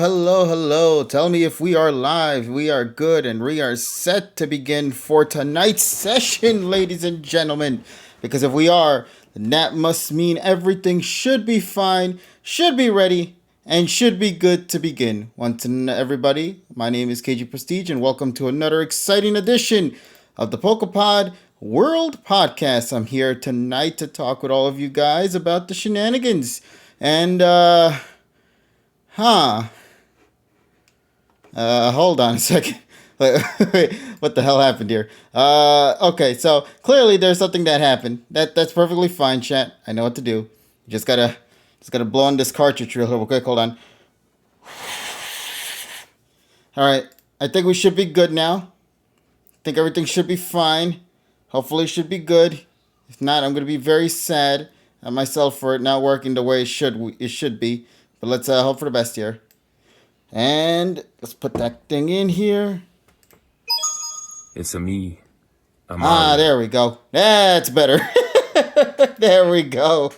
hello. Tell me if we are live, we are good, and we are set to begin for tonight's session, ladies and gentlemen. Because if we are, then that must mean everything should be fine, should be ready, and should be good to begin. Once again, everybody, my name is KG Prestige, and welcome to another exciting edition of the PokePod World Podcast. I'm here tonight to talk with all of you guys about the shenanigans. And, hold on a second. Wait, what the hell happened here? Okay, so clearly there's something that happened. That's perfectly fine, chat. I know what to do. You just gotta blow on this cartridge real quick. Hold on. Alright, I think we should be good now. I think everything should be fine. Hopefully it should be good. If not, I'm gonna be very sad at myself for it not working the way it should be. But let's hope for the best here. And let's put that thing in here. It's me. I'm there we go. That's better. There we go.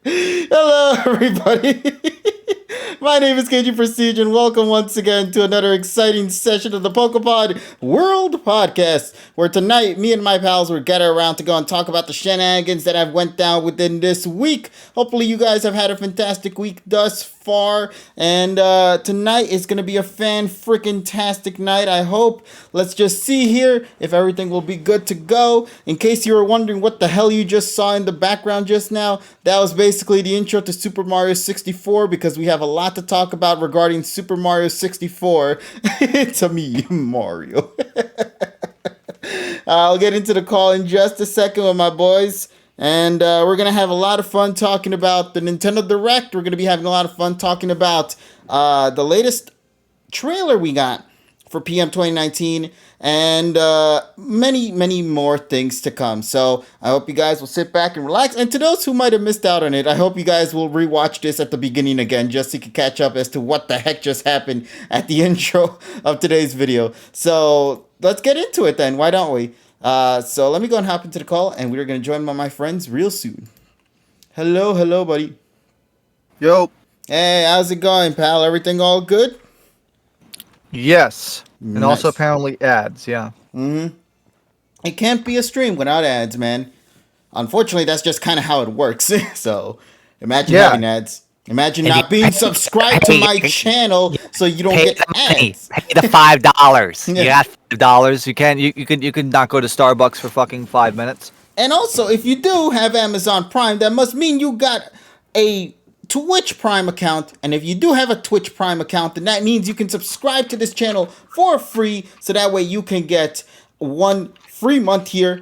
Hello, everybody. My name is KG Prestige, and welcome once again to another exciting session of the PokePod World Podcast, where tonight, me and my pals will gather around to go and talk about the shenanigans that have went down within this week. Hopefully, you guys have had a fantastic week thus far, and tonight is going to be a fan-freaking-tastic night, I hope. Let's just see here if everything will be good to go. In case you were wondering what the hell you just saw in the background just now, that was basically the intro to Super Mario 64, because we have a lot to talk about regarding Super Mario 64. It's me, Mario. I'll get into the call in just a second with my boys. And we're going to have a lot of fun talking about the Nintendo Direct. We're going to be having a lot of fun talking about the latest trailer we got for PM 2019. And many, many more things to come. So I hope you guys will sit back and relax. And to those who might have missed out on it, I hope you guys will rewatch this at the beginning again, just so you can catch up as to what the heck just happened at the intro of today's video. So let's get into it then. Why don't we? So let me go and hop into the call, and we're going to join my friends real soon. Hello, buddy. Yo. Hey, how's it going, pal? Everything all good? Yes. And Nice. also apparently ads, yeah. Mm-hmm. It can't be a stream without ads, man. Unfortunately, that's just kind of how it works. So imagine having ads. Imagine not being subscribed to my channel so you don't get ads. Pay the $5. You got $5. You can not go to Starbucks for fucking 5 minutes. And also, if you do have Amazon Prime, that must mean you got a Twitch Prime account. And if you do have a Twitch Prime account, then that means you can subscribe to this channel for free. So that way you can get one free month here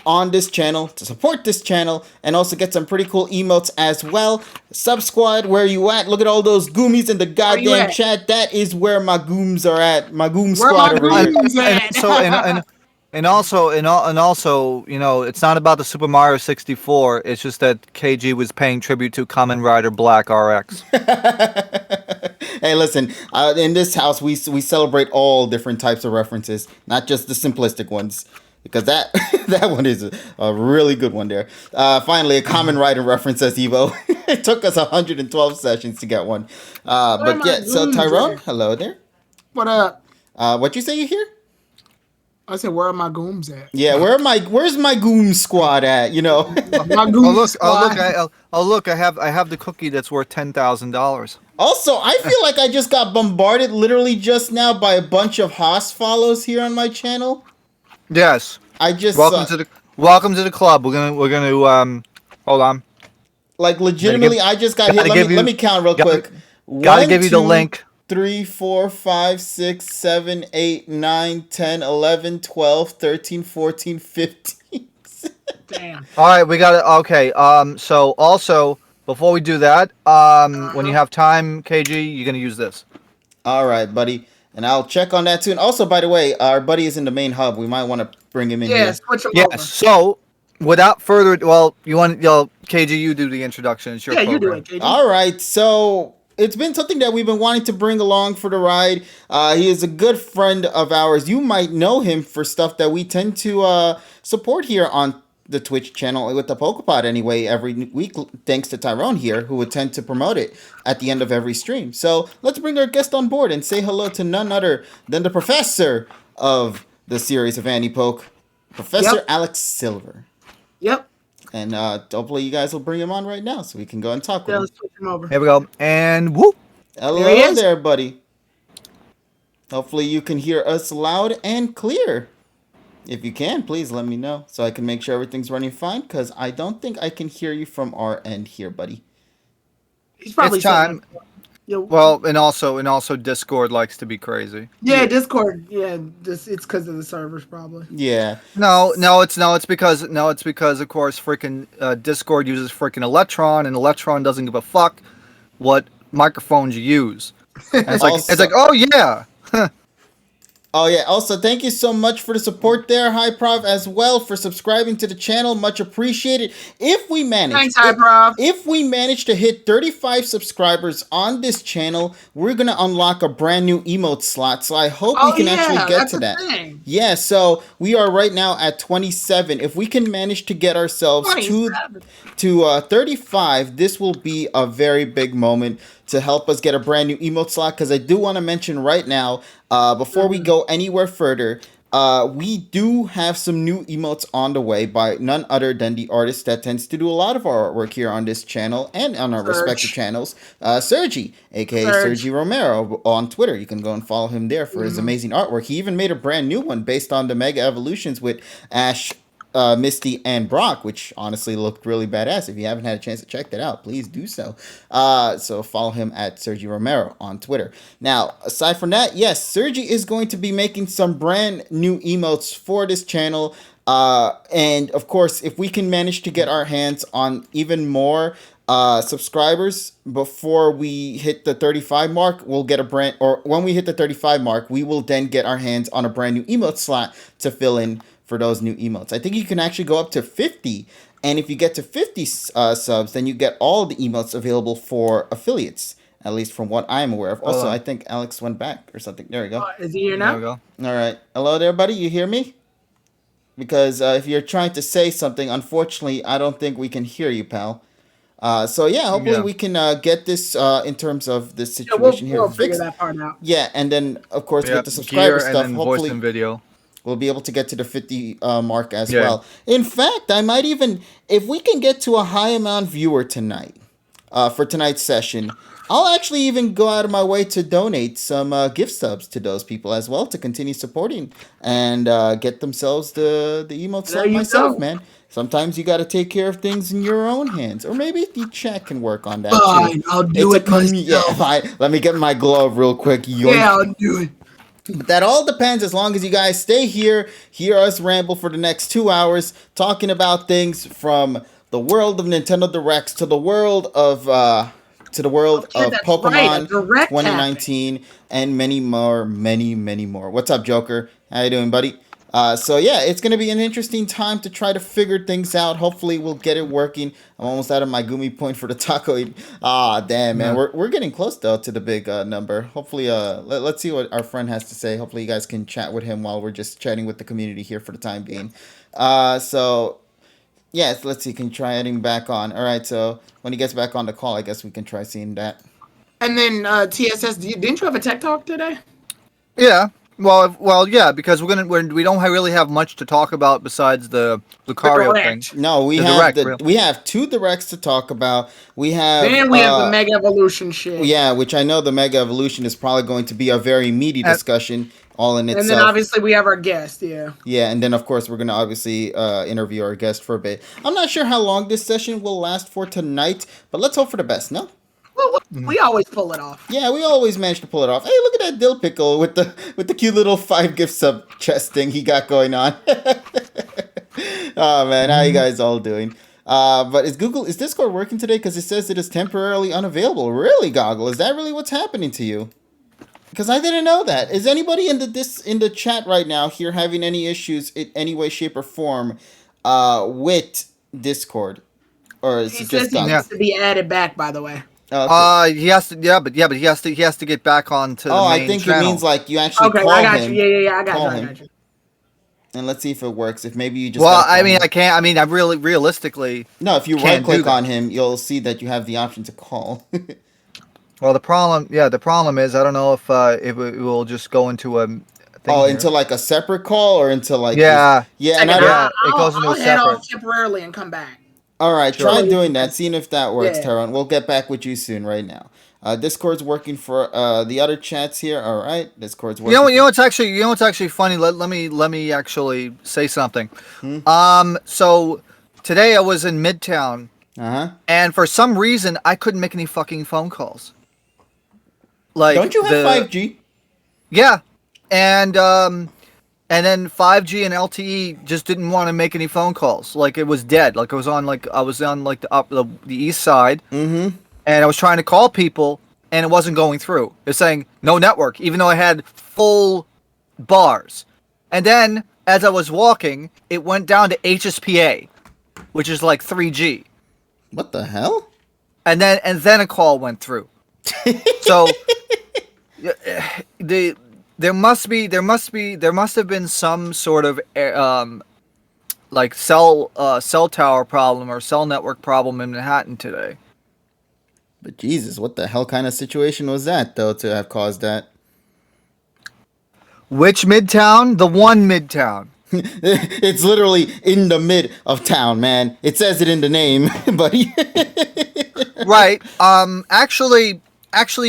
on this channel to support this channel, and also get some pretty cool emotes as well. Sub Squad, where you at? Look at all those goomies in the goddamn chat. That is where my gooms are at. My goom squad over here. And also, you know, it's not about the Super Mario 64. It's just that KG was paying tribute to Kamen Rider Black RX. Hey, listen, in this house, we celebrate all different types of references, not just the simplistic ones, because that that one is a really good one there. Finally, a Kamen Rider reference, says Evo. It took us 112 sessions to get one. But yeah, so Tyrone, hello there. What up? What you say you here? I said, where are my gooms at? Yeah, where's my goom squad at? You know. My goom squad. Look! I have the cookie that's worth $10,000. Also, I feel like I just got bombarded literally just now by a bunch of Haas follows here on my channel. Yes. I just welcome to the club. We're gonna hold on. Like legitimately, I just got hit. Let me count real quick. Gotta give you the link. 3, 4, 5, 6, 7, 8, 9, 10, 11, 12, 13, 14, 15. Damn. All right, we got it. Okay. So also, before we do that, when you have time, KG, you're gonna use this. All right, buddy, and I'll check on that too. And also, by the way, our buddy is in the main hub. We might want to bring him in here. Switch him over. So, without further, KG, you do the introduction. It's your program. You do it, KG. All right, so it's been something that we've been wanting to bring along for the ride. He is a good friend of ours. You might know him for stuff that we tend to support here on the Twitch channel with the PokePod anyway every week, thanks to Tyrone here, who would tend to promote it at the end of every stream. So let's bring our guest on board and say hello to none other than the professor of the series of Annie Poke, Professor Alex Silver. Yep. And hopefully you guys will bring him on right now so we can go and talk with Yeah, him. let's switch him over. Here we go. And whoop. Hello There he is. there, buddy. Hopefully you can hear us loud and clear. If you can, please let me know so I can make sure everything's running fine, because I don't think I can hear you from our end here, buddy. He's probably It's time. Yo, Well, and also Discord likes to be crazy. yeah, Discord. Yeah, it's because of the servers probably. Yeah. No, it's because of course freaking Discord uses freaking Electron, and Electron doesn't give a fuck what microphones you use. And it's like oh yeah. Oh, yeah. Also, thank you so much for the support there, High Prof, as well, for subscribing to the channel. Much appreciated. If we manage, Thanks, High Prof. If we manage to hit 35 subscribers on this channel, we're going to unlock a brand new emote slot. So I hope we can actually get to that. Thing. Yeah, so we are right now at 27. If we can manage to get ourselves to 35, this will be a very big moment to help us get a brand new emote slot, because I do want to mention right now, before we go anywhere further, we do have some new emotes on the way by none other than the artist that tends to do a lot of our artwork here on this channel and on our respective channels, Sergi, aka Sergi Romero on Twitter. You can go and follow him there for his amazing artwork. He even made a brand new one based on the Mega Evolutions with Ash, Misty, and Brock, which honestly looked really badass. If you haven't had a chance to check that out, please do so. So follow him at Sergi Romero on Twitter. Now, aside from that, yes, Sergi is going to be making some brand new emotes for this channel. And of course, if we can manage to get our hands on even more subscribers before we hit the 35 mark, we'll get when we hit the 35 mark, we will then get our hands on a brand new emote slot to fill in for those new emotes. I think you can actually go up to 50, and if you get to 50 subs, then you get all the emotes available for affiliates, at least from what I'm aware of. Also, I think Alex went back or something. There we go. Is he here now? There we go. All right. Hello there, buddy. You hear me? Because if you're trying to say something, unfortunately, I don't think we can hear you, pal. So yeah, hopefully we can get this in terms of this situation here. We'll figure that part out. Yeah, and then of course with the subscriber stuff, and hopefully voice and video. we'll be able to get to the 50 mark as well. In fact, I might even, if we can get to a high amount viewer tonight for tonight's session, I'll actually even go out of my way to donate some gift subs to those people as well to continue supporting and get themselves the emote sub myself, man. Sometimes you got to take care of things in your own hands. Or maybe the chat can work on that Fine, too. I'll do it myself. Yeah, fine. Let me get my glove real quick. Yoink. Yeah, I'll do it. But that all depends, as long as you guys stay here, hear us ramble for the next 2 hours, talking about things from the world of Nintendo Directs to the world of Pokemon 2019 and many more. What's up, Joker? How you doing, buddy? So yeah, it's going to be an interesting time to try to figure things out. Hopefully we'll get it working. I'm almost out of my Gumi point for the taco. Damn, man. We're getting close, though, to the big number. Hopefully, let's see what our friend has to say. Hopefully you guys can chat with him while we're just chatting with the community here for the time being. So, yes, let's see. Can you try adding back on? All right, so when he gets back on the call, I guess we can try seeing that. And then TSS, didn't you have a tech talk today? Yeah. Well, yeah, because we don't really have much to talk about besides the Lucario thing. No, we have 2 directs to talk about. We have the Mega Evolution shit. Yeah, which I know the Mega Evolution is probably going to be a very meaty discussion all in itself. And then obviously we have our guest, yeah. Yeah, and then of course we're going to obviously interview our guest for a bit. I'm not sure how long this session will last for tonight, but let's hope for the best, no? Well, we always pull it off. Yeah, we always manage to pull it off. Hey, look at that Dill Pickle with the cute little 5 gift sub chest thing he got going on. Oh man, how you guys all doing? But is Discord working today? Because it says it is temporarily unavailable. Really, Goggle? Is that really what's happening to you? Because I didn't know that. Is anybody in the chat right now here having any issues in any way, shape, or form with Discord? Or is it just he needs to be added back, by the way. Okay. He has to, but he has to get back onto the main I think channel. It means like you actually call him. Yeah, I got you. and let's see if it works. If maybe you just Well, gotta call I mean, him. I can't. I mean, I really, realistically. No, if you right Can't do click that. on him, you'll see that you have the option to call. Well, the problem is I don't know if it will just go into a thing Oh, here. into like a separate call or into like Yeah. yeah, and Second, I don't. Yeah, it goes into I'll a head separate. off temporarily and come back. All right, Sure. try doing that, seeing if that works, Yeah. Taron. We'll get back with you soon. Right now, Discord's working for the other chats here. All right, Discord's working. You know what's actually funny. Let me actually say something. So today I was in Midtown, and for some reason I couldn't make any fucking phone calls. Like, don't you have 5G? Yeah, and then 5G and LTE just didn't want to make any phone calls. Like, it was dead. Like, I was on like the east side, and I was trying to call people, and it wasn't going through. It's saying no network, even though I had full bars. And then as I was walking, it went down to HSPA, which is like 3G. What the hell? And then a call went through. So there must have been some sort of like cell tower problem or cell network problem in Manhattan today. But Jesus, what the hell kind of situation was that though to have caused that? Which Midtown? The one Midtown. It's literally in the mid of town, man. It says it in the name, buddy. Right. Actually,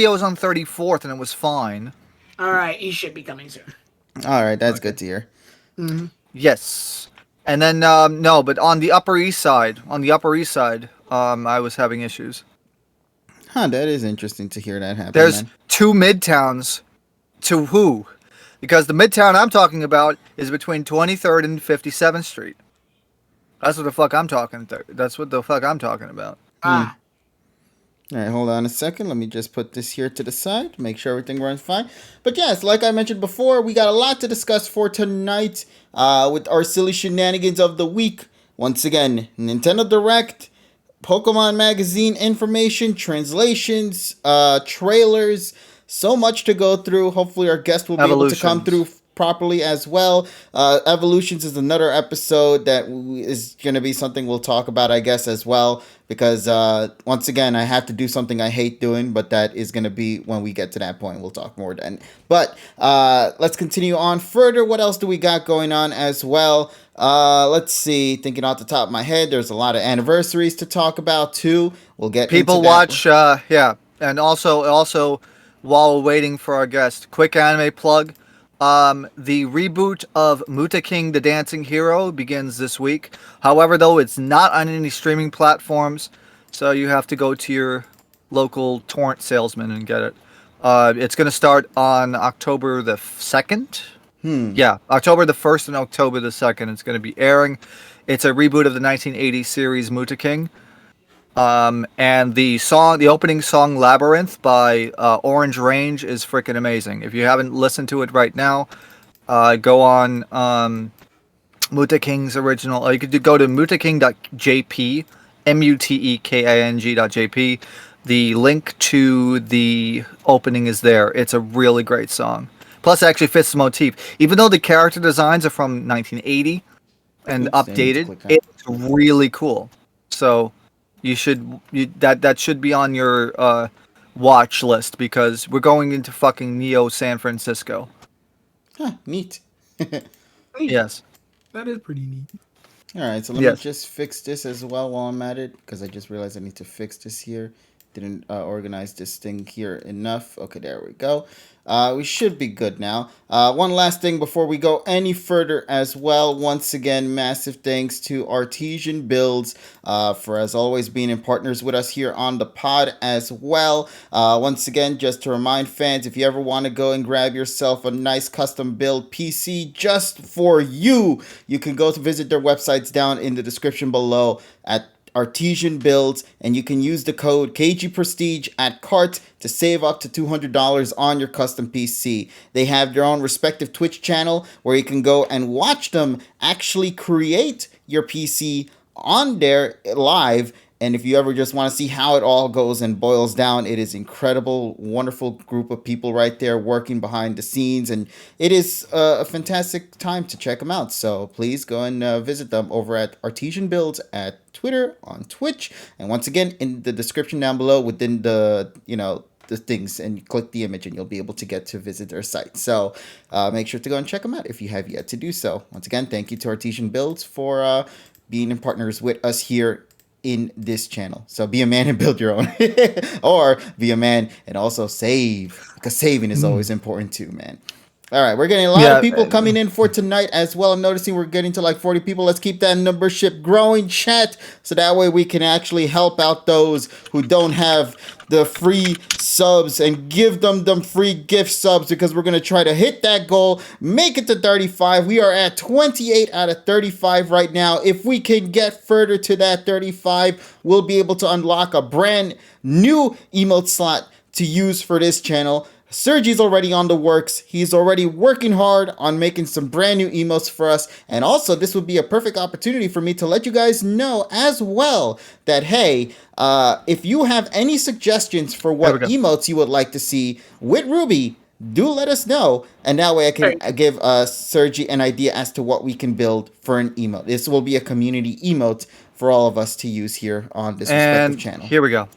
I was on 34th and it was fine. All right, he should be coming soon. All right, that's good to hear. Yes. And then no, but on the Upper East Side, I was having issues. Huh, that is interesting to hear that happen. There's man. two Midtowns. To who? Because the Midtown I'm talking about is between 23rd and 57th Street. That's what the fuck I'm talking. That's what the fuck I'm talking about. Ah, All right, hold on a second. Let me just put this here to the side, make sure everything runs fine. But yes, like I mentioned before, we got a lot to discuss for tonight with our silly shenanigans of the week. Once again, Nintendo Direct, Pokemon Magazine information, translations, trailers, so much to go through. Hopefully our guest will be able to come through properly as well. Evolutions is another episode that is going to be something we'll talk about, I guess, as well. Because once again, I have to do something I hate doing, but that is going to be when we get to that point. We'll talk more then. But let's continue on further. What else do we got going on as well? Let's see. Thinking off the top of my head, there's a lot of anniversaries to talk about too. We'll get people into that. watch. Yeah, and also while we're waiting for our guest, quick anime plug. The reboot of Muta King the Dancing Hero begins this week. However, though, it's not on any streaming platforms, so you have to go to your local torrent salesman and get it. It's going to start on October the 2nd. Yeah, October the 1st and October the 2nd. It's going to be airing. It's a reboot of the 1980 series Muta King. And the opening song Labyrinth by Orange Range is freaking amazing. If you haven't listened to it right now, go on Muta King's original. You could go to mutaking.jp, muteking.jp. The link to the opening is there. It's a really great song. Plus, it actually fits the motif. Even though the character designs are from 1980 and updated, it's really cool. So that should be on your watch list because we're going into fucking Neo San Francisco. Huh, neat. Yes. that is pretty neat. All right, so let me just fix this as well while I'm at it because I just realized I need to fix this here. Didn't organize this thing here enough. Okay, there we go. We should be good now. One last thing before we go any further as well. Once again, massive thanks to Artesian Builds for, as always, being in partners with us here on the pod as well. Once again, just to remind fans, if you ever want to go and grab yourself a nice custom build PC just for you, you can go to visit their websites down in the description below at Artesian Builds, and you can use the code KGPrestige at Kart to save up to $200 on your custom PC. They have their own respective Twitch channel where you can go and watch them actually create your PC on there live, And if you ever just want to see how it all goes and boils down, it is incredible, wonderful group of people right there working behind the scenes, and it is a fantastic time to check them out. So please go and visit them over at Artesian Builds at Twitter, on Twitch, and once again in the description down below within the the things, and you click the image and you'll be able to get to visit their site. So make sure to go and check them out if you have yet to do so. Once again, thank you to Artesian Builds for being in partners with us here in this channel. So be a man and build your own, or be a man and also save, because saving is always important too, man. All right, we're getting a lot of people coming in for tonight as well. I'm noticing we're getting to like 40 people. Let's keep that numbership growing, chat, so that way we can actually help out those who don't have the free subs and give them free gift subs, because we're going to try to hit that goal, make it to 35. We are at 28 out of 35 right now. If we can get further to that 35, we'll be able to unlock a brand new emote slot to use for this channel. Sergi's already on the works. He's already working hard on making some brand new emotes for us. And also, this would be a perfect opportunity for me to let you guys know as well that, hey, if you have any suggestions for what emotes you would like to see with Ruby, do let us know. And that way I can give Sergi an idea as to what we can build for an emote. This will be a community emote for all of us to use here on this respective channel. Here we go.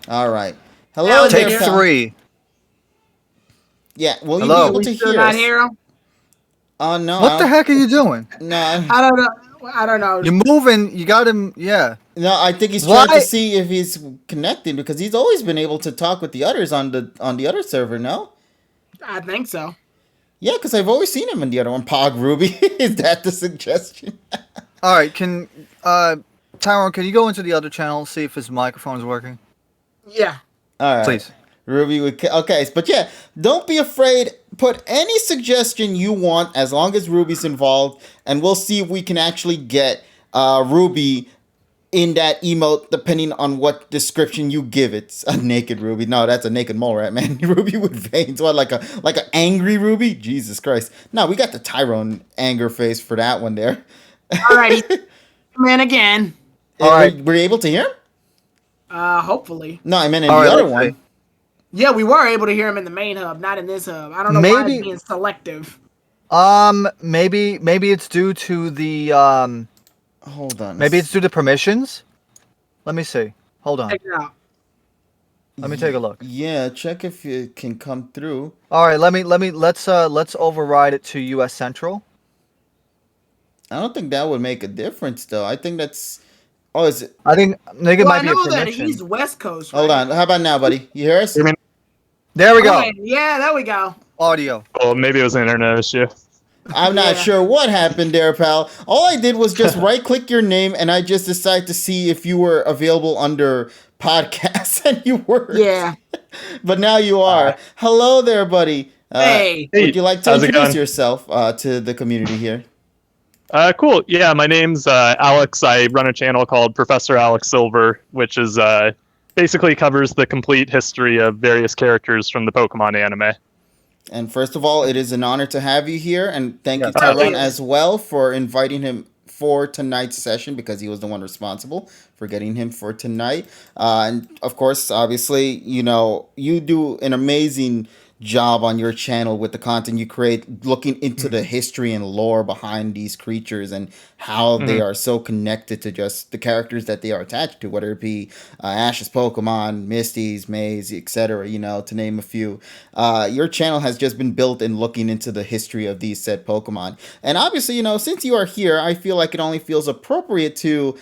All right. Hello, take there, pal. 3. Yeah, will you Hello? be able to hear not us? Hear him? Oh, no. What the heck are you doing? No. I don't know. I don't know. You're moving. You got him. Yeah. No, I think he's trying to see if he's connecting, because he's always been able to talk with the others on the other server, no? I think so. Yeah, because I've always seen him in the other one. Pog Ruby. Is that the suggestion? All right. Can Tyrone, can you go into the other channel, see if his microphone is working? Yeah. All right. Please. Ruby would... Okay, but yeah, don't be afraid. Put any suggestion you want as long as Ruby's involved, and we'll see if we can actually get Ruby in that emote, depending on what description you give it. A naked Ruby. No, that's a naked mole rat, man. Ruby with veins. What, like an angry Ruby? Jesus Christ. No, we got the Tyrone anger face for that one there. Alrighty. Come in again. All right. Were you able to hear him? Hopefully. No, I meant in the other one. Yeah, we were able to hear him in the main hub, not in this hub. I don't know why it's being selective. Maybe it's due to the Hold on. Maybe it's due to permissions. Let me see. Hold on. Check it out. Let me take a look. Yeah, check if it can come through. All right, let's override it to US Central. I don't think that would make a difference, though. I think that's... Oh, is it? I think it might be a I know that permission. he's West Coast. Right? Hold on. How about now, buddy? You hear us? There we go. Okay, yeah, there we go. Audio. Well, maybe it was an internet issue. I'm not sure what happened there, pal. All I did was just right-click your name, and I just decided to see if you were available under podcasts, and you were. Yeah. But now you are. Hello there, buddy. Hey. Would you like to How's it introduce going? yourself to the community here? Cool. Yeah, my name's Alex. I run a channel called Professor Alex Silver, which is basically covers the complete history of various characters from the Pokemon anime. And first of all, it is an honor to have you here, and thank you, thank Tyrone, you. as well, for inviting him for tonight's session, because he was the one responsible for getting him for tonight. And of course, obviously, you do an amazing job on your channel with the content you create, looking into the history and lore behind these creatures and how they are so connected to just the characters that they are attached to, whether it be Ash's Pokemon, Misty's, May's, etc., to name a few. Your channel has just been built in looking into the history of these said Pokemon. And obviously, since you are here, I feel like it only feels appropriate to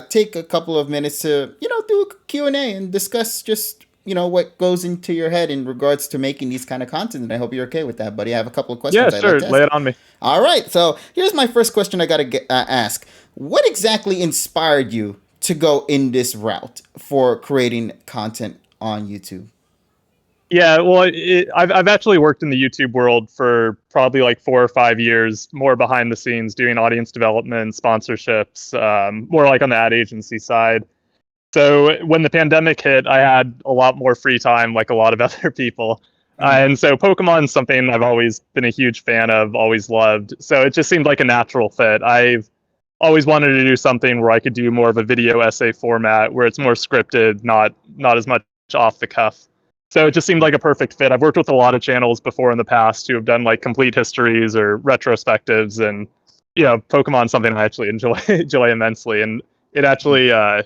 take a couple of minutes to, do a Q&A and discuss just what goes into your head in regards to making these kind of content. And I hope you're okay with that, buddy. I have a couple of questions. Yeah, sure. Lay it on me. All right. So here's my first question I got to ask. What exactly inspired you to go in this route for creating content on YouTube? Yeah, well, I've actually worked in the YouTube world for probably like 4 or 5 years, more behind the scenes, doing audience development, sponsorships, more like on the ad agency side. So when the pandemic hit, I had a lot more free time, like a lot of other people. And so Pokemon's something I've always been a huge fan of, always loved. So it just seemed like a natural fit. I've always wanted to do something where I could do more of a video essay format, where it's more scripted, not as much off the cuff. So it just seemed like a perfect fit. I've worked with a lot of channels before in the past who have done like complete histories or retrospectives, and Pokemon's something I actually enjoy immensely. And it actually, I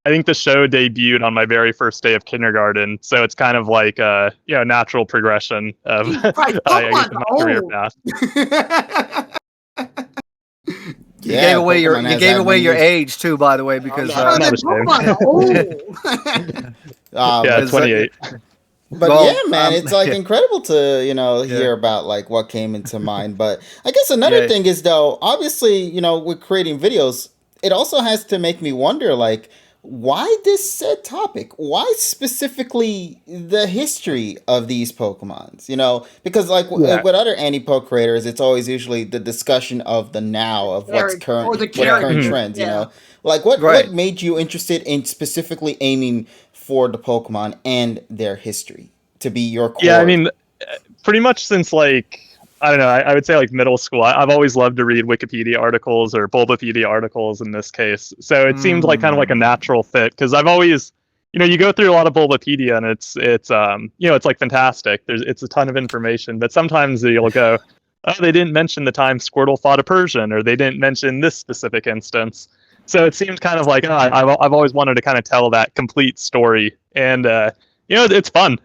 think the show debuted on my very first day of kindergarten, so it's kind of like a natural progression of my career path. You gave away your age too, by the way, because Pokemon old. 28. But man, it's like incredible to hear about like what came into mind. But I guess another thing is, though, obviously, with creating videos, it also has to make me wonder, like, why this said topic? Why specifically the history of these Pokemons? Because like with other anime creators, it's always usually the discussion of the now, of what's current, what current trends. Like what made you interested in specifically aiming for the Pokemon and their history to be your core? Yeah, I mean, pretty much since like, I don't know, I would say like middle school, I've always loved to read Wikipedia articles or Bulbapedia articles in this case. So it seemed like kind of like a natural fit, because I've always, you go through a lot of Bulbapedia and it's it's like fantastic. It's a ton of information, but sometimes you'll go, oh, they didn't mention the time Squirtle fought a Persian, or they didn't mention this specific instance. So it seemed kind of like, I've always wanted to kind of tell that complete story, and it's fun.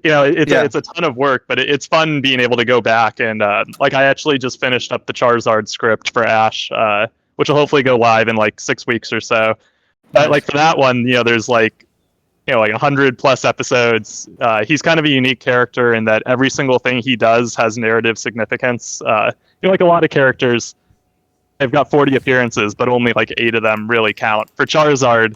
It's a ton of work, but it's fun being able to go back and like I actually just finished up the Charizard script for Ash, which will hopefully go live in like 6 weeks or so. But like for that one, there's like 100 plus episodes. He's kind of a unique character in that every single thing he does has narrative significance. Like a lot of characters, they've got 40 appearances, but only like 8 of them really count. For Charizard,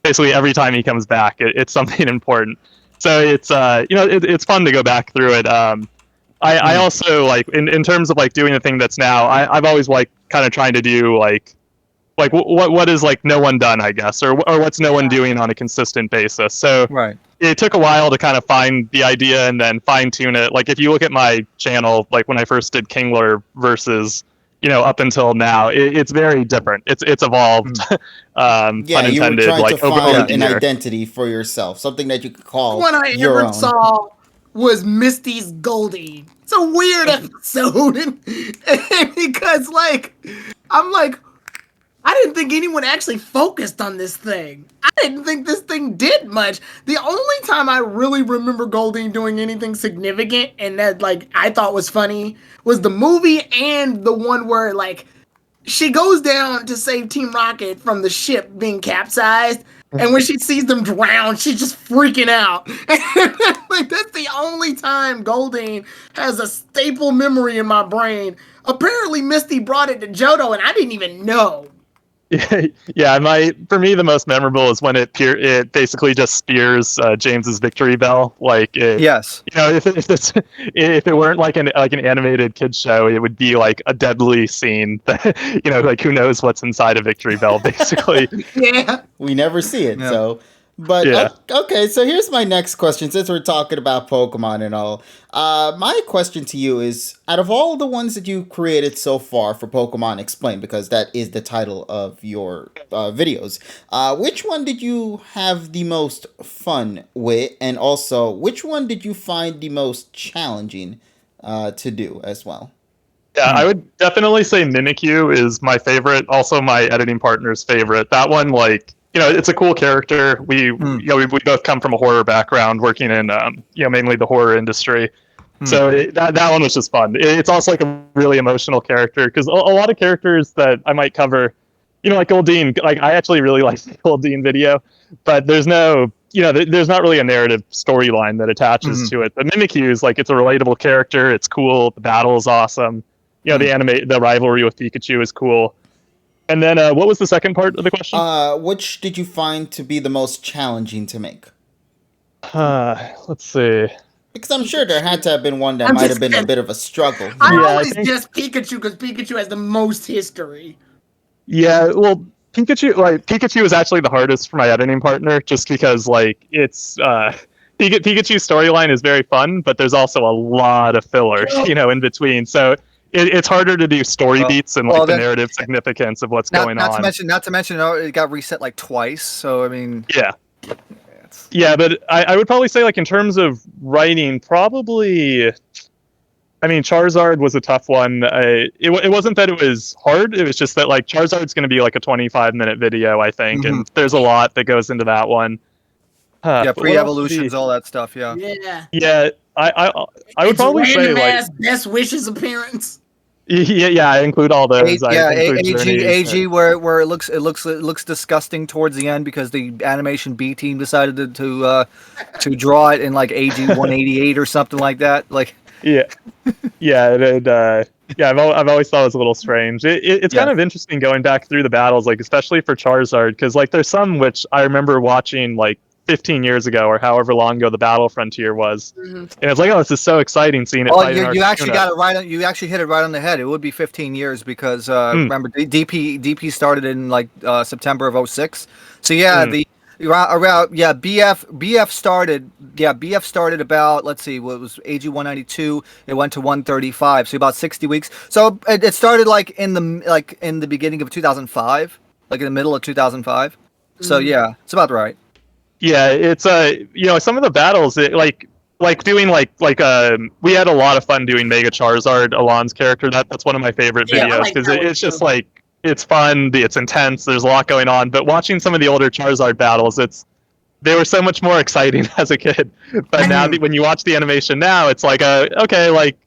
basically every time he comes back, it's something important. So it's it's fun to go back through it. I also like in terms of like doing the thing that's now, I've always like kind of trying to do like what is like no one done, I guess, or what's no one doing on a consistent basis. So it took a while to kind of find the idea and then fine tune it. Like if you look at my channel, like when I first did Kingler versus up until now, it's very different. It's evolved. Unintended, you were trying like to find an identity for yourself, something that you could call one I your ever own. saw was Misty's Goldie. It's a weird episode, and because like I'm like, I didn't think anyone actually focused on this thing. I didn't think this thing did much. The only time I really remember Goldie doing anything significant and that like I thought was funny was the movie and the one where like she goes down to save Team Rocket from the ship being capsized, and when she sees them drown, she's just freaking out. Like that's the only time Goldie has a staple memory in my brain. Apparently Misty brought it to Johto and I didn't even know. Yeah, for me the most memorable is when it basically just spears James's victory bell. Like yes, if it weren't like an animated kids show, it would be like a deadly scene. That, like who knows what's inside a victory bell, basically. Yeah, we never see it, so. But okay, so here's my next question. Since we're talking about Pokemon and all, my question to you is: out of all the ones that you created so far for Pokemon Explained, because that is the title of your videos, which one did you have the most fun with, and also which one did you find the most challenging to do as well? Yeah, I would definitely say Mimikyu is my favorite. Also, my editing partner's favorite. That one, like. It's a cool character. We both come from a horror background, working in mainly the horror industry. So that one was just fun. It's also like a really emotional character, because a lot of characters that I might cover, like Goldeen. Like I actually really like the Goldeen video, but there's no, there's not really a narrative storyline that attaches to it. But Mimikyu is like, it's a relatable character. It's cool. The battle is awesome. The rivalry with Pikachu is cool. And then, what was the second part of the question? Which did you find to be the most challenging to make? Let's see. Because I'm sure there had to have been one that might have been a bit of a struggle. I just Pikachu, because Pikachu has the most history. Yeah, well, Pikachu is actually the hardest for my editing partner, just because like it's Pikachu's storyline is very fun, but there's also a lot of filler, in between. So it's harder to do story beats and like the then- narrative significance of what's going Not on. to mention, it got reset like twice. So I mean, Yeah. Yeah, but I would probably say, like, in terms of writing, probably. I mean, Charizard was a tough one. It wasn't that it was hard. It was just that, like, Charizard's going to be like a 25-minute video, I think, and there's a lot that goes into that one. yeah, pre-evolutions, all that stuff. Yeah. Yeah, I would probably say, like, best wishes appearance. Yeah, I include all those. AG, where it looks disgusting towards the end because the animation B team decided to draw it in like AG 188 or something like that. Like, yeah, I've always thought it was a little strange. It's kind of interesting going back through the battles, like especially for Charizard, because like there's some which I remember watching like 15 years ago or however long ago the Battle Frontier was, and it's like, oh, this is so exciting seeing it. You actually got it right. You actually hit it right on the head. It would be 15 years because remember DP started in like September of 06. So yeah, BF started about, let's see, what was AG 192. It went to 135. So about 60 weeks. So it started like in the beginning of 2005, like in the middle of 2005. So yeah, it's about right. Yeah, it's some of the battles like doing we had a lot of fun doing Mega Charizard, Alon's character. That's one of my favorite videos because it's just like it's fun, it's intense. There's a lot going on, but watching some of the older Charizard battles, they were so much more exciting as a kid. But now when you watch the animation now, it's like okay, like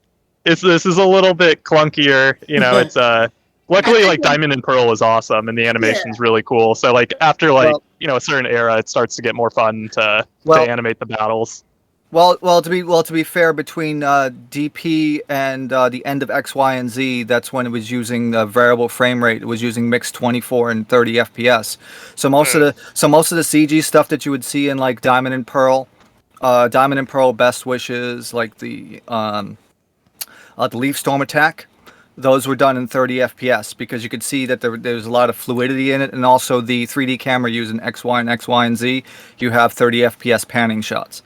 this is a little bit clunkier. It's luckily like Diamond and Pearl is awesome and the animation's really cool. So like after a certain era, it starts to get more fun to animate the battles. Well, to be fair, between DP and the end of X, Y, and Z, that's when it was using variable frame rate. It was using mixed 24 and 30 FPS. So most of the CG stuff that you would see in like Diamond and Pearl, Best Wishes, like the Leaf Storm attack, those were done in 30 FPS because you could see that there's a lot of fluidity in it, and also the 3D camera using X, Y, and Z, you have 30 FPS panning shots.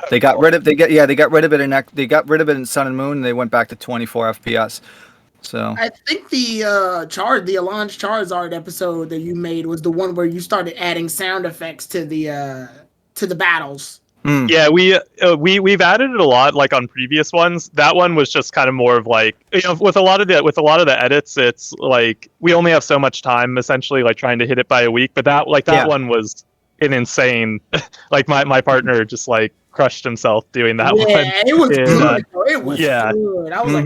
They got rid of it in Sun and Moon, and they went back to 24 FPS. So I think the Alon's Charizard episode that you made was the one where you started adding sound effects to the battles. Yeah, we've added it a lot, like on previous ones. That one was just kind of more of like, with a lot of the edits, it's like we only have so much time essentially, like trying to hit it by a week. But that one was an insane. Like my partner just like crushed himself doing that one. Yeah, it was good. It was good. I was like,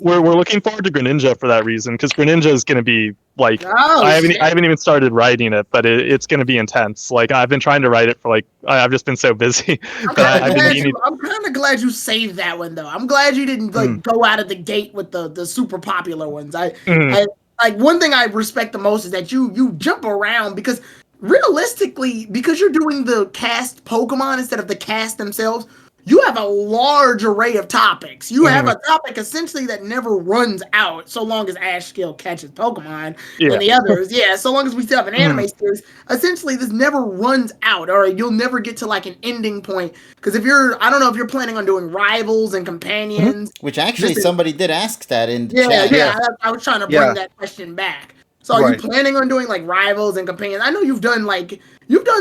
we're looking forward to Greninja for that reason, because Greninja is going to be like, I haven't even started writing it, but it's going to be intense. Like I've been trying to write it for like, I've just been so busy. I'm kind of glad you saved that one though. I'm glad you didn't like go out of the gate with the super popular ones. I like, one thing I respect the most is that you jump around, because realistically, because you're doing the cast Pokemon instead of the cast themselves, you have a large array of topics. You have a topic essentially that never runs out, so long as Ash still catches Pokemon and the others. Yeah, so long as we still have an anime series, essentially this never runs out, or you'll never get to like an ending point. Because I don't know if you're planning on doing rivals and companions. Which actually somebody did ask that in chat. I was trying to bring that question back. So are you planning on doing like rivals and companions? I know you've done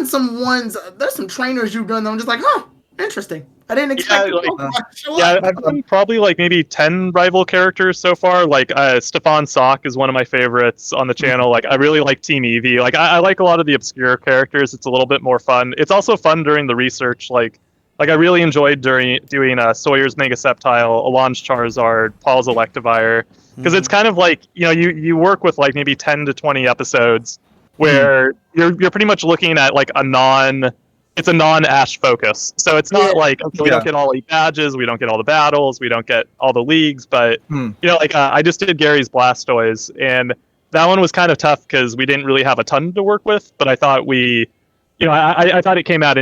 some ones. There's some trainers you've done that I'm just like, oh, interesting. I didn't expect I've done probably like maybe 10 rival characters so far. Like Stefan Sock is one of my favorites on the channel. Like I really like Team Eevee. Like I like a lot of the obscure characters. It's a little bit more fun. It's also fun during the research. Like I really enjoyed doing Sawyer's Mega Sceptile, Alon's Charizard, Paul's Electivire, because it's kind of like, you work with like maybe 10 to 20 episodes where you're pretty much looking at like it's a non-Ash focus. So it's not like, okay, we don't get all the badges, we don't get all the battles, we don't get all the leagues, but I just did Gary's Blastoise, and that one was kind of tough because we didn't really have a ton to work with, but I thought I thought it came out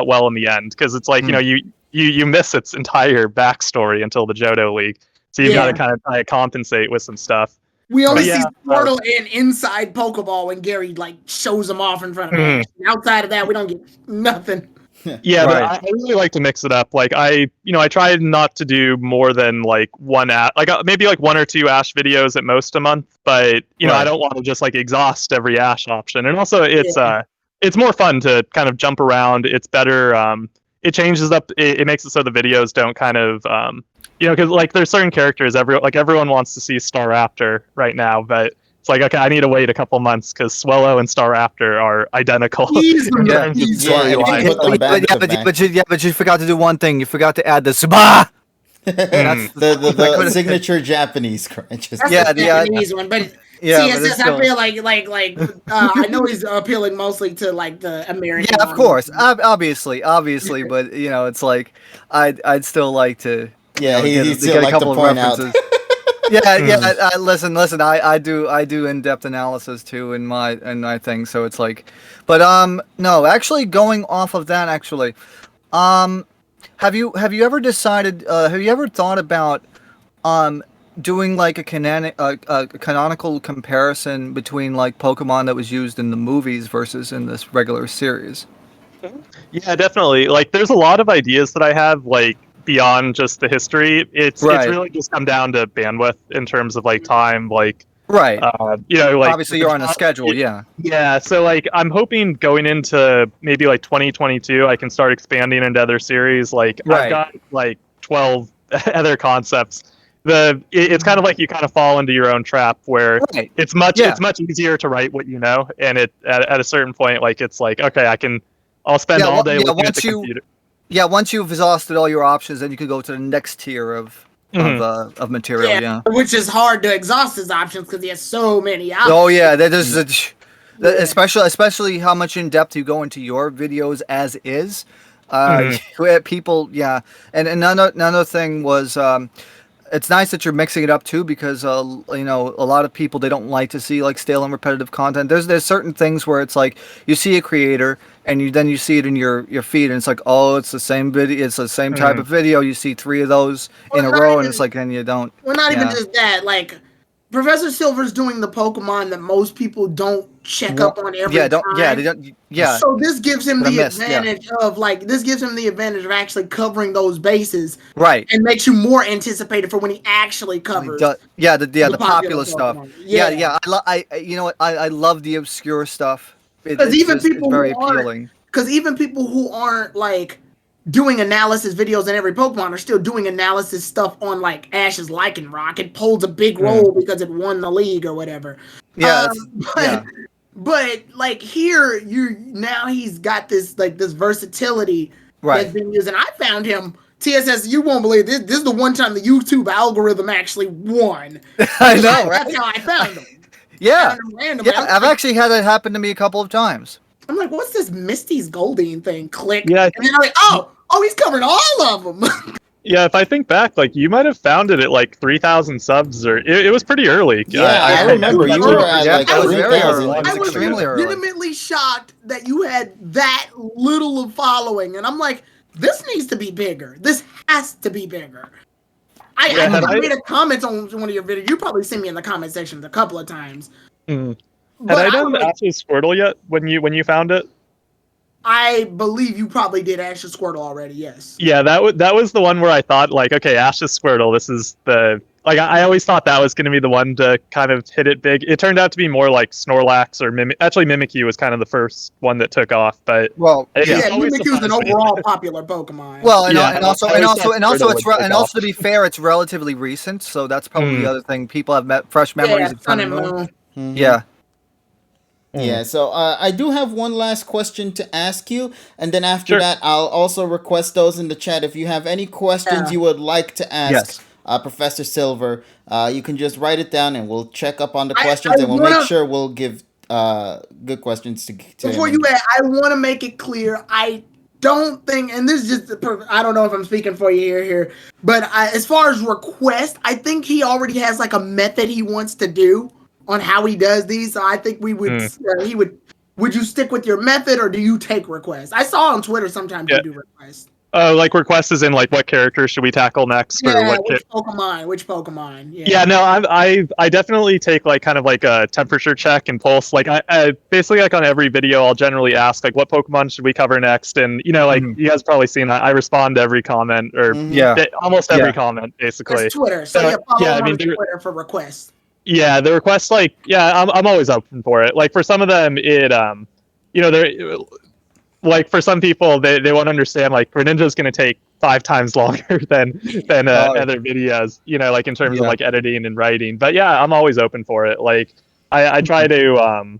well in the end, because it's like, you miss its entire backstory until the Johto League. So you've got to kind of compensate with some stuff. We only see Squirtle and inside Pokeball when Gary like shows them off in front of us. Outside of that, we don't get nothing. Yeah, Right. I really like to mix it up. Like I try not to do more than like one maybe like one or two Ash videos at most a month. But I Right. don't want to just like exhaust every Ash option. And also, Yeah. it's more fun to kind of jump around. It's better. It changes up. It makes it so the videos don't kind of because like there's certain characters everyone wants to see Staraptor right now, but it's like, okay, I need to wait a couple months because Swellow and Staraptor are identical Easy, in yeah. terms of easy. Yeah, if you storyline. put them back to back. But you forgot to do one thing. You forgot to add the Suba. the could've- signature Japanese crunches. That's Yeah, the yeah. Japanese one, but Yeah, but it's CSS, I still- feel like I know he's appealing mostly to like the American. Yeah, of course, obviously, but it's like I'd still like to. Yeah, get, he'd still get a like to couple of point out. references. Yeah. Listen. I do in-depth analysis too in my thing. So it's like, but no, actually, going off of that, actually, have you ever decided? Have you ever thought about doing like a canonical comparison between like Pokemon that was used in the movies versus in this regular series? Yeah, definitely. Like, there's a lot of ideas that I have, like, beyond just the history. It's really just come down to bandwidth in terms of like time, like Right. like Obviously, you're on a schedule. Yeah. Yeah, so like I'm hoping going into maybe like 2022, I can start expanding into other series. Like Right. I've got like 12 other concepts. It's kind of like you kind of fall into your own trap where Right. it's much Yeah. easier to write what you know, and at a certain point, like it's like, okay, I'll spend all day looking at the computer. Yeah, once you've exhausted all your options, then you could go to the next tier of material. Yeah. Which is hard to exhaust his options because he has so many options. Oh yeah, especially how much in depth you go into your videos as is. People, yeah, and another thing was. It's nice that you're mixing it up too, because a lot of people, they don't like to see like stale and repetitive content. There's certain things where it's like you see a creator and you see it in your feed and it's like, oh, it's the same video, it's the same type of video. You see 3 of those in a row and it's like, and you don't. Well, not even just that. Like Professor Silver's doing the Pokemon that most people don't check up on every time. They don't. Yeah. So this gives him the advantage of actually covering those bases, right? And makes you more anticipated for when he actually covers. The popular stuff. Yeah. I love the obscure stuff. Because even people very appealing. Because even people who aren't like doing analysis videos on every Pokemon are still doing analysis stuff on like Ash's Lycanroc. It holds a big role because it won the league or whatever. Yeah, but like here, he's got this versatility that's been used, and I found him. TSS, you won't believe this. This is the one time the YouTube algorithm actually won. I know, right? That's how I found him. Yeah, I've actually had it happen to me a couple of times. I'm like, what's this Misty's Goldeen thing? Click. Yeah, and then I'm like, oh, he's covering all of them. Yeah, if I think back, like you might have found it at like 3,000 subs, or it was pretty early. Yeah, I remember you were at like 3,000. I was legitimately shocked that you had that little of following, and I'm like, this needs to be bigger. This has to be bigger. I made a comment on one of your videos. You probably seen me in the comment section a couple of times. Had I done Ash's Squirtle yet when you found it? I believe you probably did Ash's Squirtle already, yes. Yeah, that was the one where I thought, like, okay, Ash's Squirtle, this is the... Like, I always thought that was going to be the one to kind of hit it big. It turned out to be more like Snorlax or Mimikyu was kind of the first one that took off, but... Well, Mimikyu is an overall popular Pokemon. Well, and also to be fair, it's relatively recent, so that's probably the other thing. People have fresh memories of Sun and Moon. Yeah. Yeah, so I do have one last question to ask you, and then after that, I'll also request those in the chat. If you have any questions you would like to ask Professor Silver, you can just write it down, and we'll check up on the questions, and we'll make sure we'll give good questions to before him. you add, I want to make it clear, I don't think, and this is just, I don't know if I'm speaking for you here, but as far as request, I think he already has like a method he wants to do on how he does these, so I think we would would you stick with your method or do you take requests? I saw on Twitter sometimes you do requests. Oh, like requests is in like what character should we tackle next, or Yeah, what? which Pokemon? Yeah, no, I definitely take like kind of like a temperature check and pulse. Like I basically like on every video, I'll generally ask like what Pokemon should we cover next, and like you guys probably seen I respond to every comment or Yeah. almost every comment basically. It's Twitter, so yeah, follow yeah, him I mean, on Twitter for requests. yeah, the requests like I'm always open for it. Like for some of them, they're like for some people they won't understand like Greninja's going to take 5 times longer than other videos, like in terms of like editing and writing. But yeah, I'm always open for it. Like I try to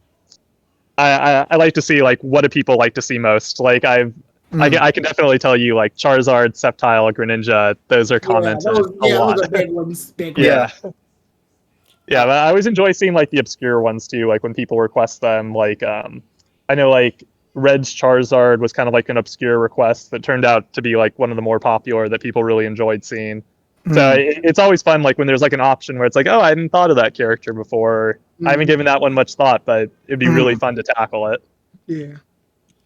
I like to see like what do people like to see most. Like I can definitely tell you like Charizard, Sceptile, Greninja, those are commented a lot. Those are big ones. Yeah. Yeah, but I always enjoy seeing like the obscure ones too, like when people request them. Like I know like Red's Charizard was kind of like an obscure request that turned out to be like one of the more popular that people really enjoyed seeing. So it's always fun like when there's like an option where it's like, oh, I hadn't thought of that character before. I haven't given that one much thought, but it'd be really fun to tackle it. Yeah.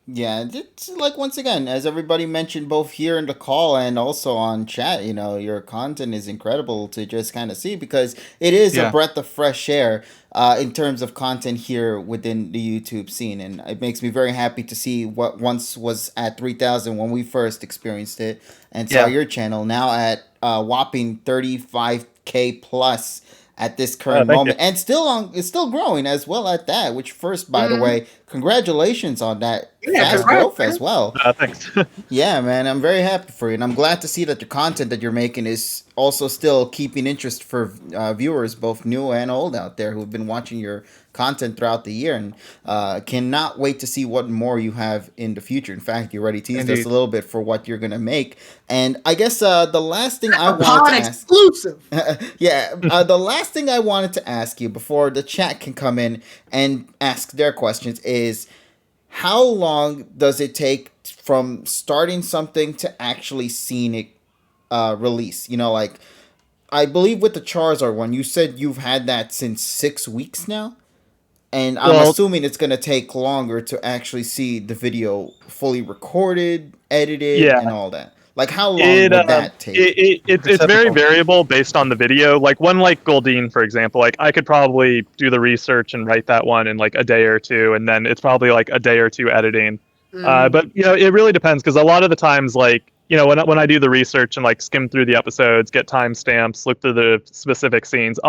Yeah, it's like once again, as everybody mentioned, both here in the call and also on chat, your content is incredible to just kind of see because it is a breath of fresh air in terms of content here within the YouTube scene. And it makes me very happy to see what once was at 3,000 when we first experienced it and saw your channel now at whopping 35K plus at this current moment, and it's still growing as well at that. Which first, by the way, congratulations on that fast growth as well. Thanks. Yeah, man, I'm very happy for you, and I'm glad to see that the content that you're making is also still keeping interest for viewers, both new and old out there who've been watching your content throughout the year, and cannot wait to see what more you have in the future. In fact, you already teased us a little bit for what you're gonna make, and I guess the last thing I wanted to ask, exclusive. the last thing I wanted to ask you before the chat can come in and ask their questions is, how long does it take from starting something to actually seeing it release? Like I believe with the Charizard one, you said you've had that since 6 weeks now. And I'm assuming it's going to take longer to actually see the video fully recorded, edited, and all that. Like, how long would that take? It's very variable based on the video. Like, one like Goldeen, for example, like I could probably do the research and write that one in like a day or two, and then it's probably like a day or two editing. But, it really depends, because a lot of the times, like, when I do the research and like skim through the episodes, get timestamps, look through the specific scenes,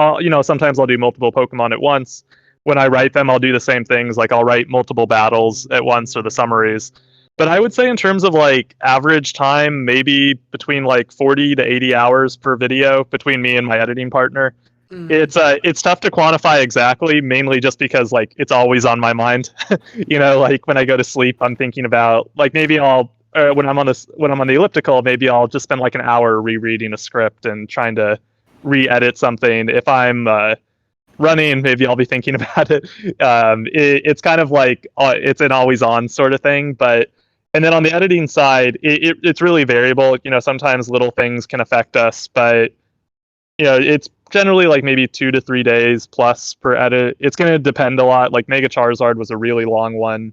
sometimes I'll do multiple Pokemon at once. When I write them, I'll do the same things. Like I'll write multiple battles at once or the summaries. But I would say in terms of like average time, maybe between like 40 to 80 hours per video between me and my editing partner. It's tough to quantify exactly, mainly just because like it's always on my mind. Like when I go to sleep, I'm thinking about like maybe I'll when I'm on the elliptical, maybe I'll just spend like an hour rereading a script and trying to re-edit something. If I'm running, maybe I'll be thinking about it. It's kind of like it's an always on sort of thing. And then on the editing side, it's really variable. Sometimes little things can affect us, but it's generally like maybe 2 to 3 days plus per edit. It's going to depend a lot. Like Mega Charizard was a really long one.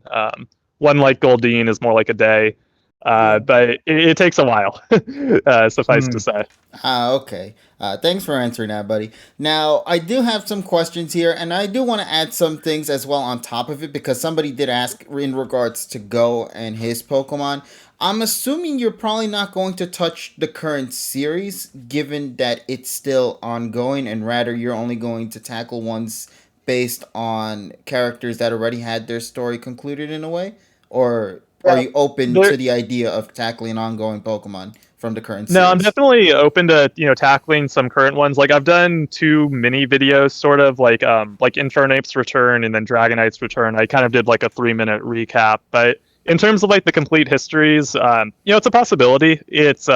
One like Goldeen is more like a day. But it takes a while, suffice to say. Okay. Thanks for answering that, buddy. Now, I do have some questions here, and I do want to add some things as well on top of it, because somebody did ask in regards to Go and his Pokemon. I'm assuming you're probably not going to touch the current series, given that it's still ongoing, and rather you're only going to tackle ones based on characters that already had their story concluded in a way? Or are you open to the idea of tackling ongoing Pokemon from the current series? No, I'm definitely open to tackling some current ones. Like I've done 2 mini videos, sort of like Infernape's Return and then Dragonite's Return. I kind of did like a 3-minute recap. But in terms of like the complete histories, it's a possibility. It's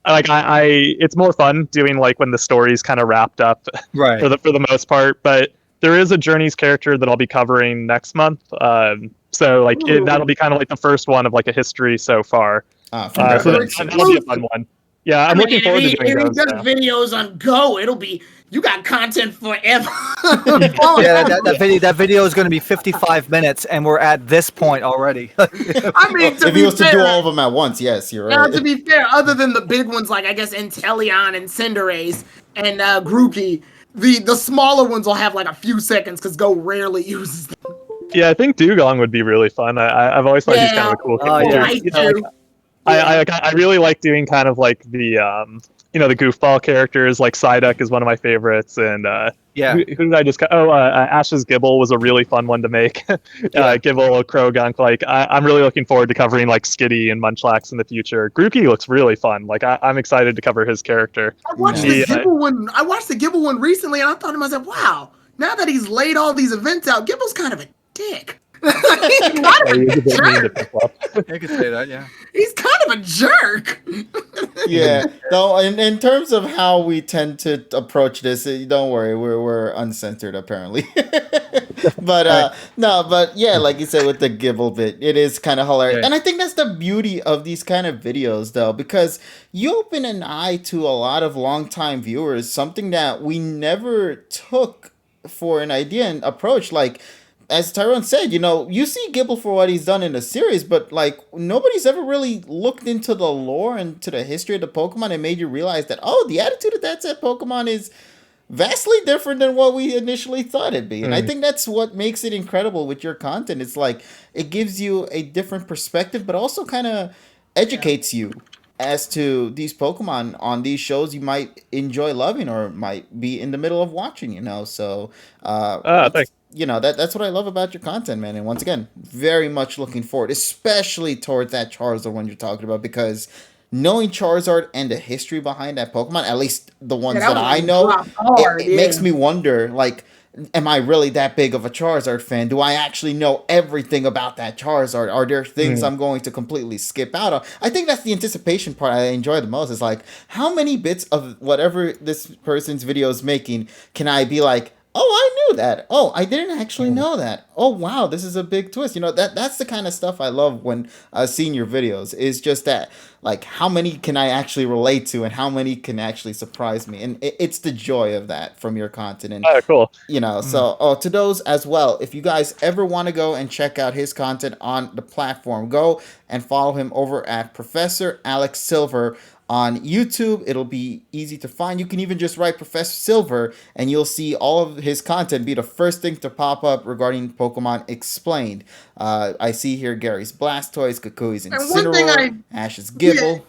it's more fun doing like when the story's kind of wrapped up, right? for the most part. But there is a Journeys character that I'll be covering next month. So that'll be kind of like the first one of like a history so far. So that'll be a fun one. Yeah, I'm looking forward to doing if he those. does Yeah. videos on Go, it'll be you got content forever. Yeah, that video is going to be 55 minutes, and we're at this point already. I mean, to If be he was to fair, do all of them at once, yes, you're now right. to be fair, other than the big ones like I guess Inteleon and Cinderace and Grookey, the smaller ones will have like a few seconds because Go rarely uses them. Yeah, I think Dugong would be really fun. I've always thought he's kind of a cool character. I You know, like, do. I really like doing kind of like the the goofball characters. Like Psyduck is one of my favorites, and Yeah. who did I just Ash's Gibble was a really fun one to make. Gibble, Krogunk. Like I'm really looking forward to covering like Skitty and Munchlax in the future. Grookey looks really fun. Like I'm excited to cover his character. I watched the Gibble one. I watched the Gibble one recently, and I thought to myself, "Wow! Now that he's laid all these events out, Gibble's kind of a dick." He's kind of a jerk. I could say that, yeah. He's kind of a jerk. Yeah. No, in terms of how we tend to approach this, don't worry, we're uncensored apparently. But no, but yeah, like you said with the Gibble bit, it is kind of hilarious. Yeah. And I think that's the beauty of these kind of videos though, because you open an eye to a lot of longtime viewers, something that we never took for an idea and approach. Like as Tyrone said, you see Gibble for what he's done in the series, but like nobody's ever really looked into the lore and to the history of the Pokemon and made you realize that, the attitude of that said Pokemon is vastly different than what we initially thought it'd be. And I think that's what makes it incredible with your content. It's like it gives you a different perspective, but also kind of educates you as to these Pokemon on these shows you might enjoy loving or might be in the middle of watching, So Thanks. that's what I love about your content, man. And once again, very much looking forward, especially towards that Charizard one you're talking about, because knowing Charizard and the history behind that Pokemon, at least the ones that I know, it makes me wonder, like, am I really that big of a Charizard fan? Do I actually know everything about that Charizard? Are there things I'm going to completely skip out on? I think that's the anticipation part I enjoy the most. Is like, how many bits of whatever this person's video is making can I be like, oh, I knew that. Oh, I didn't actually know that. Oh, wow, this is a big twist. That's the kind of stuff I love when seeing your videos. Is just that, like, how many can I actually relate to and how many can actually surprise me? And it's the joy of that from your content. And, cool. So to those as well, if you guys ever want to go and check out his content on the platform, go and follow him over at Professor Alex Silver on YouTube. It'll be easy to find. You can even just write Professor Silver and you'll see all of his content be the first thing to pop up regarding Pokemon Explained. I see here Gary's Blastoise, Kukui's Incineroar, Ash's Gibble.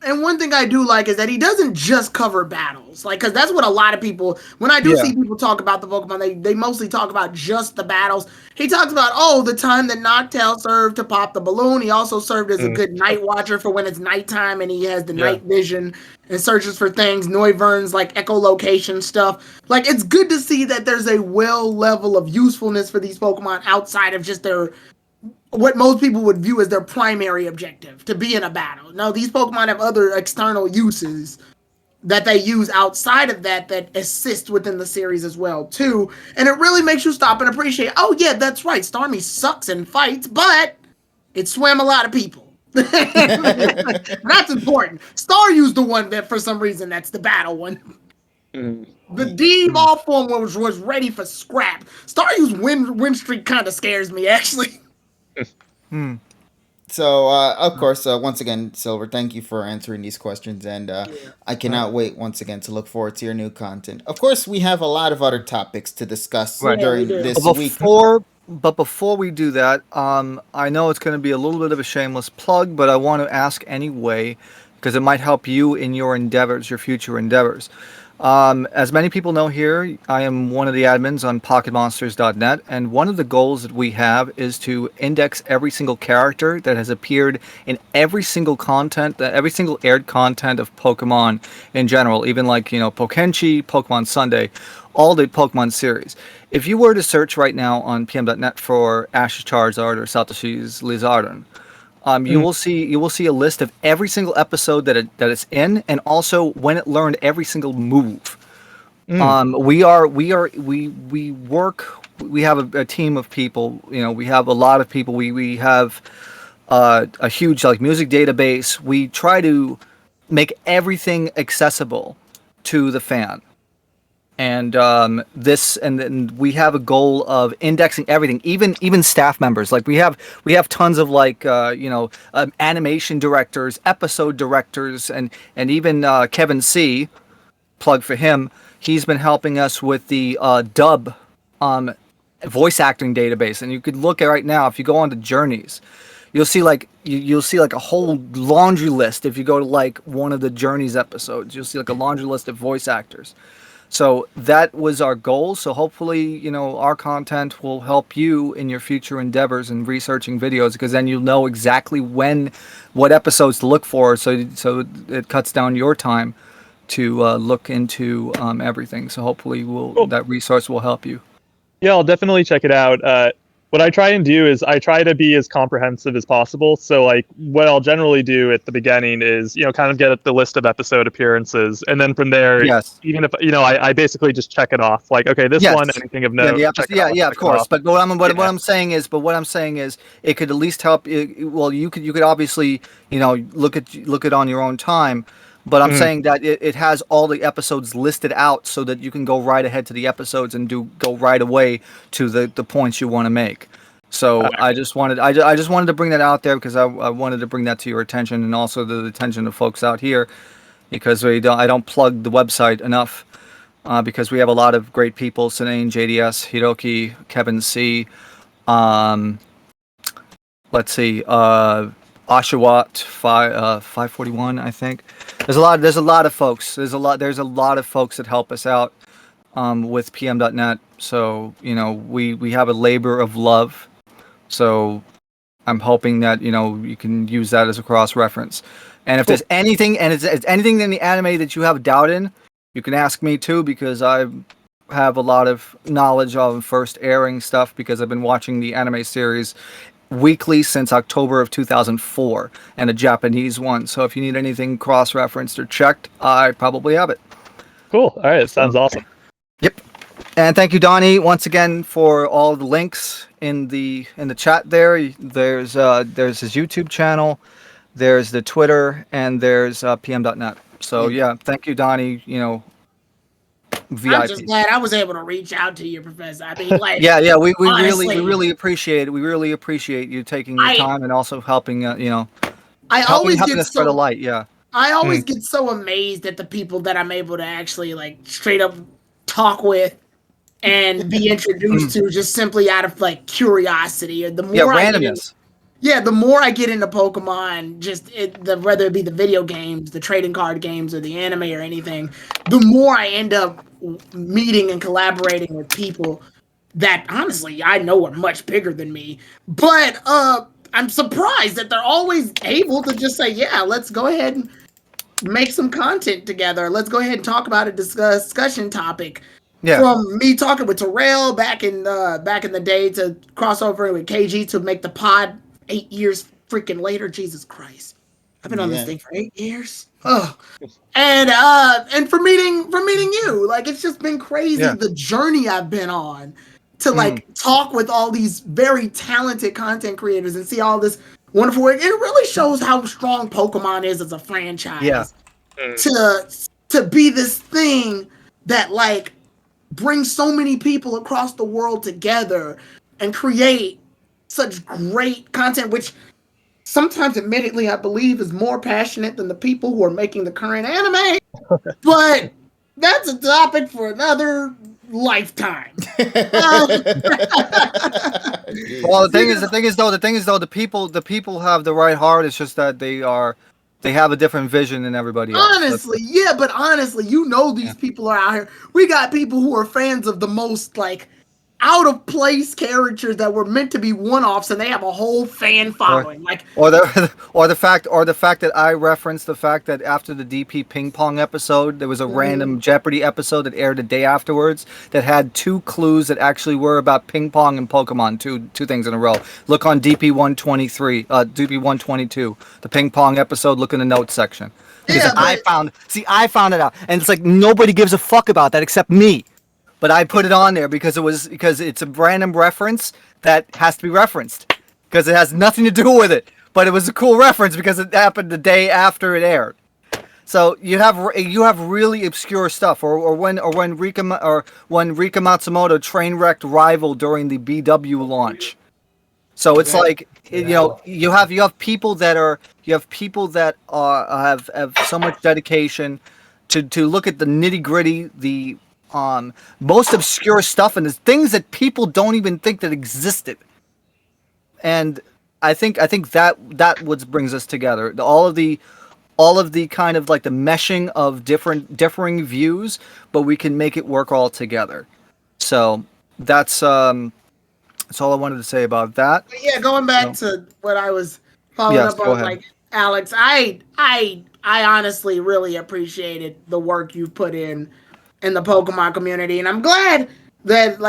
And one thing I do like is that he doesn't just cover battles, like, because that's what a lot of people, when I do see people talk about the Pokemon, they mostly talk about just the battles. He talks about, the time that Noctowl served to pop the balloon. He also served as a good night watcher for when it's nighttime and he has the night vision and searches for things, Noivern's like echolocation stuff. Like, it's good to see that there's a well level of usefulness for these Pokemon outside of just what most people would view as their primary objective, to be in a battle. No, these Pokemon have other external uses that they use outside of that assist within the series as well, too. And it really makes you stop and appreciate, that's right, Starmie sucks in fights, but it swam a lot of people. That's important. Staryu's the one that, for some reason, that's the battle one. The D-Evolve form was ready for scrap. Staryu's win streak kind of scares me, actually. So, of course, once again, Silver, thank you for answering these questions, and I cannot wait once again to look forward to your new content. Of course, we have a lot of other topics to discuss during this week. But before we do that, I know it's going to be a little bit of a shameless plug, but I want to ask anyway, because it might help you in your endeavors, your future endeavors. As many people know here, I am one of the admins on PocketMonsters.net, and one of the goals that we have is to index every single character that has appeared in every single every single aired content of Pokemon in general, even like, Pokenchi, Pokemon Sunday, all the Pokemon series. If you were to search right now on PM.net for Ash's Charizard or Satoshi's Lizardon, you will see a list of every single episode that it's in, and also when it learned every single move. We have a team of people. We have a lot of people. We have a huge music database. We try to make everything accessible to the fan. And and we have a goal of indexing everything, even staff members. Like we have tons of animation directors, episode directors, and even Kevin C. Plug for him. He's been helping us with the dub voice acting database, and you could look at right now if you go on to Journeys. You'll see you'll see like a whole laundry list. If you go to like one of the Journeys episodes, you'll see like a laundry list of voice actors. So that was our goal. So hopefully, our content will help you in your future endeavors and researching videos, because then you'll know exactly what episodes to look for. So it cuts down your time to look into everything. So hopefully that resource will help you. Yeah, I'll definitely check it out. What I try and do is I try to be as comprehensive as possible. So like what I'll generally do at the beginning is, kind of get the list of episode appearances. And then from there, even if, I basically just check it off. Like, okay, this one, anything of note. Of course. But what I'm saying is it could at least help. Well, you could obviously, look at on your own time. But I'm saying that it has all the episodes listed out so that you can go right ahead to the episodes and go right away to the points you want to make. So I just wanted to bring that out there because I wanted to bring that to your attention and also the attention of folks out here, because I don't plug the website enough because we have a lot of great people: Sinane, JDS, Hiroki, Kevin C. Let's see. Oshawott 541, I think. There's a lot of folks. There's a lot of folks that help us out with PM.net. So we have a labor of love. So I'm hoping that you can use that as a cross reference. And if there's anything, and it's anything in the anime that you have doubt in, you can ask me too, because I have a lot of knowledge of first airing stuff because I've been watching the anime series weekly since October of 2004, and a Japanese one. So if you need anything cross-referenced or checked, I probably have it. Cool. All right. Sounds awesome. Yep. And thank you, Donnie, once again for all the links in the chat there. There's his YouTube channel, there's the Twitter, and there's PM.net. So yeah, thank you, Donnie. VIP. I'm just glad I was able to reach out to you, Professor. I mean, like, we really appreciate it. We really appreciate you taking your time and also helping. Helping us spread a light. Yeah. I always get so amazed at the people that I'm able to actually like straight up talk with and be introduced to just simply out of like curiosity. Or the more randomness. The more I get into Pokemon, whether it be the video games, the trading card games, or the anime or anything, the more I end up meeting and collaborating with people that honestly I know are much bigger than me. But I'm surprised that they're always able to just say, yeah, let's go ahead and make some content together. Let's go ahead and talk about a discussion topic. Yeah. From me talking with Terrell back in the day to crossover with KG to make the pod 8 years freaking later. Jesus Christ. I've been on this thing for 8 years. Oh. And for meeting you. Like, it's just been crazy the journey I've been on to like talk with all these very talented content creators and see all this wonderful work. It really shows how strong Pokemon is as a franchise. Yeah. To be this thing that like brings so many people across the world together and create such great content, which sometimes admittedly I believe is more passionate than the people who are making the current anime. But that's a topic for another lifetime. Well, the thing is though, the people have the right heart. It's just that they have a different vision than everybody else. Honestly, but honestly, these people are out here. We got people who are fans of the most like out of place characters that were meant to be one-offs, and they have a whole fan following. Or the fact that I referenced the fact that after the DP ping pong episode, there was a random Jeopardy episode that aired a day afterwards that had 2 clues that actually were about ping pong and Pokemon, two things in a row. Look on DP 123, DP 122, the ping pong episode. Look in the notes section. Because I found it out, and it's like nobody gives a fuck about that except me. But I put it on there because it's a random reference that has to be referenced because it has nothing to do with it. But it was a cool reference because it happened the day after it aired. So you have really obscure stuff, or when Rika Matsumoto train wrecked Rival during the BW launch. So it's like you have people that have so much dedication to look at the nitty gritty, the most obscure stuff, and there's things that people don't even think that existed. And I think that what brings us together. All of the kind of like the meshing of differing views, but we can make it work all together. So that's all I wanted to say about that. But yeah, going back to what I was following up on, like Alex, I honestly really appreciated the work you've put in the Pokemon community, and I'm glad that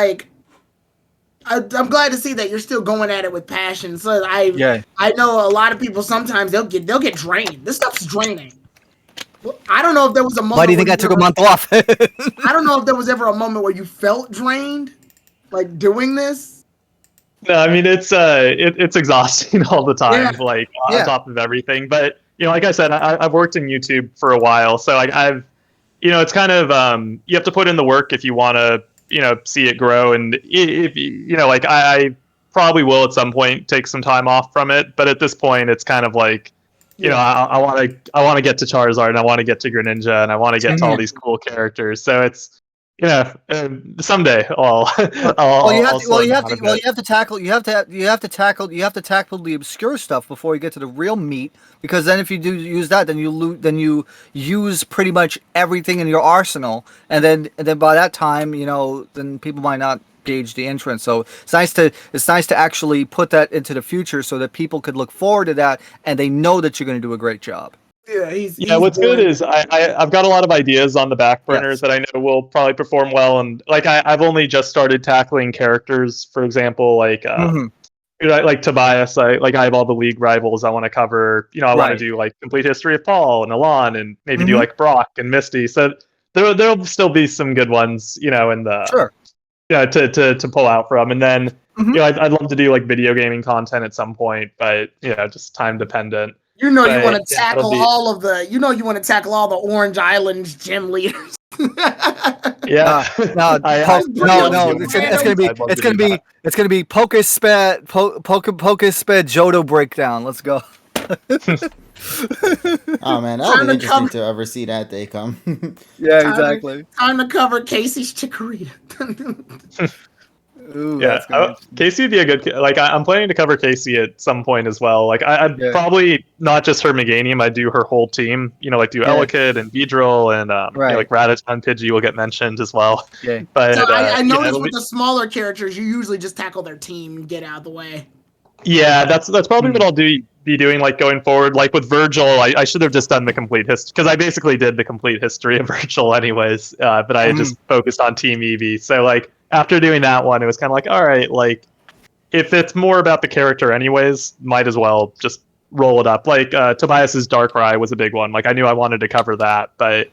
I'm glad to see that you're still going at it with passion. So I know a lot of people sometimes they'll get drained. This stuff's draining. I don't know if there was a moment. Why do you think I took a month off? I don't know if there was ever a moment where you felt drained, like doing this. No, I mean it's exhausting all the time, on top of everything. But like I said, I've worked in YouTube for a while, so I've it's kind of you have to put in the work if you want to see it grow. And if I probably will at some point take some time off from it, but at this point it's kind of like I want to get to Charizard, and I want to get to Greninja, and I want to get to all these cool characters. So it's someday you have to tackle the obscure stuff before you get to the real meat, because then if you do use that, then you use pretty much everything in your arsenal, and then by that time then people might not gauge the entrance. So it's nice to actually put that into the future so that people could look forward to that, and they know that you're going to do a great job. What's good is I've got a lot of ideas on the back burners that I know will probably perform well, and I've only just started tackling characters, for example, like Tobias. I have all the league rivals I want to cover. I want to do complete history of Paul and Alon, and maybe do Brock and Misty. So there'll still be some good ones, in the to pull out from. And then I'd love to do video gaming content at some point, but just time dependent. You want to tackle all the Orange Islands gym leaders. No. It's gonna be PokeSped Johto breakdown. Let's go. Oh man, that'll be interesting to ever see that day come. Yeah, exactly. Time to cover Casey's Chikorita. Ooh, Casey would be a good. I'm planning to cover Casey at some point as well. I'd probably not just her Meganium. I'd do her whole team. Do Elekid and Beedrill, and Raditz and Pidgey will get mentioned as well. Yeah. But so I noticed with the smaller characters, you usually just tackle their team and get out of the way. Yeah, that's probably what I'll be doing going forward. With Virgil, I should have just done the complete history, because I basically did the complete history of Virgil anyways. But I just focused on Team Eevee. So after doing that one, it was kind of all right, if it's more about the character anyways, might as well just roll it up. Tobias's Darkrai was a big one. I knew I wanted to cover that, but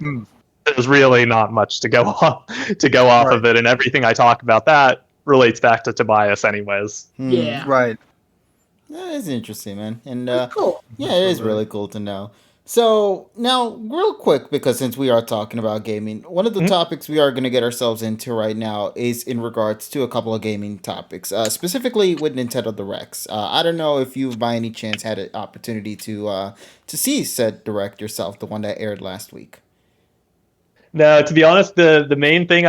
there's really not much to go off of it, and everything I talk about that relates back to Tobias anyways. Yeah. Right. That is interesting, man. And cool. Yeah, it is really cool to know. So now, real quick, because since we are talking about gaming, one of the topics we are going to get ourselves into right now is in regards to a couple of gaming topics, specifically with Nintendo Directs. I don't know if you, by any chance, had an opportunity to see said Direct yourself, the one that aired last week. No, to be honest, the main thing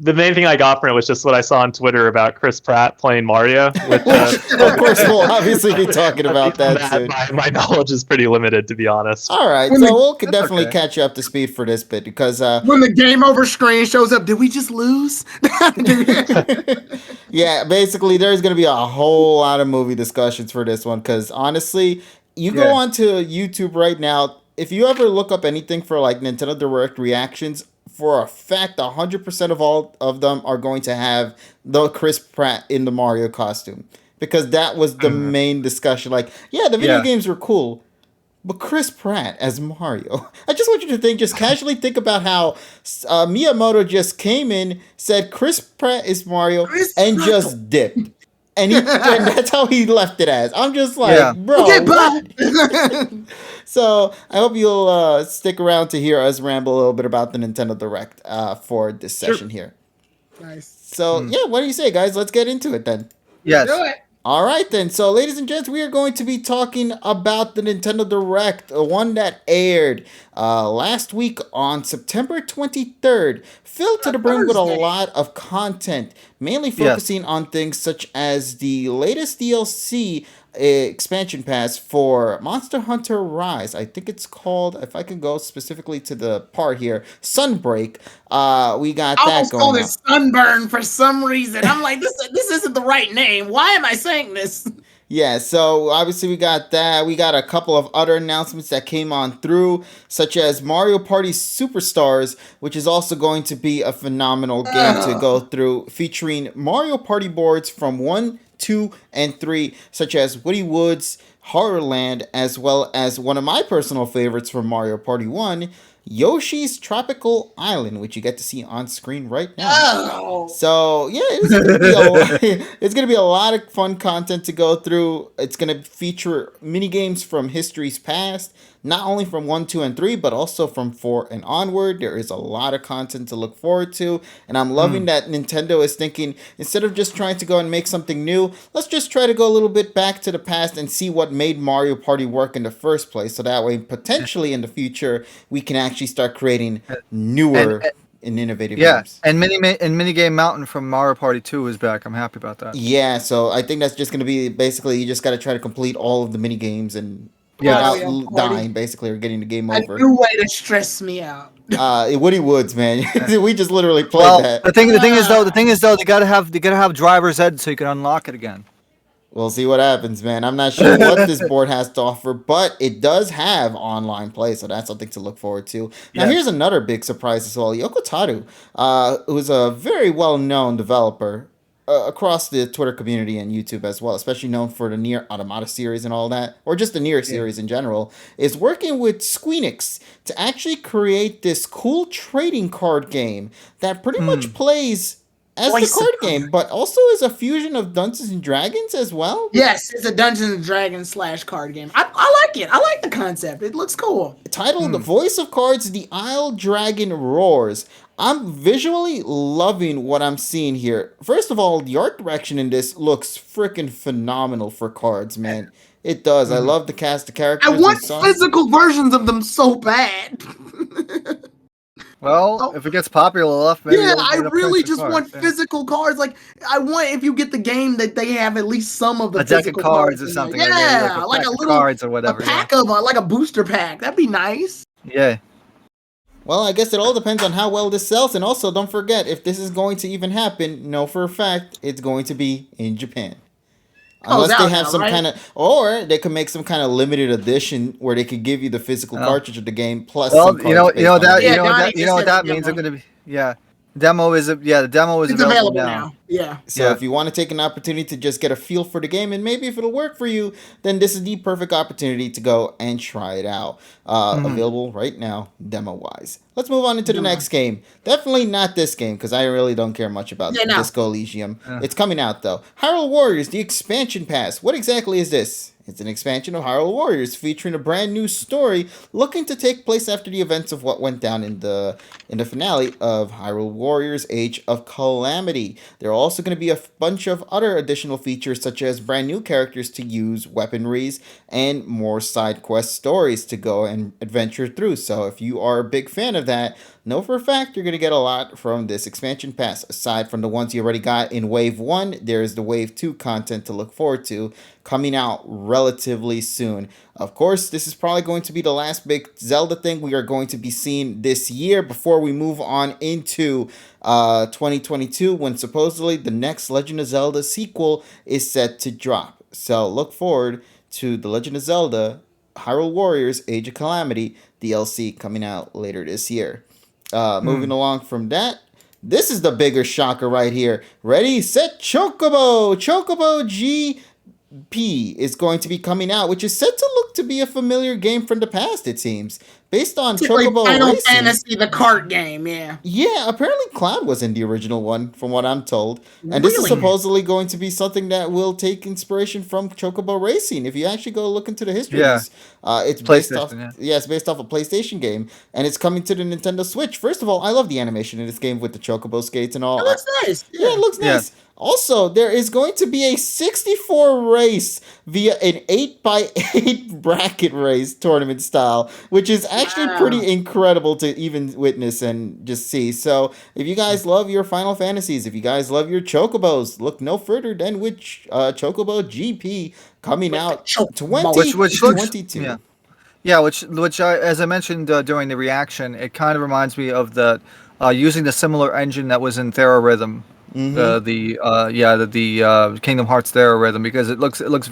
the main thing I got from it was just what I saw on Twitter about Chris Pratt playing Mario. Which, of course, we'll obviously be talking about that soon. My knowledge is pretty limited, to be honest. All right, so we'll definitely catch you up to speed for this bit, because when the game over screen shows up, did we just lose? Yeah, basically, there's going to be a whole lot of movie discussions for this one, because honestly, you go onto YouTube right now, if you ever look up anything for Nintendo Direct reactions, for a fact, 100% of all of them are going to have the Chris Pratt in the Mario costume, because that was the main discussion. The video games were cool, but Chris Pratt as Mario. I just want you to just casually think about how Miyamoto just came in, said Chris Pratt is Mario, and just dipped. and that's how he left it as. I'm just like, Yeah. bro, Okay, what? bye. So I hope you'll stick around to hear us ramble a little bit about the Nintendo Direct for this session here. Nice. So yeah, what do you say, guys? Let's get into it then. Yes. Do it. All right, then. So, ladies and gents, we are going to be talking about the Nintendo Direct, the one that aired last week on September 23rd, filled to the brim with a Thursday. lot of content, mainly focusing on things such as the latest DLC expansion pass for Monster Hunter Rise. I think it's called, if I can go specifically to the part here, Sunbreak. We got I that almost going called on. it Sunburn for some reason. I'm like, this isn't the right name. Why am I saying this? Yeah, so obviously we got that. We got a couple of other announcements that came on through, such as Mario Party Superstars, which is also going to be a phenomenal game to go through, featuring Mario Party boards from 1, 2, and 3, such as Woody Woods, Horrorland, as well as one of my personal favorites from Mario Party 1, Yoshi's Tropical Island, which you get to see on screen right now. Oh. So yeah, it's gonna be a lot, it's gonna be a lot of fun content to go through. It's gonna feature mini games from history's past, not only from 1, 2, and 3, but also from 4 and onward. There is a lot of content to look forward to, and I'm loving that Nintendo is thinking, instead of just trying to go and make something new, let's just try to go a little bit back to the past and see what made Mario Party work in the first place, so that way potentially in the future we can actually start creating newer and innovative games. And Minigame Mountain from Mario Party 2 is back. I'm happy about that. Yeah, so I think that's just going to be basically you just got to try to complete all of the mini games and Mario without Party. dying basically or getting the game A over. new way to stress me out. Woody Woods, man, we just literally played that. the thing is though, they gotta have driver's ed so you can unlock it again. We'll see what happens, man. I'm not sure what this board has to offer, but it does have online play, so that's something to look forward to. Now, here's another big surprise as well. Yoko Taro, who's a very well-known developer across the Twitter community and YouTube as well, especially known for the Nier Automata series and all that, or just the Nier series in general, is working with Squeenix to actually create this cool trading card game that pretty much plays as the card game, but also is a fusion of Dungeons and Dragons as well. Yes, it's a Dungeons and Dragons / card game. I like it. I like the concept. It looks cool. Titled The Voice of Cards, The Isle Dragon Roars. I'm visually loving what I'm seeing here. First of all, the art direction in this looks freaking phenomenal for cards, man. It does. I love the cast of characters. I want physical versions of them so bad. Well, if it gets popular enough, maybe I really just want physical cards. Like, I want, if you get the game, that they have at least some of the a deck of physical cards or something. Yeah, like a little cards or whatever. A pack of like a booster pack. That'd be nice. Yeah. Well, I guess it all depends on how well this sells, and also don't forget, if this is going to even happen, know for a fact it's going to be in Japan. Unless they have some kind of, or they could make some kind of limited edition where they could give you the physical cartridge of the game plus. Some cards that means they're gonna be the demo is available now. Yeah. So if you want to take an opportunity to just get a feel for the game and maybe if it'll work for you, then this is the perfect opportunity to go and try it out. Available right now, demo wise. Let's move on into the next game. Definitely not this game because I really don't care much about Disco Elysium. It's coming out though. Hyrule Warriors, the expansion pass. What exactly is this? It's an expansion of Hyrule Warriors featuring a brand new story looking to take place after the events of what went down in the finale of Hyrule Warriors Age of Calamity. There are also going to be a bunch of other additional features such as brand new characters to use, weaponries, and more side quest stories to go and adventure through. So if you are a big fan of that, know for a fact you're going to get a lot from this expansion pass. Aside from the ones you already got in Wave 1, there's the Wave 2 content to look forward to coming out relatively soon. Of course, this is probably going to be the last big Zelda thing we are going to be seeing this year before we move on into 2022 when supposedly the next Legend of Zelda sequel is set to drop. So look forward to The Legend of Zelda Hyrule Warriors Age of Calamity DLC coming out later this year. Moving along from that, this is the bigger shocker right here. Ready, set, Chocobo! Chocobo G P is going to be coming out, which is set to look to be a familiar game from the past, it seems. Based on Chocobo Final Racing. Fantasy, the kart game, yeah. Yeah, apparently Cloud was in the original one, from what I'm told. And this is Really? supposedly going to be something that will take inspiration from Chocobo Racing. If you actually go look into the history Yeah. of this, it's based off. PlayStation, Yeah, it's based off a PlayStation game, and it's coming to the Nintendo Switch. First of all, I love the animation in this game with the Chocobo skates and all. It looks nice. Yeah, it looks Yeah. nice. Also, there is going to be a 64 race via an 8x8 bracket race tournament style, which is actually Wow. pretty incredible to even witness and just see. So, if you guys love your Final Fantasies, if you guys love your Chocobos, look no further than which Chocobo GP coming out Chocobo. Which looks 2022. yeah. Yeah, which I, as I mentioned during the reaction, it kind of reminds me of the using the similar engine that was in Theorhythm, the Kingdom Hearts Theorhythm, because it looks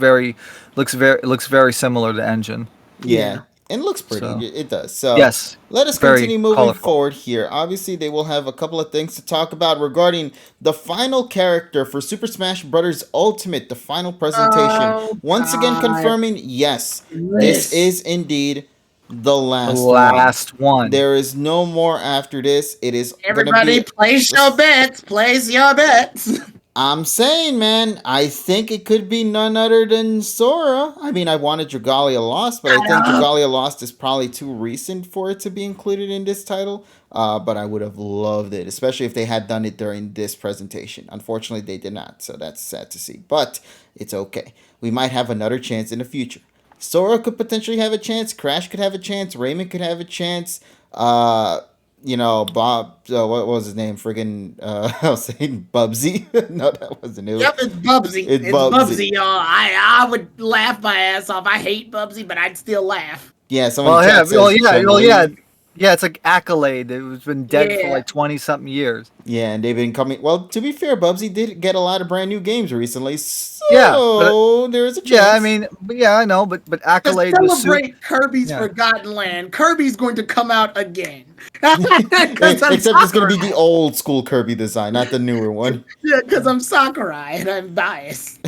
very similar to engine. Yeah. And it looks pretty. So- It does. So Yes, let us very continue moving colorful. forward here. Obviously, they will have a couple of things to talk about regarding the final character for Super Smash Bros. Ultimate, the final presentation. Oh, Once again, God. confirming, yes, this is indeed the last, The last one. There is no more after this. It is Everybody, gonna be, place your bets. Place your bets. I'm saying, man, I think it could be none other than Sora. I mean, I wanted Dragalia Lost, but I think Dragalia Lost is probably too recent for it to be included in this title. But I would have loved it, especially if they had done it during this presentation. Unfortunately, they did not, so that's sad to see. But it's okay. We might have another chance in the future. Sora could potentially have a chance. Crash could have a chance. Raymond could have a chance. Bob, what was his name? Friggin', I was saying Bubsy. No, that wasn't it. Yep, it's Bubsy. It's It's Bubsy. Bubsy, y'all. I would laugh my ass off. I hate Bubsy, but I'd still laugh. Yeah, someone Well, in yeah, chat says yeah. Chun-Li. Yeah, it's like Accolade. It's been dead for Yeah. like 20-something years. Yeah, and they've been coming. Well, to be fair, Bubsy did get a lot of brand new games recently, so Yeah, there is a chance. Yeah, I mean, yeah, I know, but To Accolade was celebrate Kirby's Yeah. Forgotten Land, Kirby's going to come out again. Except it's going to be the old school Kirby design, not the newer one. Yeah, because I'm Sakurai and I'm biased.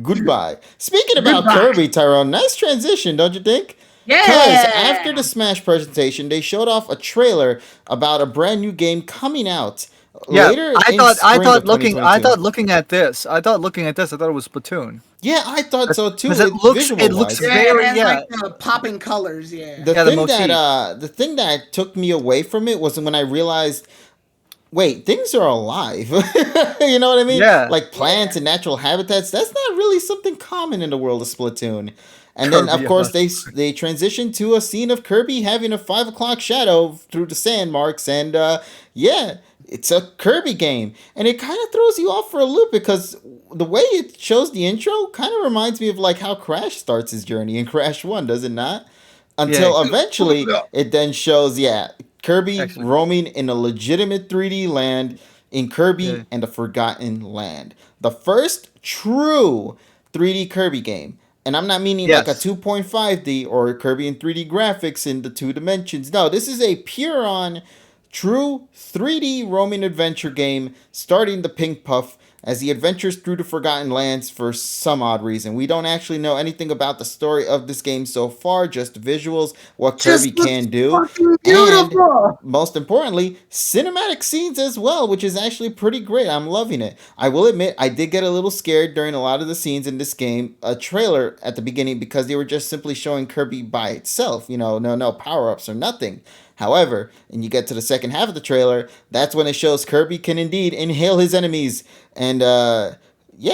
Goodbye. Speaking about Goodbye. Kirby, Tyrone, nice transition, don't you think? Yeah. Because after the Smash presentation, they showed off a trailer about a brand new game coming out later. I in thought spring of looking 2022. at this, I thought it was Splatoon. Yeah, I thought so too. Because it looks visual-wise. Yeah, very- it has yeah. like the popping colors, yeah. The Yeah, the thing motif. the thing that took me away from it was when I realized, wait, things are alive. You know what I mean? Yeah. Like plants and natural habitats. That's not really something common in the world of Splatoon. And then, of Kirby, course, they transitioned to a scene of Kirby having a 5 o'clock shadow through the sand marks. And, yeah, it's a Kirby game. And it kind of throws you off for a loop because the way it shows the intro kind of reminds me of, like, how Crash starts his journey in Crash 1, does it not? Until eventually it then shows, Kirby Actually. roaming in a legitimate 3D land in Kirby Yeah. and the Forgotten Land. The first true 3D Kirby game. And I'm not meaning like a Yes. 2.5D or Kirby in 3D graphics in the 2 dimensions. No, this is a pure on true 3D roaming adventure game starting the Pink Puff as he adventures through the Forgotten Lands for some odd reason. We don't actually know anything about the story of this game so far, just visuals, what Just Kirby looks can do. fucking beautiful. And most importantly, cinematic scenes as well, which is actually pretty great. I'm loving it. I will admit, I did get a little scared during a lot of the scenes in this game, a trailer at the beginning, because they were just simply showing Kirby by itself. You know, no power-ups or nothing. However, and you get to the second half of the trailer, that's when it shows Kirby can indeed inhale his enemies and,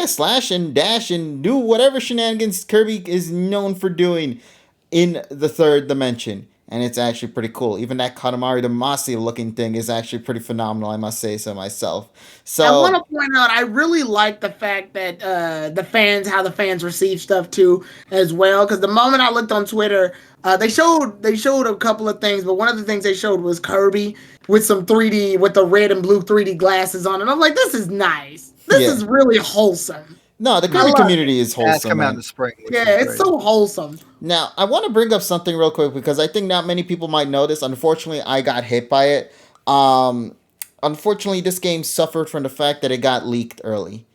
slash and dash and do whatever shenanigans Kirby is known for doing in the third dimension. And it's actually pretty cool. Even that Katamari Damacy looking thing is actually pretty phenomenal, I must say so myself. So I want to point out, I really like the fact that how the fans receive stuff too, as well. Because the moment I looked on Twitter, they showed a couple of things, but one of the things they showed was Kirby with some 3D, with the red and blue 3D glasses on, and I'm like, this is nice. This Yeah. is really wholesome. no, the Kirby love community is Yeah, it's wholesome. coming out in Man. the spring. which Yeah, is it's great. so wholesome. Now, I want to bring up something real quick because I think not many people might know this. Unfortunately, I got hit by it. Unfortunately, this game suffered from the fact that it got leaked early.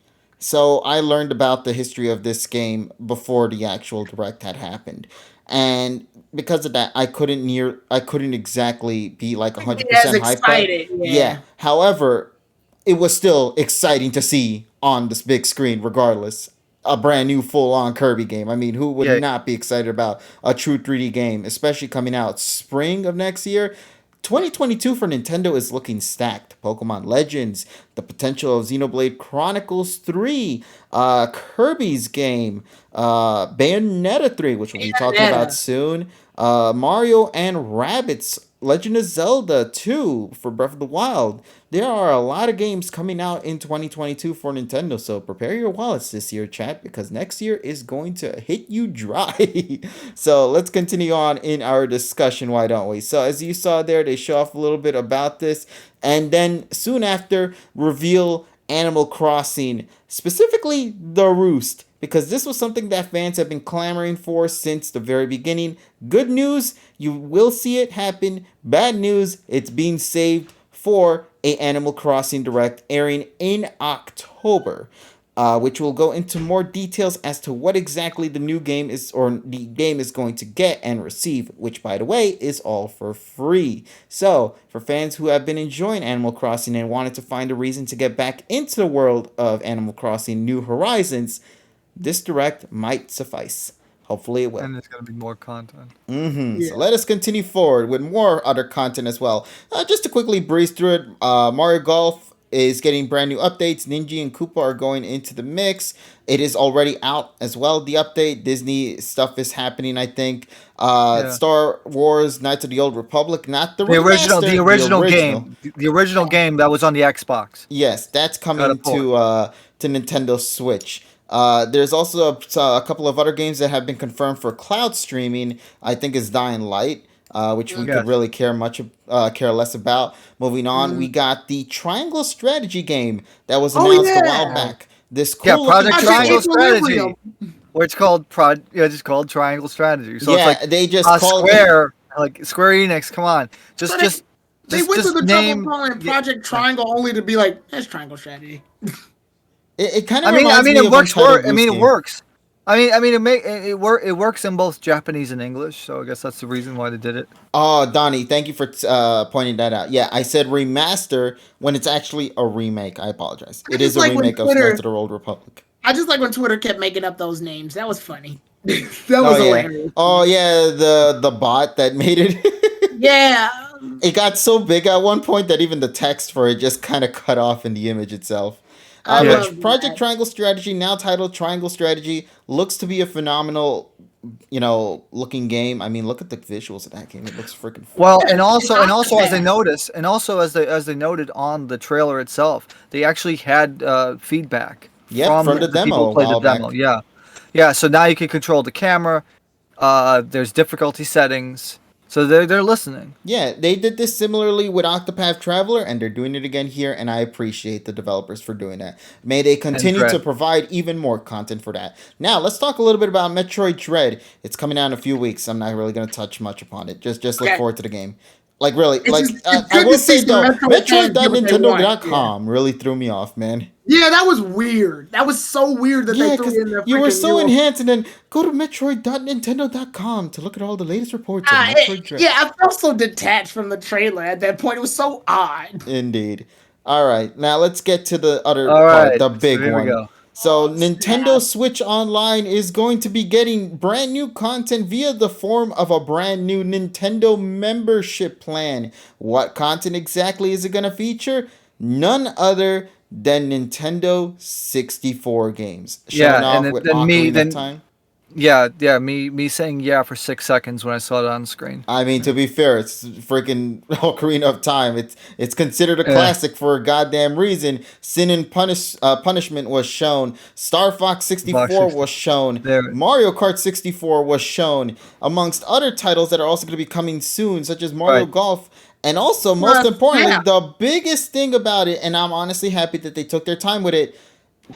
So I learned about the history of this game before the actual direct had happened, and because of that, I couldn't exactly be like Be as 100% hyped up. excited. Yeah. Yeah. However, it was still exciting to see on this big screen, regardless. A brand new full on Kirby game. I mean, who would Yeah, not be excited about a true 3D game, especially coming out spring of next year? 2022 for Nintendo is looking stacked. Pokemon Legends, the potential of Xenoblade Chronicles 3, Kirby's game, Bayonetta 3, which we'll be talking about Bayonetta. soon, Mario and Rabbids, Legend of Zelda 2 for Breath of the Wild. There are a lot of games coming out in 2022 for Nintendo, so prepare your wallets this year, chat, because next year is going to hit you dry. So let's continue on in our discussion, why don't we? So as you saw there, they show off a little bit about this, and then soon after reveal Animal Crossing, specifically the Roost, because this was something that fans have been clamoring for since the very beginning. Good news, you will see it happen. Bad news, it's being saved for a Animal Crossing Direct airing in October, which will go into more details as to what exactly the new game is, or the game is going to get and receive, which, by the way, is all for free. So, for fans who have been enjoying Animal Crossing and wanted to find a reason to get back into the world of Animal Crossing New Horizons, this Direct might suffice. Hopefully it will. and there's gonna be more content. Yeah. So let us continue forward with more other content as well. Just to quickly breeze through it, Mario Golf is getting brand new updates. Ninja and Koopa are going into the mix. It is already out as well, the update. Disney stuff is happening, I think. Yeah. Star Wars Knights of the Old Republic, not the The original, remaster, the original game, the original game that was on the Xbox. Yes, that's Got coming a port. to Nintendo Switch. There's also a couple of other games that have been confirmed for cloud streaming. I think is Dying Light, which we Yes. could really care less about. Moving on, we got the Triangle Strategy game that was Oh, announced a yeah. while back. This Yeah, cool Project looking Triangle game. Strategy, or it's called it's called Triangle Strategy. So Yeah, it's like they just called it. Square, like Square Enix. Come on, So they just went just through the name. trouble calling yeah. Project Triangle only to be like, that's Triangle Strategy. It kind I of mean, reminds me it of works. Untitled I mean, it Goose Game. works. It works in both Japanese and English. So I guess that's the reason why they did it. Oh, Donnie, thank you for pointing that out. Yeah, I said remaster when it's actually a remake. I apologize. It is just a like when remake of Twitter- Knights of the Old Republic. I just like when Twitter kept making up those names. That was funny. that was Oh yeah. hilarious. Oh yeah, the bot that made it. Yeah. It got so big at one point that even the text for it just kind of cut off in the image itself. I Yeah. love Project that. Triangle Strategy, now titled Triangle Strategy, looks to be a phenomenal, looking game. I mean, look at the visuals of that game. It looks freaking. Well, Yeah, and also as they yeah. noticed, as they noted on the trailer itself, they actually had feedback Yep, from the demo people a who played while the demo. back. Yeah, yeah. So now you can control the camera. There's difficulty settings, so they're listening. Yeah, they did this similarly with Octopath Traveler, and they're doing it again here, and I appreciate the developers for doing that. May they continue Dread. to provide even more content for that. Now, let's talk a little bit about Metroid Dread. It's coming out in a few weeks. I'm not really going to touch much upon it. Just look Yeah. forward to the game. Like, really, It's like, just- it's I good will to see say, though, some Metroid fans get what they Metroid.nintendo.com really threw me off, man. Yeah, that was weird. That was so weird that Yeah, they threw because it in there. you were so enhanced, and then go to Metroid.nintendo.com to look at all the latest reports of Metroid Dread. Yeah, I felt so detached from the trailer at that point. It was so odd. Indeed. All right, now let's get to the other All part, right, the so big here we one. go. So Nintendo Switch Online is going to be getting brand new content via the form of a brand new Nintendo membership plan. What content exactly is it going to feature? None other than Nintendo 64 games. Yeah, Showing off and with then me- Ocarina then- of Time. Yeah. Me saying yeah for 6 seconds when I saw it on screen. I mean, to be fair, it's freaking Ocarina of Time. It's considered a Yeah. classic for a goddamn reason. Sin and Punishment was shown. Star Fox 64 was shown. There. Mario Kart 64 was shown, amongst other titles that are also going to be coming soon, such as Mario Right. Golf. And also, most Well, importantly, yeah. the biggest thing about it, and I'm honestly happy that they took their time with it,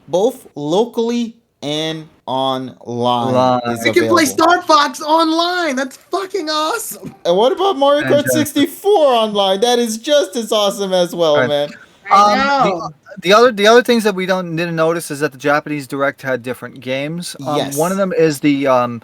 both locally and online is You can play available. Star Fox online. That's fucking awesome. And what about Mario Kart Fantastic. 64 online? That is just as awesome as well, Right. man. I know. The other things that we didn't notice is that the Japanese Direct had different games. Yes. One of them is the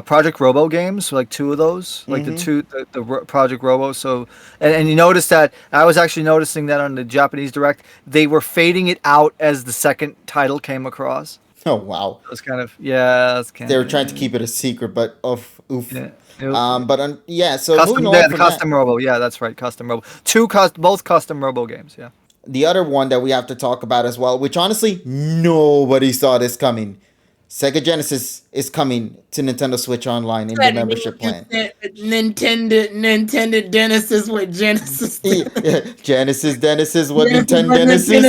Project Robo games, like two of those, like the Project Robo. So and you notice that I was actually noticing that on the Japanese Direct, they were fading it out as the second title came across. Oh wow. It was kind of That's kind They were trying to keep it a secret, but oof. Yeah. So Custom, moving on the from Custom that, Robo. Yeah, that's right. Custom Robo. Both Custom Robo games. Yeah. the other one that we have to talk about as well, which honestly nobody saw this coming. Sega Genesis is coming to Nintendo Switch Online in the membership plan. Nintendo Genesis with Genesis. Genesis, what Nintendo Genesis?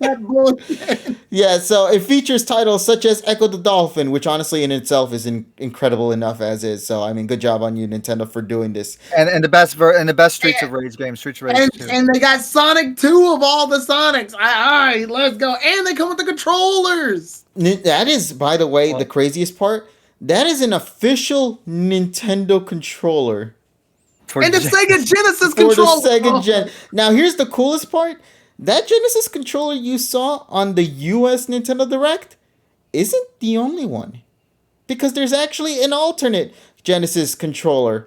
that bullshit. Yeah, so it features titles such as Echo the Dolphin, which honestly in itself is incredible enough as is. So I mean, good job on you, Nintendo, for doing this. And the best Streets of Rage game, Streets of Rage 2. And they got Sonic 2 of all the Sonics. All right, let's go. And they come with the controllers. That is, by the way, the craziest part. That is an official Nintendo controller. And the Sega Genesis controller. For the Sega Gen. Now, here's the coolest part. That Genesis controller you saw on the US Nintendo Direct isn't the only one. Because there's actually an alternate Genesis controller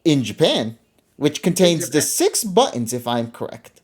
in Japan, which contains the 6 buttons, if I'm correct.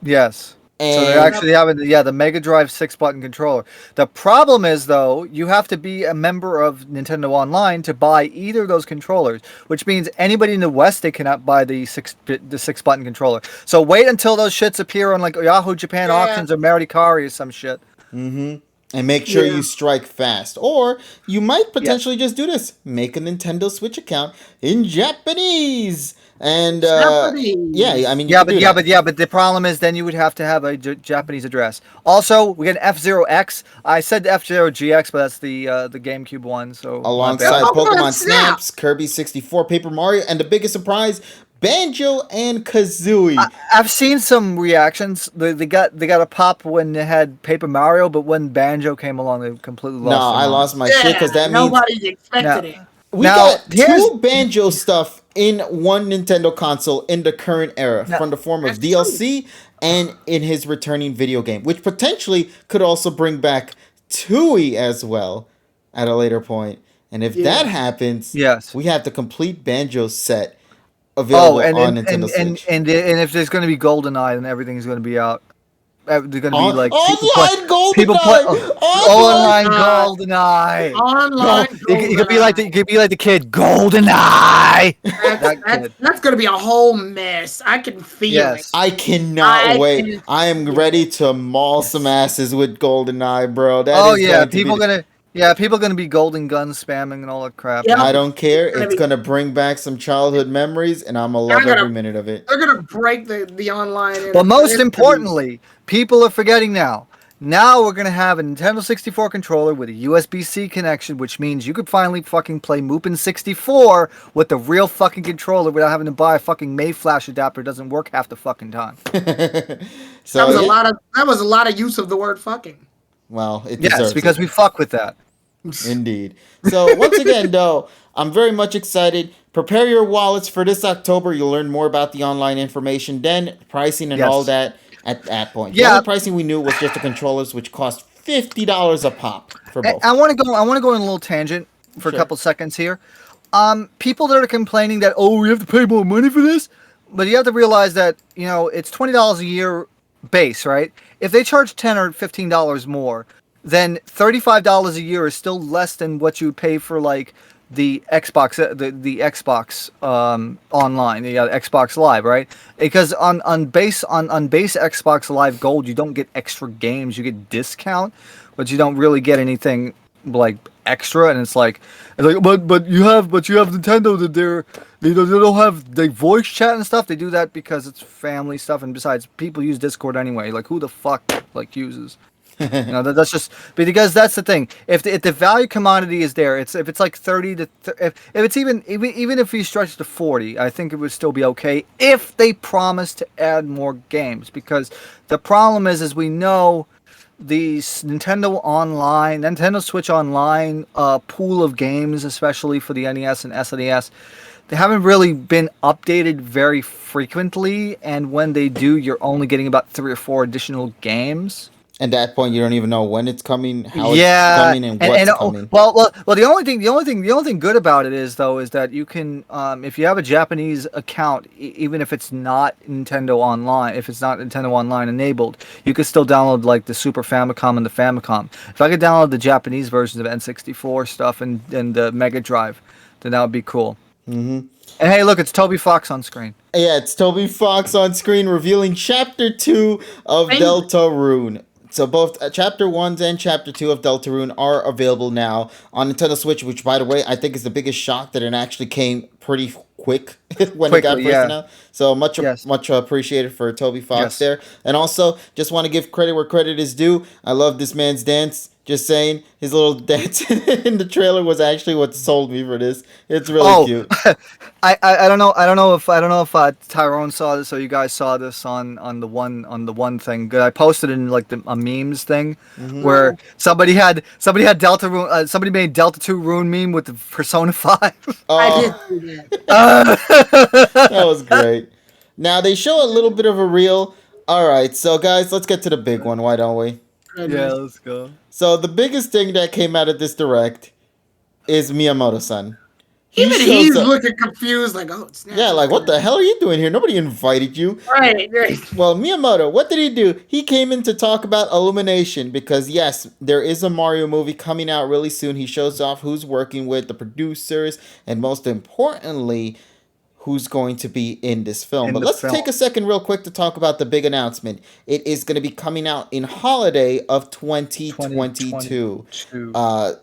Yes. So they're actually having the Mega Drive 6-button controller. The problem is, though, you have to be a member of Nintendo Online to buy either of those controllers, which means anybody in the West, they cannot buy the 6-button controller. So wait until those shits appear on like Yahoo Japan auctions or Merikari or some shit. Mm-hmm. And make sure you strike fast. Or you might potentially just do this. Make a Nintendo Switch account in Japanese. And but the problem is then you would have to have a Japanese address. Also, we get an F-Zero-X. I said F-Zero GX, but that's the GameCube one. So alongside Pokemon Snaps, Kirby 64, Paper Mario, and the biggest surprise, Banjo and Kazooie. I've seen some reactions. They got a pop when they had Paper Mario, but when Banjo came along, they completely lost. No, I lost my shit because that means nobody expected it. We got 2 Banjo stuff in one Nintendo console in the current era, from the form of DLC and in his returning video game, which potentially could also bring back Tooie as well at a later point. And if that happens, we have the complete Banjo set available on Nintendo Switch. And if there's going to be GoldenEye, then everything's going to be out. They're going to be like online GoldenEye. Online GoldenEye. Online. You could be like the kid GoldenEye. That's going to be a whole mess. I can feel it. I cannot wait. I am ready to maul some asses with GoldenEye, bro. People are gonna be golden gun spamming and all that crap. Yep. I don't care. It's gonna bring back some childhood memories, and I'm gonna love every minute of it. They're gonna break the online. But most importantly, people are forgetting now. Now we're gonna have a Nintendo 64 controller with a USB-C connection, which means you could finally fucking play Moopin 64 with the real fucking controller without having to buy a fucking Mayflash adapter. It doesn't work half the fucking time. So that was a lot of use of the word fucking. Well, it deserves because we fuck with that. Indeed. So once again, though, I'm very much excited. Prepare your wallets for this October. You'll learn more about the online information, then pricing and all that at that point. The only pricing we knew was just the controllers, which cost $50 a pop for both. I want to go on a little tangent for a couple seconds here. People that are complaining that we have to pay more money for this, but you have to realize that it's $20 a year base, right? If they charge $10 or $15 more, then $35 a year is still less than what you would pay for like the Xbox, the Xbox online, the Xbox Live, right? Because on base Xbox Live Gold, you don't get extra games, you get discount, but you don't really get anything like extra. And it's like but you have Nintendo that they don't have voice chat and stuff. They do that because it's family stuff, and besides, people use Discord anyway. Like, who the fuck uses? That's just because that's the thing. If the value commodity is there, if it's like 30 to if it's even if you stretch to 40, I think it would still be okay if they promise to add more games. Because the problem is we know the Nintendo Switch Online pool of games, especially for the NES and SNES, they haven't really been updated very frequently, and when they do, you're only getting about 3 or 4 additional games. At that point, you don't even know when it's coming, how it's Yeah, coming, and and what's oh, coming. well, the only thing good about it is that you can, if you have a Japanese account, even if it's not Nintendo Online, if it's not Nintendo Online enabled, you can still download like the Super Famicom and the Famicom. If I could download the Japanese versions of N64 stuff and the Mega Drive, then that would be cool. Mm-hmm. And hey, look, it's Toby Fox on screen. Yeah, it's Toby Fox on screen revealing Chapter 2 of Deltarune. So both Chapter 1 and Chapter 2 of Deltarune are available now on Nintendo Switch, which, by the way, I think is the biggest shock that it actually came pretty quick when it got first announced. So much appreciated for Toby Fox there. And also, just want to give credit where credit is due. I love this man's dance. Just saying, his little dance in the trailer was actually what sold me for this. It's really cute. I don't know if Tyrone saw this or you guys saw this on the one thing. I posted in like a memes thing where somebody made Delta 2 Rune meme with the Persona 5. I did see that. That was great. Now they show a little bit of a reel. All right, so guys, let's get to the big one. Why don't we? Yeah, let's go. So the biggest thing that came out of this direct is Miyamoto-san. Even he's looking confused, like, oh, it's yeah, like, what the hell are you doing here? Nobody invited you. Right. Well, Miyamoto, what did he do? He came in to talk about Illumination because, yes, there is a Mario movie coming out really soon. He shows off who's working with the producers and, most importantly, who's going to be in this film. But let's take a second real quick to talk about the big announcement. It is going to be coming out in holiday of 2022.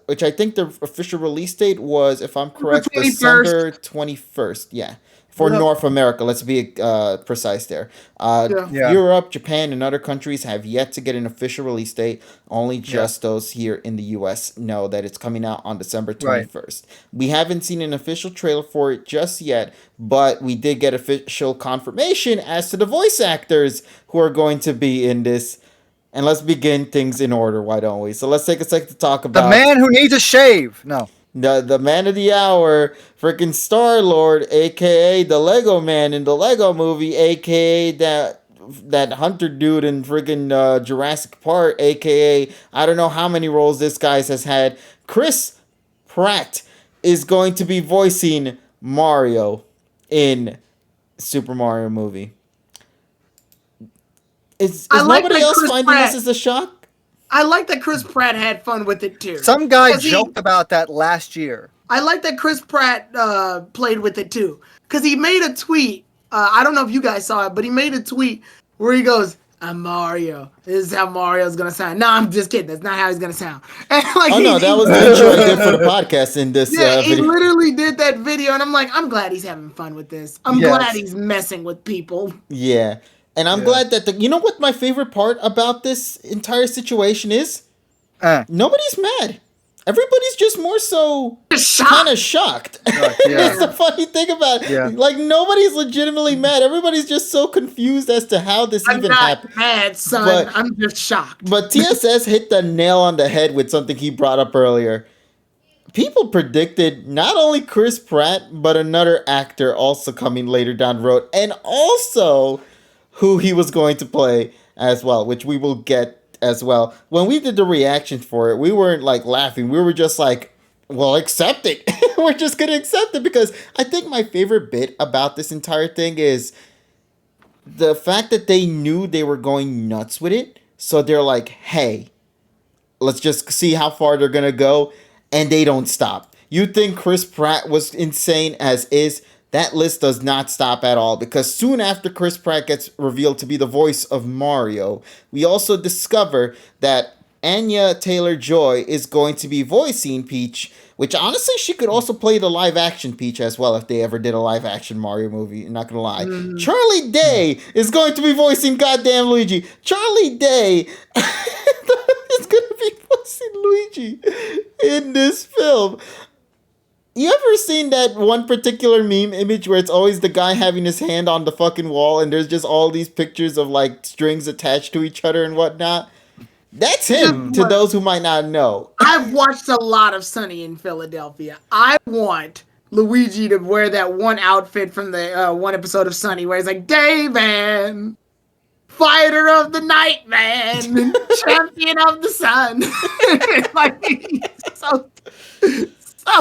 Which I think the official release date was, if I'm correct, December 21st. Yeah. For North America, let's be precise there. Europe, Japan, and other countries have yet to get an official release date. Only just those here in the U.S. know that it's coming out on December 21st. Right. We haven't seen an official trailer for it just yet, but we did get official confirmation as to the voice actors who are going to be in this. And let's begin things in order, why don't we? So let's take a second to talk about... The man who needs a shave! No. The man of the hour, freaking Star-Lord, a.k.a. the Lego Man in the Lego movie, a.k.a. that hunter dude in freaking Jurassic Park, a.k.a. I don't know how many roles this guy has had. Chris Pratt is going to be voicing Mario in Super Mario movie. Is nobody else finding this as a shock? I like that Chris Pratt had fun with it too. Some guy joked about that last year. I like that Chris Pratt played with it too, because he made a tweet. I don't know if you guys saw it, but he made a tweet where he goes, "I'm Mario. This is how Mario's gonna sound." No, I'm just kidding. That's not how he's gonna sound. And like, that was the intro I did for the podcast in this. Yeah, he literally did that video, and I'm like, I'm glad he's having fun with this. I'm glad he's messing with people. Yeah. And I'm glad that you know what my favorite part about this entire situation is? Nobody's mad. Everybody's just more so kind of shocked. That's the funny thing about it. Yeah. Like, nobody's legitimately mad. Everybody's just so confused as to how this even happened. I'm not mad, son. I'm just shocked. But TSS hit the nail on the head with something he brought up earlier. People predicted not only Chris Pratt, but another actor also coming later down the road. And also... who he was going to play as well, which we will get as well. When we did the reaction for it, we weren't like laughing. We were just like, well, accept it. We're just going to accept it, because I think my favorite bit about this entire thing is the fact that they knew they were going nuts with it. So they're like, hey, let's just see how far they're going to go. And they don't stop. You think Chris Pratt was insane as is. That list does not stop at all, because soon after Chris Pratt gets revealed to be the voice of Mario, we also discover that Anya Taylor-Joy is going to be voicing Peach, which honestly, she could also play the live-action Peach as well if they ever did a live-action Mario movie, I'm not gonna lie. Charlie Day is going to be voicing goddamn Luigi. Charlie Day is going to be voicing Luigi in this film. You ever seen that one particular meme image where it's always the guy having his hand on the fucking wall and there's just all these pictures of like strings attached to each other and whatnot? That's him, to those who might not know. I've watched a lot of Sunny in Philadelphia. I want Luigi to wear that one outfit from the one episode of Sunny where he's like, Dayman, fighter of the night, man, champion of the sun. Like, so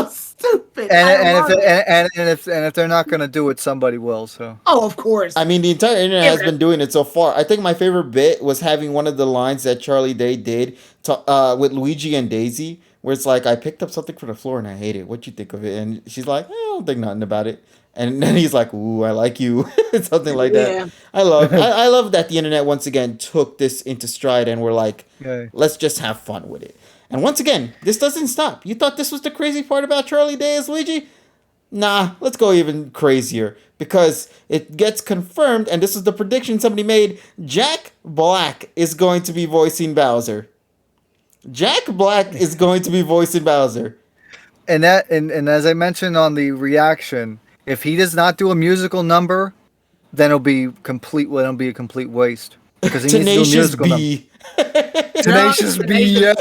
stupid. And if they're not gonna do it, somebody will. So. Oh, of course. I mean, the entire internet has been doing it so far. I think my favorite bit was having one of the lines that Charlie Day did with Luigi and Daisy, where it's like, I picked up something from the floor and I hate it. What you think of it? And she's like, I don't think nothing about it. And then he's like, ooh, I like you. Something like that. Yeah. I love that the internet once again took this into stride and we're like, let's just have fun with it. And once again, this doesn't stop. You thought this was the crazy part about Charlie Day as Luigi? Nah, let's go even crazier. Because it gets confirmed, and this is the prediction somebody made, Jack Black is going to be voicing Bowser. Jack Black is going to be voicing Bowser. And as I mentioned on the reaction, if he does not do a musical number, then it'll be a complete waste. Because he needs to do a musical number. Tenacious B, yeah.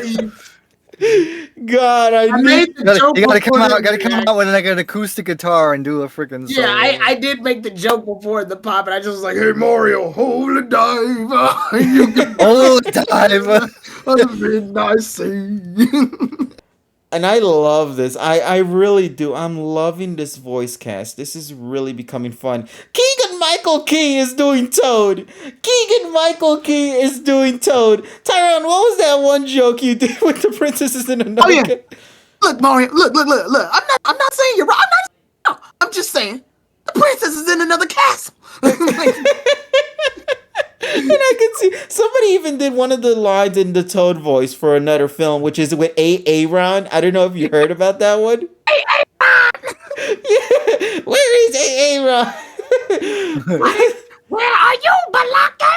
God, I made the joke. You gotta come out with like an acoustic guitar and do a freaking solo. Yeah, I did make the joke before the pop, and I just was like, "Hey Mario, hold a dive, you can hold a dive on the midnight sea." And I love this. I really do. I'm loving this voice cast. This is really becoming fun. Keegan Michael Key is doing Toad. Keegan Michael Key is doing Toad. Tyrone, what was that one joke you did with the princesses in another? Oh yeah. Look, Mario. Look. I'm not saying you're right. I'm just saying the princess is in another castle. And I can see somebody even did one of the lines in the Toad voice for another film, which is with Aaron. I don't know if you heard about that one. Yeah, where is Aaron? Where are you, Balaka?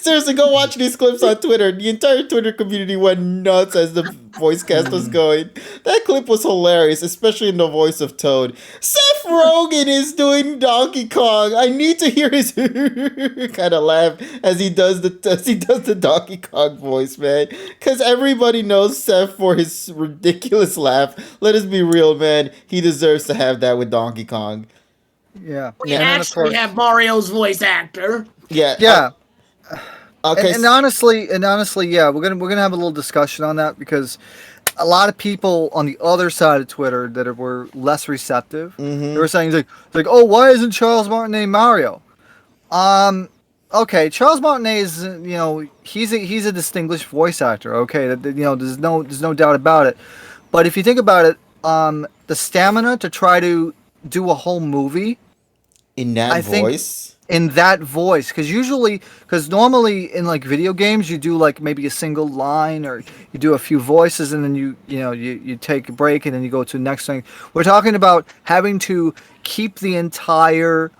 Seriously, go watch these clips on Twitter. The entire Twitter community went nuts as the voice cast was going. That clip was hilarious, especially in the voice of Toad. Seth Rogen is doing Donkey Kong. I need to hear his kind of laugh as he does the Donkey Kong voice, man. Because everybody knows Seth for his ridiculous laugh. Let us be real, man. He deserves to have that with Donkey Kong. Yeah. We actually have Mario's voice actor. Yeah. Yeah. Okay. And honestly, yeah, we're gonna have a little discussion on that because a lot of people on the other side of Twitter that were less receptive, they were saying like, oh, why isn't Charles Martinet Mario? Okay, Charles Martinet is he's a distinguished voice actor. Okay, there's no doubt about it. But if you think about it, the stamina to try to do a whole movie in that voice, because normally in like video games you do like maybe a single line or you do a few voices and then you take a break and then you go to the next thing. We're talking about having to keep the entire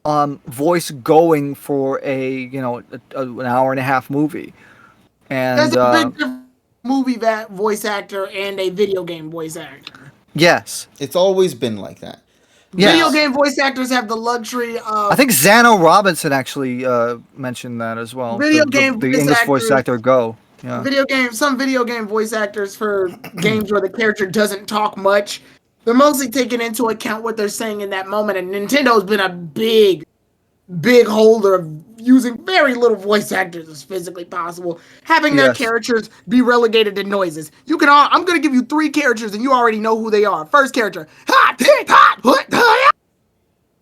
voice going for an hour and a half movie. And there's a big difference movie voice actor and a video game voice actor. Yes, it's always been like that. Yes. Video game voice actors have the luxury of... I think Zano Robinson actually mentioned that as well. The English voice actor Go. Yeah. Some video game voice actors for games where the character doesn't talk much, they're mostly taking into account what they're saying in that moment. And Nintendo's been a big holder of using very little voice actors as physically possible, having their characters be relegated to noises. I'm going to give you 3 characters and you already know who they are. First character, hot, tick, hot, what,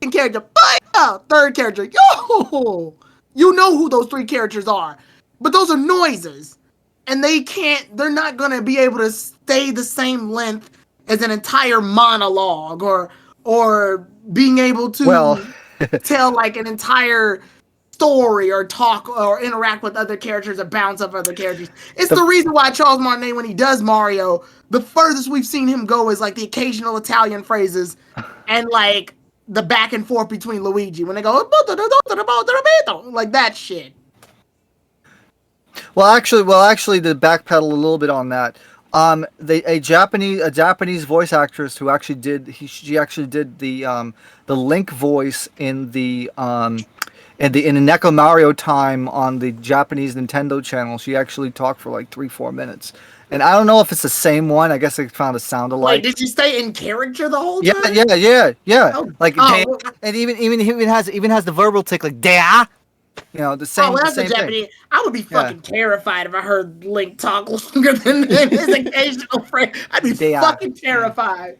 second character, third character, yo! You know who those 3 characters are. But those are noises. And they're not going to be able to stay the same length as an entire monologue or being able to tell like an entire story or talk or interact with other characters or bounce off other characters. It's the reason why Charles Martinet, when he does Mario, the furthest we've seen him go is like the occasional Italian phrases and like the back and forth between Luigi when they go like that shit. Well, actually, to backpedal a little bit on that, a Japanese voice actress who actually did she actually did the Link voice in the Neko Mario time on the Japanese Nintendo channel. She actually talked for like 3-4 minutes, And I don't know if it's the same one. I guess they found a sound alike. Wait, did you stay in character the whole Yeah, time? yeah. Oh, Like, oh, and even has the verbal tick like da. You know, the same. well, the that's the same thing. Japanese. I would be fucking terrified if I heard Link talk longer than his occasional friend. I'd be fucking terrified.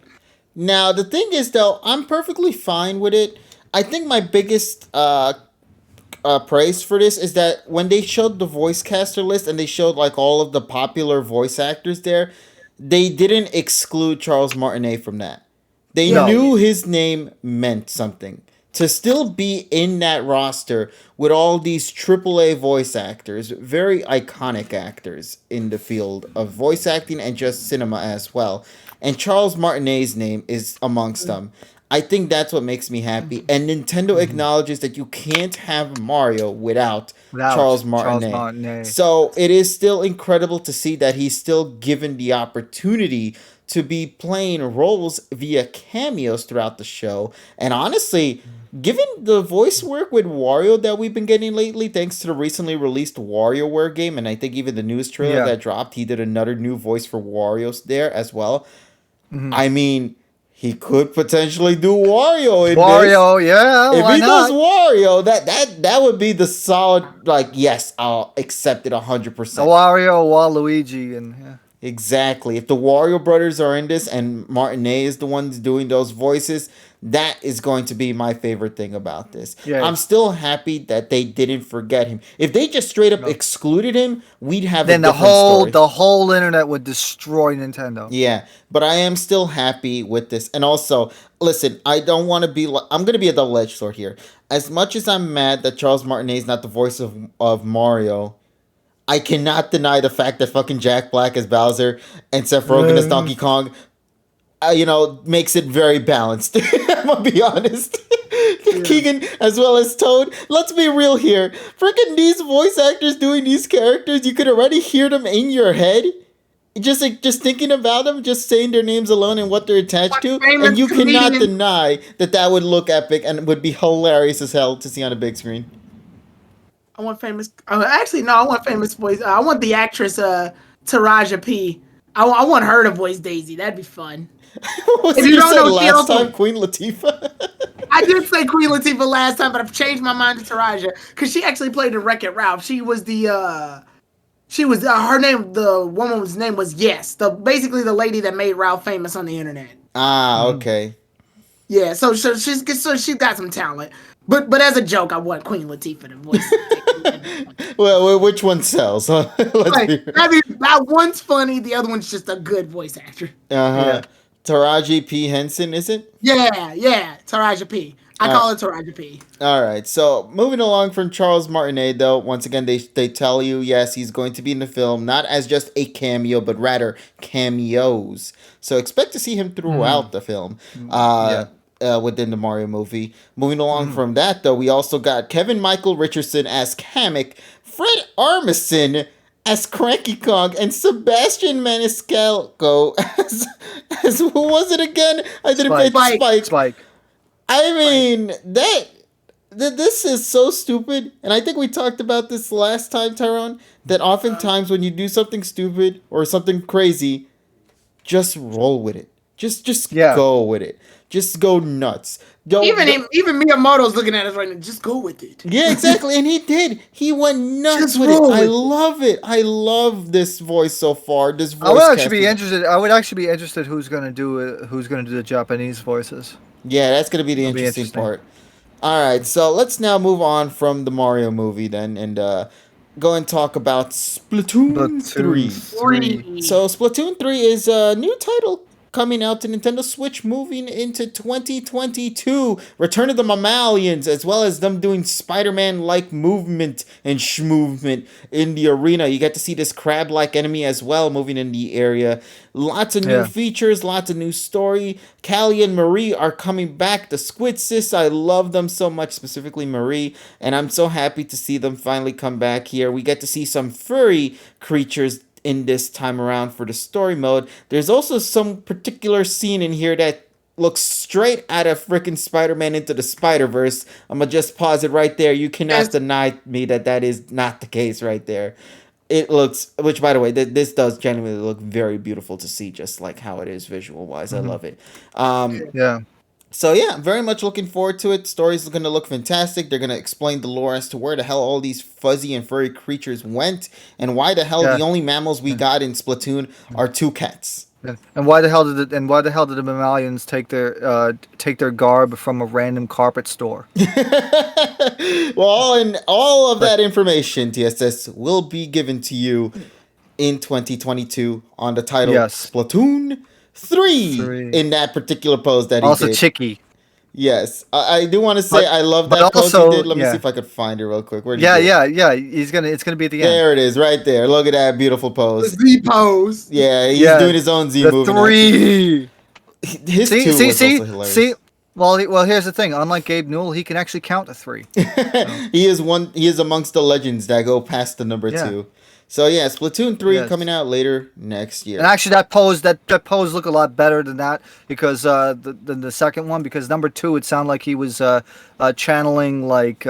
Now, the thing is, though, I'm perfectly fine with it. I think my biggest praise for this is that when they showed the voice caster list and they showed like all of the popular voice actors there, they didn't exclude Charles Martinet from that. They knew his name meant something. To still be in that roster with all these AAA voice actors, very iconic actors in the field of voice acting and just cinema as well. And Charles Martinet's name is amongst them. I think that's what makes me happy. And Nintendo acknowledges that you can't have Mario without Charles Martinet. So it is still incredible to see that he's still given the opportunity to be playing roles via cameos throughout the show. And honestly, given the voice work with Wario that we've been getting lately, thanks to the recently released WarioWare game, and I think even the news trailer that dropped, he did another new voice for Wario there as well. I mean, he could potentially do Wario in this. Yeah. If why he not? does Wario, that would be the solid, like, yes, I'll accept it 100%. Wario, Waluigi, and Exactly. If the Wario brothers are in this and Martinet is the one doing those voices, that is going to be my favorite thing about this. Yeah. I'm still happy that they didn't forget him. If they just straight up excluded him, we'd have then a different story. the whole internet would destroy Nintendo. Yeah, but I am still happy with this. And also, listen, I don't want to be I'm going to be a double-edged sword here. As much as I'm mad that Charles Martinet is not the voice of Mario, I cannot deny the fact that fucking Jack Black as Bowser and Seth Rogen as Donkey Kong, makes it very balanced. I'm gonna be honest. Keegan as well as Toad. Let's be real here. Freaking these voice actors doing these characters, you could already hear them in your head. Just thinking about them, just saying their names alone and what they're attached to, and you cannot deny that would look epic and would be hilarious as hell to see on a big screen. I want famous. Actually, no. I want famous voice. I want the actress Taraja P. I want her to voice Daisy. That'd be fun. What you don't know last time, Queen Latifah? I did say Queen Latifah last time, but I've changed my mind to Taraja because she actually played in Wreck-It Ralph. She was her name. The woman's name was basically the lady that made Ralph famous on the internet. Ah, okay. Yeah, so she's got some talent. But as a joke, I want Queen Latifah to voice it. Well, which one sells? That one's funny. The other one's just a good voice actor. Yeah. Taraji P. Henson, is it? Yeah. Taraji P. I call it Taraji P. All right. So moving along from Charles Martinet, though, once again, they tell you, yes, he's going to be in the film, not as just a cameo, but rather cameos. So expect to see him throughout the film. Within the Mario movie. Moving along from that, though, we also got Kevin Michael Richardson as Kamek, Fred Armisen as Cranky Kong, and Sebastian Maniscalco as who was it again? I didn't pay Spike. I mean, this is so stupid, and I think we talked about this last time, Tyrone, that oftentimes when you do something stupid or something crazy, just roll with it. Just go with it. Just go nuts. Even Miyamoto's looking at us right now. Just go with it. Yeah, exactly. And he did. He went nuts with it. I love it. I love this voice so far. This voice. I would actually be interested who's gonna do the Japanese voices. Yeah, that's gonna be the interesting part. All right, so let's now move on from the Mario movie then and go and talk about Splatoon 3. So Splatoon 3 is a new title coming out to Nintendo Switch moving into 2022. Return of the Mammalians, as well as them doing Spider-Man-like movement and schmovement in the arena. You get to see this crab-like enemy as well moving in the area. Lots of new features, lots of new story. Callie and Marie are coming back. The Squid Sis, I love them so much, specifically Marie, and I'm so happy to see them finally come back here. We get to see some furry creatures in this time around for the story mode. There's also some particular scene in here that looks straight out of freaking Spider-Man Into the Spider-Verse. I'm gonna just pause it right there. You cannot deny me that is not the case right there. it looks, which by the way, this does genuinely look very beautiful to see, just like how it is visual wise. I love it. Yeah. So yeah, very much looking forward to it. Story's going to look fantastic. They're going to explain the lore as to where the hell all these fuzzy and furry creatures went, and why the hell the only mammals we got in Splatoon are 2 cats. And why the hell did the mammalians take their garb from a random carpet store? Well, all of that information, TSS, will be given to you in 2022 on the title Splatoon 3 in that particular pose that he also did. Also Chicky. Yes. I do want to say I love that pose he did. Let me see if I could find it real quick. Yeah. It's gonna be at the end. There it is, right there. Look at that beautiful pose. The Z pose. Yeah, he's doing his own Z movement. 3. His 2 was also hilarious. See? Well, here's the thing. Unlike Gabe Newell, he can actually count to 3. He is amongst the legends that go past the number 2. So yeah, Splatoon 3 coming out later next year. And actually, that pose looked a lot better than that because the second one, because number 2 it sounded like he was channeling like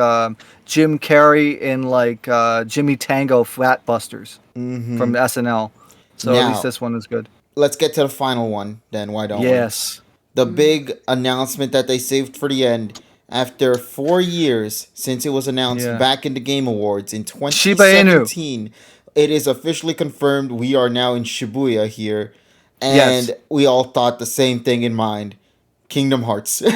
Jim Carrey in like Jimmy Tango Fat Busters from SNL. So at least this one is good. Let's get to the final one then. Why don't we? Yes. The big announcement that they saved for the end. After 4 years since it was announced back in the Game Awards in 2017, it is officially confirmed we are now in Shibuya here. And we all thought the same thing in mind. Kingdom Hearts. No.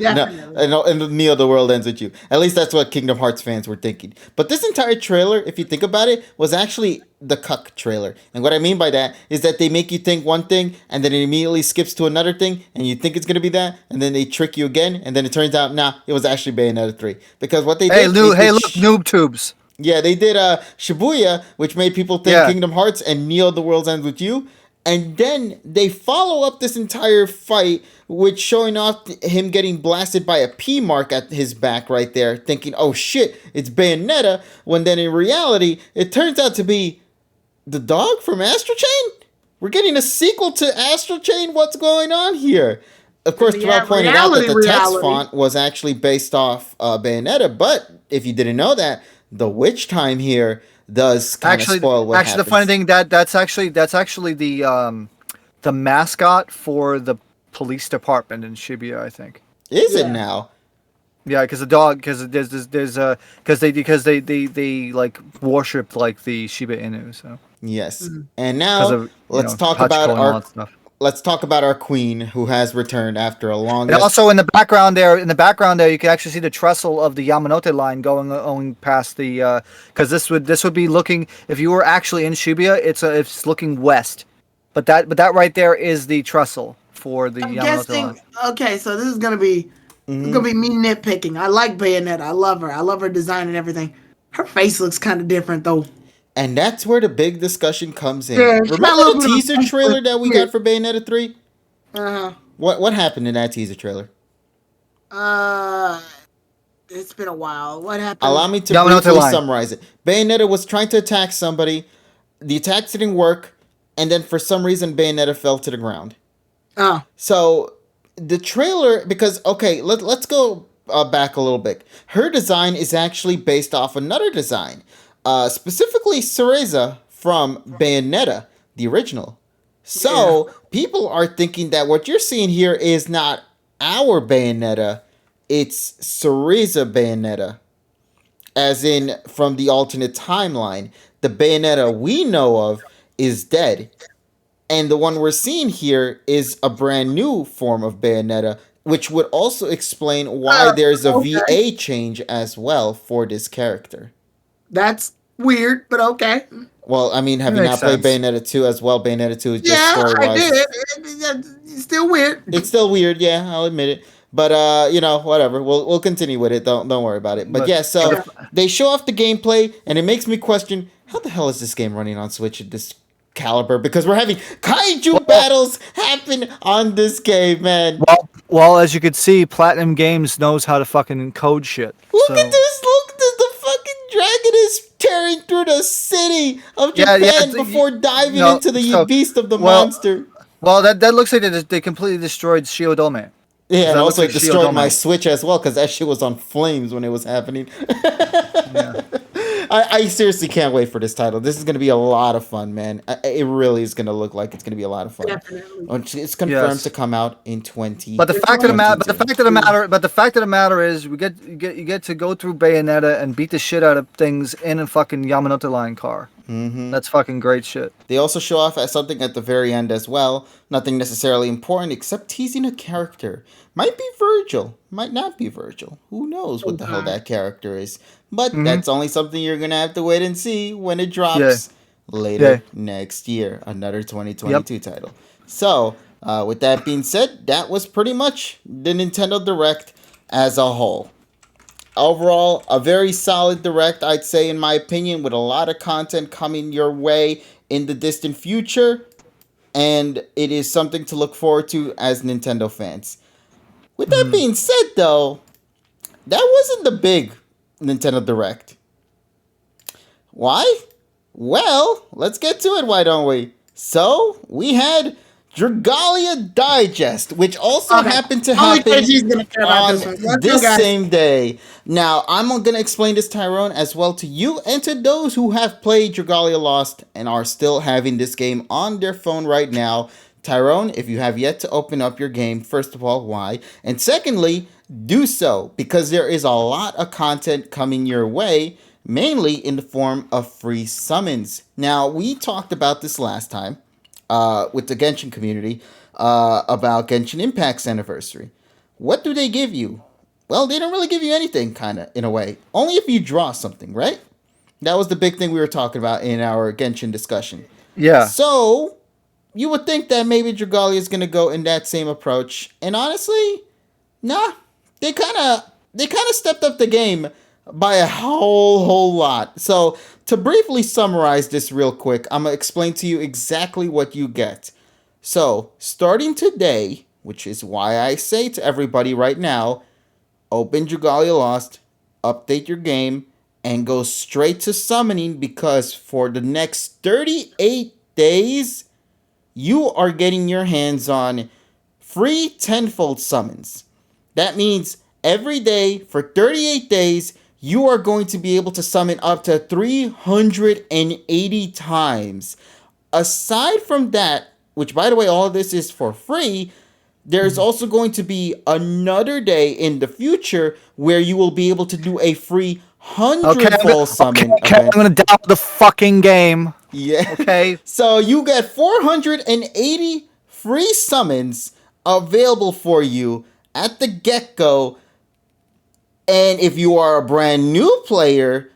And Neo, the world ends with you. At least that's what Kingdom Hearts fans were thinking. But this entire trailer, if you think about it, was actually the cuck trailer. And what I mean by that is that they make you think one thing, and then it immediately skips to another thing, and you think it's going to be that, and then they trick you again, and then it turns out, it was actually Bayonetta 3. Because what they did... Look, noob tubes. Yeah, they did Shibuya, which made people think Kingdom Hearts, and Neo, the world ends with you. And then they follow up this entire fight with showing off him getting blasted by a P mark at his back right there, thinking, oh shit, it's Bayonetta, when then in reality, it turns out to be the dog from Astral Chain? We're getting a sequel to Astral Chain? What's going on here? Of course, Terrell pointed out that the text font was actually based off Bayonetta, but if you didn't know that, the witch time here does kind of spoil what happens. The funny thing that's actually the mascot for the police department in Shibuya, I think. Is it now? Yeah, because the dog, because they like worshipped like the Shiba Inu. So yes, and now let's talk about our queen who has returned after a long. And also in the background there, you can actually see the trestle of the Yamanote line going past the. Because this would be looking, if you were actually in Shibuya, it's looking west, but that right there is the trestle for the Yamanote line. Okay, so this is gonna be me nitpicking. I like Bayonetta. I love her. I love her design and everything. Her face looks kind of different though. And that's where the big discussion comes in. Yeah, remember the teaser trailer that we got for Bayonetta 3? Uh-huh. What happened in that teaser trailer? It's been a while. What happened? Allow me to briefly summarize it. Bayonetta was trying to attack somebody. The attacks didn't work. And then for some reason, Bayonetta fell to the ground. Oh. So the trailer, because, okay, let's go back a little bit. Her design is actually based off another design. Specifically Cereza from Bayonetta, the original. So, people are thinking that what you're seeing here is not our Bayonetta, it's Cereza Bayonetta. As in, from the alternate timeline, the Bayonetta we know of is dead. And the one we're seeing here is a brand new form of Bayonetta, which would also explain why there's a VA change as well for this character. That's weird, but okay. Well, I mean, have you not played Bayonetta 2 as well? Bayonetta 2 is just story-wise. I did. It's still weird. It's still weird, yeah, I'll admit it. But, whatever. We'll continue with it. Don't worry about it. But yeah, so they show off the gameplay, and it makes me question, how the hell is this game running on Switch at this caliber? Because we're having kaiju battles happen on this game, man. Well, as you could see, Platinum Games knows how to fucking code shit. Look at this. Look, the fucking dragon is tearing through the city of Japan before diving into the beast of the monster. Well, that looks like they completely destroyed Shiodome. Yeah, and also it destroyed my Switch as well, because that shit was on flames when it was happening. I seriously can't wait for this title. This is going to be a lot of fun, man. It really is going to look like it's going to be a lot of fun. Definitely. It's confirmed Yes. to come out in 20. But the fact of the matter, But the fact of the matter is, you get to go through Bayonetta and beat the shit out of things in a fucking Yamanote line car. Mm-hmm. That's fucking great shit. They also show off at something at the very end as well. Nothing necessarily important except teasing a character. Might be Virgil. Might not be Virgil. Who knows what the hell that character is. But that's only something you're going to have to wait and see when it drops later next year. Another 2022 title. So, with that being said, that was pretty much the Nintendo Direct as a whole. Overall, a very solid Direct, I'd say, in my opinion, with a lot of content coming your way in the distant future. And it is something to look forward to as Nintendo fans. With that being said, though, that wasn't the big Nintendo Direct. Why? Well, let's get to it, why don't we? So, we had Dragalia Digest, which also happened to happen on this same day. Now, I'm going to explain this, Tyrone, as well to you and to those who have played Dragalia Lost and are still having this game on their phone right now. Tyrone, if you have yet to open up your game, first of all, why? And secondly, do so, because there is a lot of content coming your way, mainly in the form of free summons. Now, we talked about this last time. With the Genshin community, about Genshin Impact's anniversary. What do they give you? Well, they don't really give you anything, kind of, in a way. Only if you draw something, right? That was the big thing we were talking about in our Genshin discussion. Yeah. So, you would think that maybe Dragalia is going to go in that same approach. And honestly, nah. They kind of stepped up the game by a whole lot. So, to briefly summarize this real quick, I'm going to explain to you exactly what you get. So, starting today, which is why I say to everybody right now, open Dragalia Lost, update your game, and go straight to summoning, because for the next 38 days, you are getting your hands on free tenfold summons. That means every day for 38 days, you are going to be able to summon up to 380 times. Aside from that, which by the way, all of this is for free, there's also going to be another day in the future where you will be able to do a free 100-fold summon event. I'm going to download the fucking game. Yeah. Okay. So you get 480 free summons available for you at the get-go. And if you are a brand new player,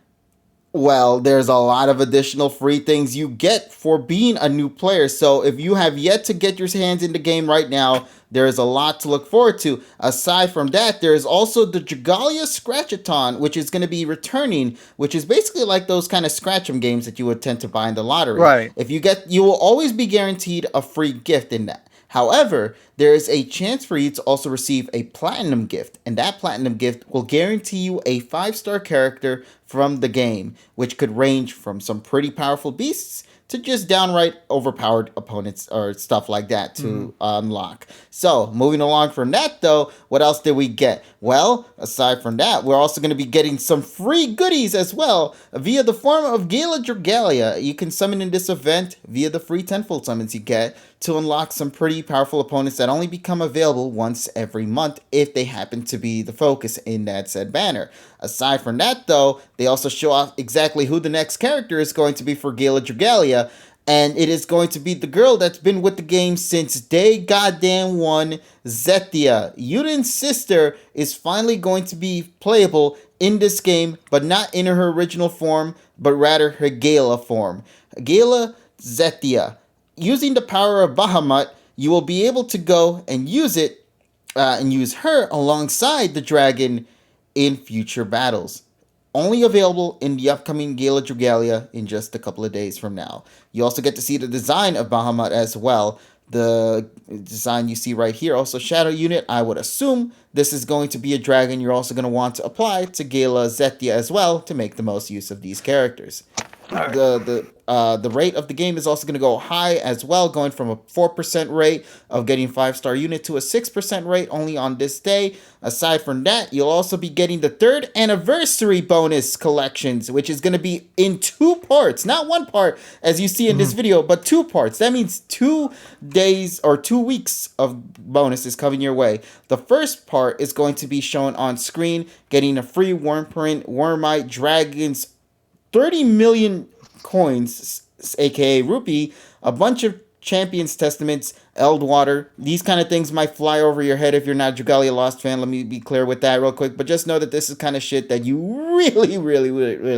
well, there's a lot of additional free things you get for being a new player. So if you have yet to get your hands in the game right now, there is a lot to look forward to. Aside from that, there is also the Dragalia Scratchathon, which is going to be returning, which is basically like those kind of scratch 'em games that you would tend to buy in the lottery. Right. You will always be guaranteed a free gift in that. However, there is a chance for you to also receive a platinum gift, and that platinum gift will guarantee you a 5-star character from the game, which could range from some pretty powerful beasts to just downright overpowered opponents or stuff like that to unlock. So, moving along from that though, what else did we get? Well, aside from that, we're also going to be getting some free goodies as well via the form of Gala Dragalia. You can summon in this event via the free tenfold summons you get to unlock some pretty powerful opponents that only become available once every month if they happen to be the focus in that said banner. Aside from that though, they also show off exactly who the next character is going to be for Gala Dragalia, and it is going to be the girl that's been with the game since day goddamn one, Zetia. Yuden's sister is finally going to be playable in this game, but not in her original form, but rather her Gala form. Gala Zetia. Using the power of Bahamut, you will be able to go and use it, and use her alongside the dragon in future battles. Only available in the upcoming Gala Dragalia in just a couple of days from now. You also get to see the design of Bahamut as well. The design you see right here, also Shadow Unit. I would assume this is going to be a dragon you're also going to want to apply to Gala Zetia as well to make the most use of these characters. The rate of the game is also going to go high as well, going from a 4% rate of getting 5-star unit to a 6% rate only on this day. Aside from that, you'll also be getting the 3rd anniversary bonus collections, which is going to be in 2 parts, not 1 part as you see in this video, but 2 parts. That means 2 days or 2 weeks of bonuses coming your way. The first part is going to be shown on screen, getting a free Wormprint, Wormite, Dragons, 30 million coins, aka rupee, a bunch of Champions Testaments, Eldwater. These kind of things might fly over your head if you're not a Dragalia Lost fan. Let me be clear with that real quick. But just know that this is kind of shit that you really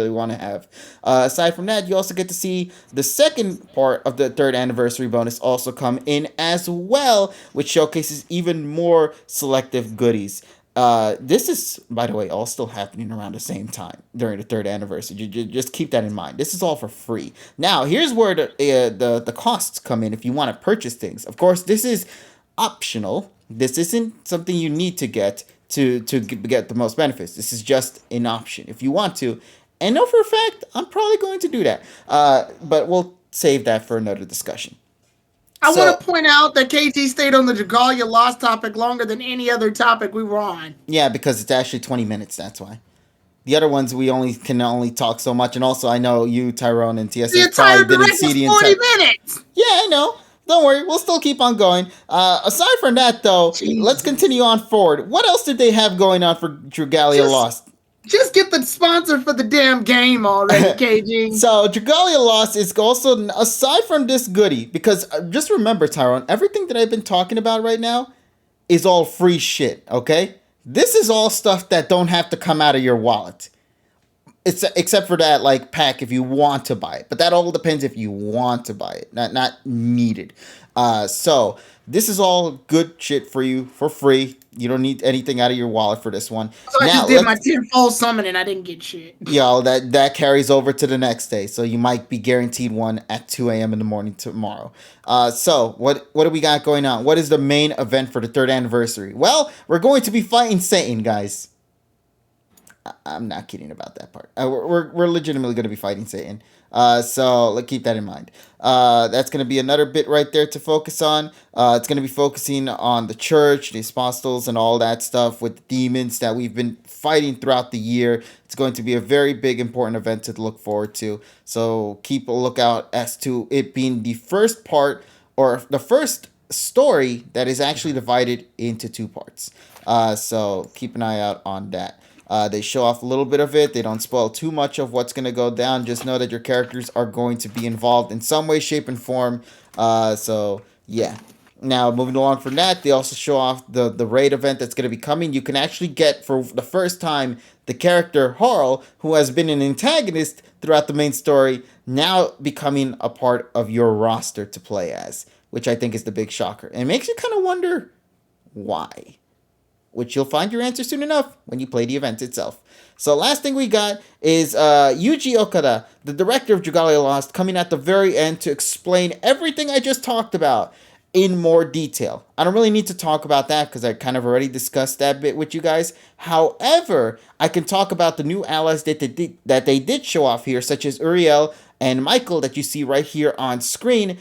want to have. Aside from that, you also get to see the second part of the 3rd anniversary bonus also come in as well, which showcases even more selective goodies. This is, by the way, all still happening around the same time during the 3rd anniversary. Just keep that in mind. This is all for free. Now, here's where the costs come in if you want to purchase things. Of course, this is optional. This isn't something you need to get to get the most benefits. This is just an option if you want to. And know for a fact, I'm probably going to do that. But we'll save that for another discussion. I want to point out that KT stayed on the Dragalia Lost topic longer than any other topic we were on. Yeah, because it's actually 20 minutes, that's why. The other ones we can only talk so much, and also I know you, Tyrone, and TSS the entire probably didn't see the entire 40 minutes. Yeah, I know. Don't worry, we'll still keep on going. Aside from that, though, let's continue on forward. What else did they have going on for Dragalia Lost? Just get the sponsor for the damn game already, KG. So, Dragalia Lost is also, aside from this goodie, because just remember, Tyrone, everything that I've been talking about right now is all free shit, okay? This is all stuff that don't have to come out of your wallet. Except for that, like, pack if you want to buy it. But that all depends if you want to buy it, not needed. So, this is all good shit for you for free. You don't need anything out of your wallet for this one. So I just did my 10-fold summon and I didn't get shit. Yo, that carries over to the next day. So you might be guaranteed one at 2 a.m. in the morning tomorrow. So what do we got going on? What is the main event for the 3rd anniversary? Well, we're going to be fighting Satan, guys. I'm not kidding about that part. We're legitimately going to be fighting Satan. So let's keep that in mind. That's going to be another bit right there to focus on. It's going to be focusing on the church, the apostles, and all that stuff with demons that we've been fighting throughout the year. It's going to be a very big, important event to look forward to. So keep a lookout as to it being the first part or the first story that is actually divided into 2 parts. So keep an eye out on that. They show off a little bit of it. They don't spoil too much of what's going to go down. Just know that your characters are going to be involved in some way, shape, and form. So, yeah. Now, moving along from that, they also show off the raid event that's going to be coming. You can actually get, for the first time, the character Harl, who has been an antagonist throughout the main story, now becoming a part of your roster to play as, which I think is the big shocker. And it makes you kind of wonder why. Which you'll find your answer soon enough when you play the event itself. So last thing we got is Yuji Okada, the director of Dragalia Lost, coming at the very end to explain everything I just talked about in more detail. I don't really need to talk about that because I kind of already discussed that bit with you guys. However, I can talk about the new allies that they did show off here, such as Uriel and Michael that you see right here on screen.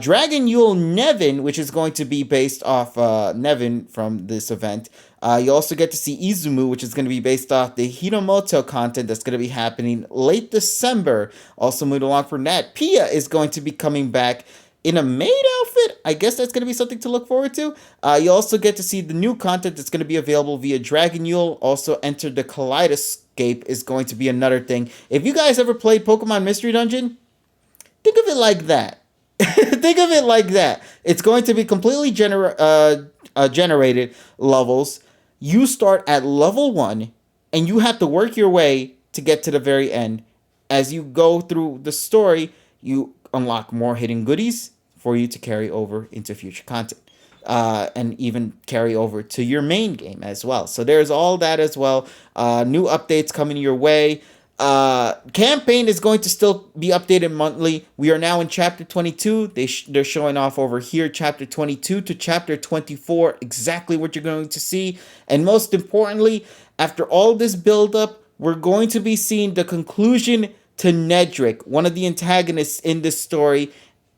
Dragon Yule Nevin, which is going to be based off Nevin from this event. You also get to see Izumu, which is going to be based off the Hinomoto content that's going to be happening late December. Also moving along from that, Pia is going to be coming back in a maid outfit. I guess that's going to be something to look forward to. You also get to see the new content that's going to be available via Dragon Yule. Also Enter the Kaleidoscape is going to be another thing. If you guys ever played Pokemon Mystery Dungeon, think of it like that. Think of it like that. It's going to be completely generated levels. You start at level 1, and you have to work your way to get to the very end. As you go through the story, you unlock more hidden goodies for you to carry over into future content. And even carry over to your main game as well. So there's all that as well. New updates coming your way. Campaign is going to still be updated monthly. We are now in chapter 22. They're showing off over here chapter 22 to chapter 24 exactly what you're going to see. And most importantly, after all this build up, we're going to be seeing the conclusion to Nedrick, one of the antagonists in this story,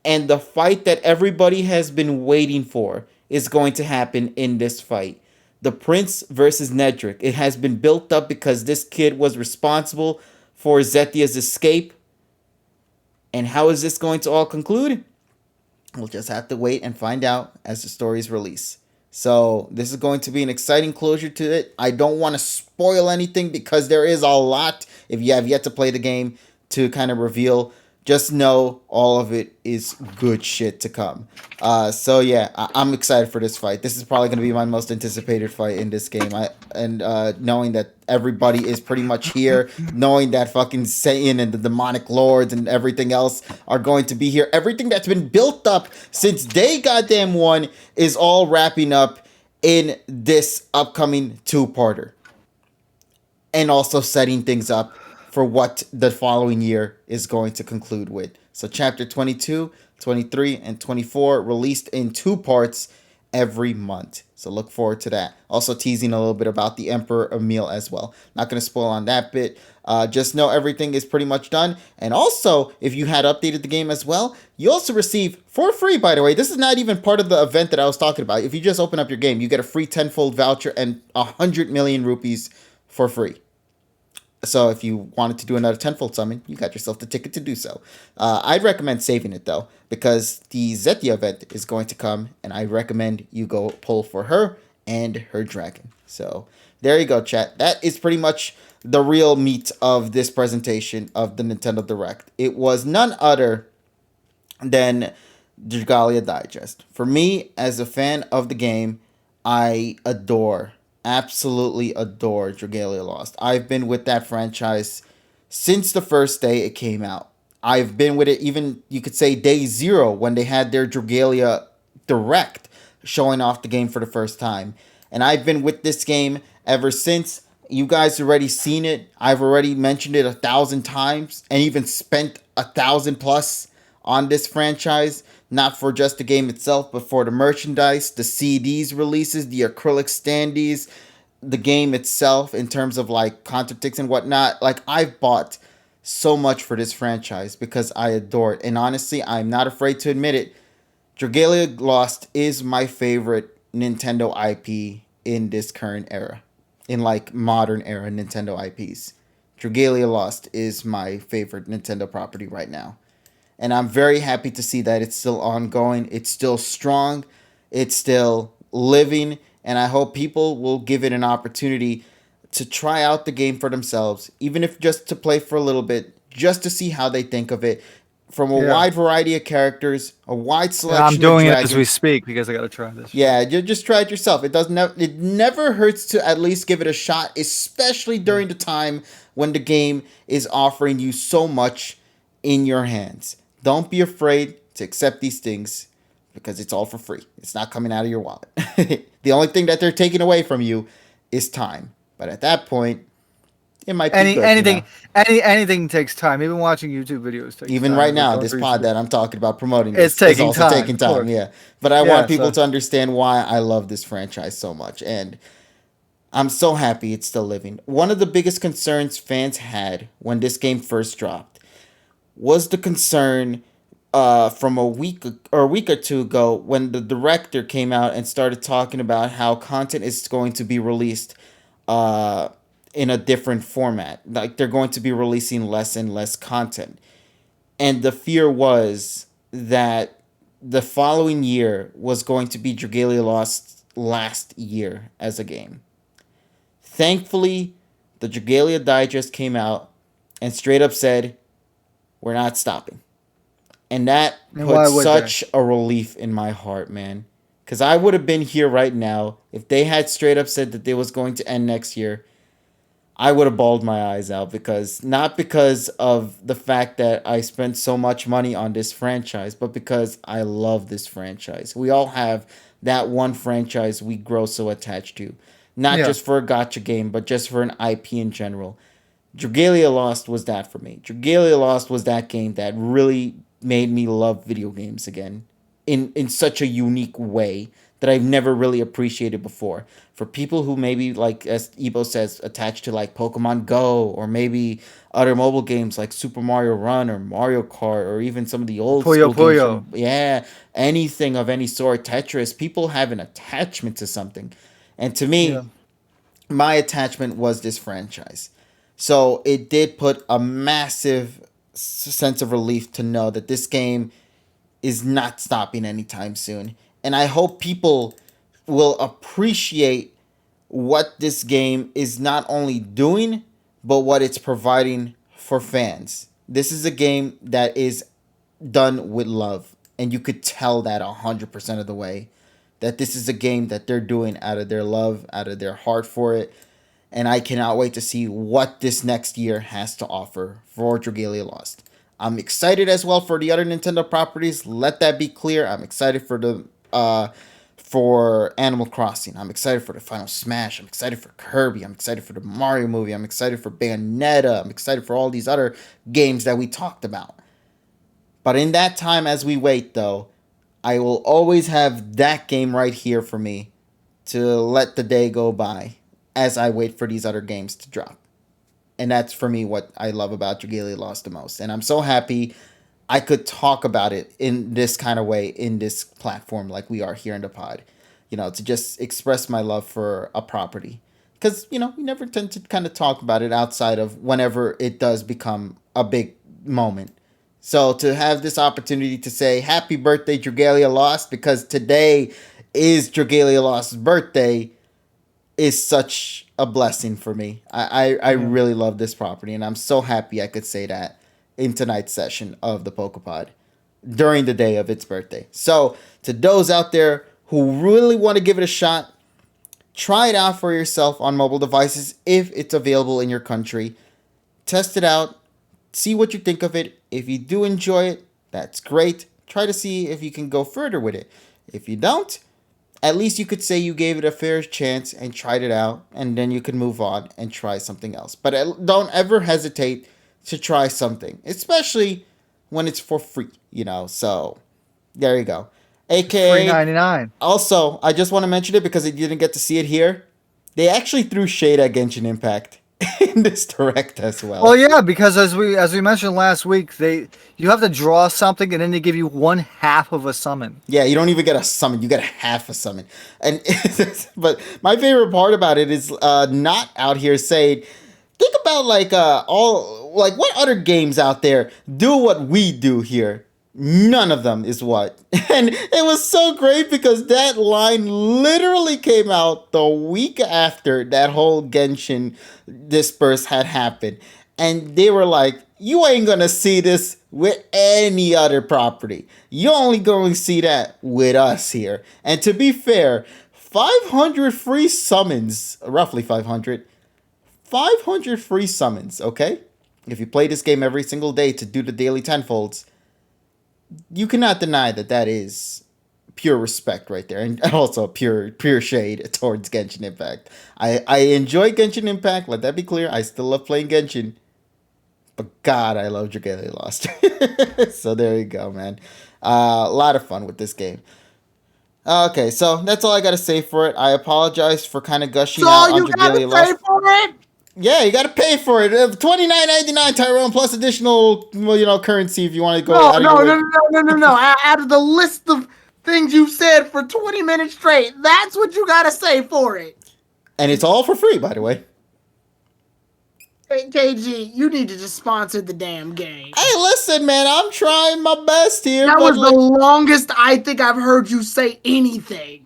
and the fight that everybody has been waiting for is going to happen in this fight. The Prince versus Nedrick. It has been built up because this kid was responsible for Zethia's escape. And how is this going to all conclude? We'll just have to wait and find out as the stories release. So this is going to be an exciting closure to it. I don't want to spoil anything because there is a lot, if you have yet to play the game, to kind of reveal. Just know all of it is good shit to come. So yeah, I'm excited for this fight. This is probably going to be my most anticipated fight in this game. Knowing that everybody is pretty much here, knowing that fucking Satan and the demonic lords and everything else are going to be here. Everything that's been built up since day goddamn one is all wrapping up in this upcoming two-parter. And also setting things up for what the following year is going to conclude with. So chapter 22, 23, and 24 released in 2 parts every month. So look forward to that. Also teasing a little bit about the Emperor Emil as well. Not going to spoil on that bit. Just know everything is pretty much done. And also, if you had updated the game as well, you also receive, for free by the way, this is not even part of the event that I was talking about. If you just open up your game, you get a free 10-fold voucher and 100 million rupees for free. So if you wanted to do another 10-fold summon, you got yourself the ticket to do so. I'd recommend saving it, though, because the Zethia event is going to come, and I recommend you go pull for her and her dragon. So there you go, chat. That is pretty much the real meat of this presentation of the Nintendo Direct. It was none other than Dragalia Digest. For me, as a fan of the game, I absolutely adore Dragalia Lost. I've been with that franchise since the first day it came out. I've been with it even, you could say, day 0 when they had their Dragalia Direct showing off the game for the first time. And I've been with this game ever since. You guys already seen it. I've already mentioned it 1,000 times and even spent 1,000 plus on this franchise. Not for just the game itself, but for the merchandise, the CDs releases, the acrylic standees, the game itself in terms of like contradicts and whatnot. Like, I've bought so much for this franchise because I adore it. And honestly, I'm not afraid to admit it. Dragalia Lost is my favorite Nintendo IP in this current era. In like modern era Nintendo IPs. Dragalia Lost is my favorite Nintendo property right now. And I'm very happy to see that it's still ongoing. It's still strong. It's still living. And I hope people will give it an opportunity to try out the game for themselves, even if just to play for a little bit, just to see how they think of it. From a wide variety of characters, a wide selection I'm doing of it dragons. as we speak because I got to try this. Yeah, you just try it yourself. It never hurts to at least give it a shot, especially during the time when the game is offering you so much in your hands. Don't be afraid to accept these things because it's all for free. It's not coming out of your wallet. The only thing that they're taking away from you is time. But at that point, it might be anything takes time. Even watching YouTube videos takes even time. right now, this pod that I'm talking about promoting it's is taking also time, taking time. Yeah, but I want people to understand why I love this franchise so much, and I'm so happy it's still living. One of the biggest concerns fans had when this game first dropped was the concern from a week or two ago when the director came out and started talking about how content is going to be released in a different format. Like, they're going to be releasing less and less content. And the fear was that the following year was going to be Dragalia Lost's last year as a game. Thankfully, the Dragalia Digest came out and straight up said, we're not stopping. And that put such a relief in my heart, man. Because I would have been here right now if they had straight up said that they was going to end next year. I would have bawled my eyes out, not because of the fact that I spent so much money on this franchise, but because I love this franchise. We all have that one franchise we grow so attached to. Not just for a gacha game, but just for an IP in general. Dragalia Lost was that for me. Dragalia Lost was that game that really made me love video games again in such a unique way that I've never really appreciated before. For people who maybe, like as Ebo says, attached to like Pokemon Go, or maybe other mobile games like Super Mario Run or Mario Kart, or even some of the old Puyo school games Puyo. from, anything of any sort, Tetris, people have an attachment to something. And to me, Yeah. my attachment was this franchise. So it did put a massive sense of relief to know that this game is not stopping anytime soon. And I hope people will appreciate what this game is not only doing, but what it's providing for fans. This is a game that is done with love. And you could tell that 100% of the way. That this is a game that they're doing out of their love, out of their heart for it. And I cannot wait to see what this next year has to offer for Dragalia Lost. I'm excited as well for the other Nintendo properties. Let that be clear. I'm excited for Animal Crossing. I'm excited for the Final Smash. I'm excited for Kirby. I'm excited for the Mario movie. I'm excited for Bayonetta. I'm excited for all these other games that we talked about. But in that time as we wait, though, I will always have that game right here for me to let the day go by as I wait for these other games to drop. And that's for me what I love about Dragalia Lost the most. And I'm so happy I could talk about it in this kind of way in this platform like we are here in the pod. To just express my love for a property. Because, we never tend to kind of talk about it outside of whenever it does become a big moment. So to have this opportunity to say happy birthday Dragalia Lost, because today is Dragalia Lost's birthday, is such a blessing for me. I really love this property, and I'm so happy I could say that in tonight's session of the PokePod during the day of its birthday. So to those out there who really want to give it a shot, try it out for yourself on mobile devices if it's available in your country. Test it out. See what you think of it. If you do enjoy it, that's great. Try to see if you can go further with it. If you don't, at least you could say you gave it a fair chance and tried it out, and then you can move on and try something else. But don't ever hesitate to try something, especially when it's for free, So there you go. AKA, $3.99. also, I just want to mention it because I didn't get to see it here. They actually threw shade at Genshin Impact in this direct as well. Well, yeah, because as we mentioned last week, you have to draw something and then they give you one half of a summon. Yeah, you don't even get a summon; you get a half a summon. And but my favorite part about it is not out here saying, think about what other games out there do what we do here. None of them is what. And it was so great because that line literally came out the week after that whole Genshin disperse had happened. And they were like, you ain't gonna see this with any other property. You're only going to see that with us here. And to be fair, 500 free summons, roughly 500 free summons, okay? If you play this game every single day to do the daily tenfolds, you cannot deny that is pure respect right there, and also pure shade towards Genshin Impact. I enjoy Genshin Impact, let that be clear. I still love playing Genshin, but God, I love Dragalia Lost. So there you go, man. A lot of fun with this game. Okay, so that's all I gotta say for it. I apologize for kind of gushing out on Dragalia Lost. Pay for it? Yeah, you gotta pay for it. $29.99 Tyrone plus additional, currency if you want to go. No. Out of the list of things you said for 20 minutes straight, that's what you gotta say for it. And it's all for free, by the way. Hey, KG, you need to just sponsor the damn game. Hey, listen, man, I'm trying my best here. That was the longest I think I've heard you say anything.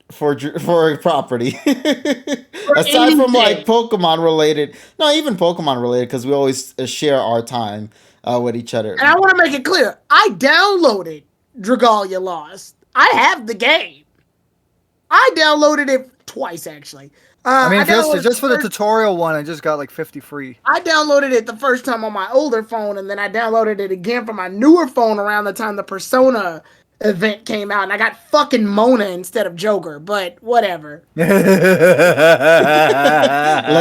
For a property. Aside from Pokemon related. No, even Pokemon related, because we always share our time with each other. And I want to make it clear, I downloaded Dragalia Lost. I have the game. I downloaded it twice, actually. Just for the tutorial one, I just got 50 free. I downloaded it the first time on my older phone, and then I downloaded it again for my newer phone around the time the Persona event came out, and I got fucking Mona instead of Joker, but whatever. Let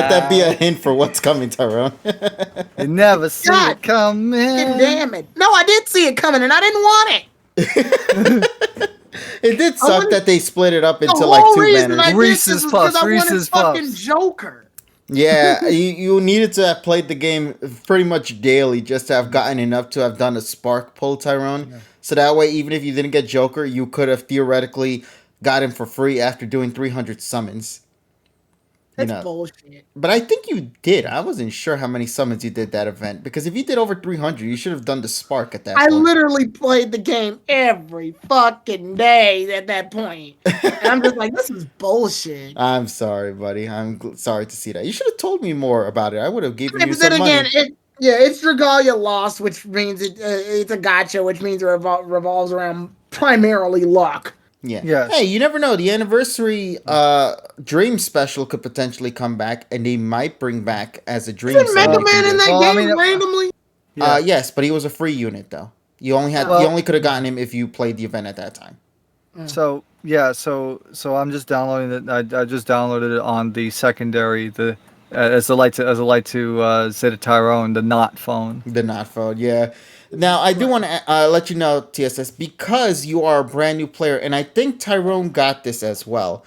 that be a hint for what's coming, Tyrone. You never see it coming. Damn it. No, I did see it coming, and I didn't want it. It did suck that they split it up The into like whole 2 reason banners. I did this Reese's was because Puffs, I wanted Reese's fucking Puffs. Joker. Yeah, you needed to have played the game pretty much daily just to have gotten enough to have done a Spark pull Tyrone. So that way, even if you didn't get Joker, you could have theoretically got him for free after doing 300 summons. That's bullshit. But I think you did. I wasn't sure how many summons you did that event. Because if you did over 300, you should have done the Spark at that I point. literally played the game every fucking day at that point. And I'm just like, this is bullshit. I'm sorry, buddy. I'm sorry to see that. You should have told me more about it. I would have given you But some then money. again, it's Dragalia Lost, which means it's a gacha, which means it revolves around primarily luck. Yeah. Yes. Hey, you never know. The anniversary Dream special could potentially come back, and they might bring back as a Dream. Isn't Mega Man in that Well, I game mean, randomly? Yeah. Yes, but he was a free unit though. You only had you only could have gotten him if you played the event at that time. So yeah, so I'm just downloading it. I just downloaded it on the secondary, as a light to say to Tyrone, the not phone. The not phone, yeah. Now I do want to let you know, TSS, because you are a brand new player, and I think Tyrone got this as well.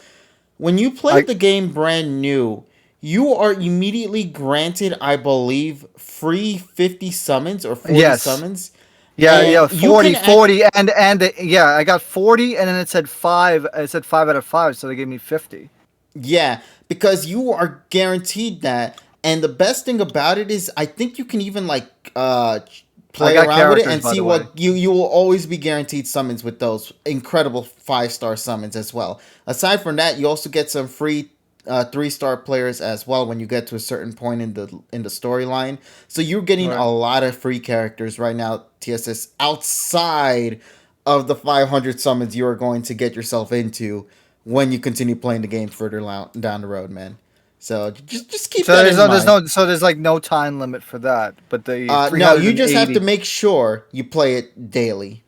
When you play the game brand new, you are immediately granted, I believe, free 50 summons or 40 summons. Yeah, And yeah, you 40, can 40, and yeah, I got 40, and then it said 5. It said 5 out of 5, so they gave me 50. Yeah, because you are guaranteed that, and the best thing about it is, I think you can even like play around with it and see what you will always be guaranteed summons with those incredible 5-star summons as well. Aside from that, you also get some free 3-star players as well when you get to a certain point in the storyline. So you're getting a lot of free characters right now, TSS, outside of the 500 summons you are going to get yourself into when you continue playing the game further down the road, man. So just keep that in mind. There's like no time limit for that. But the no, you just have to make sure you play it daily.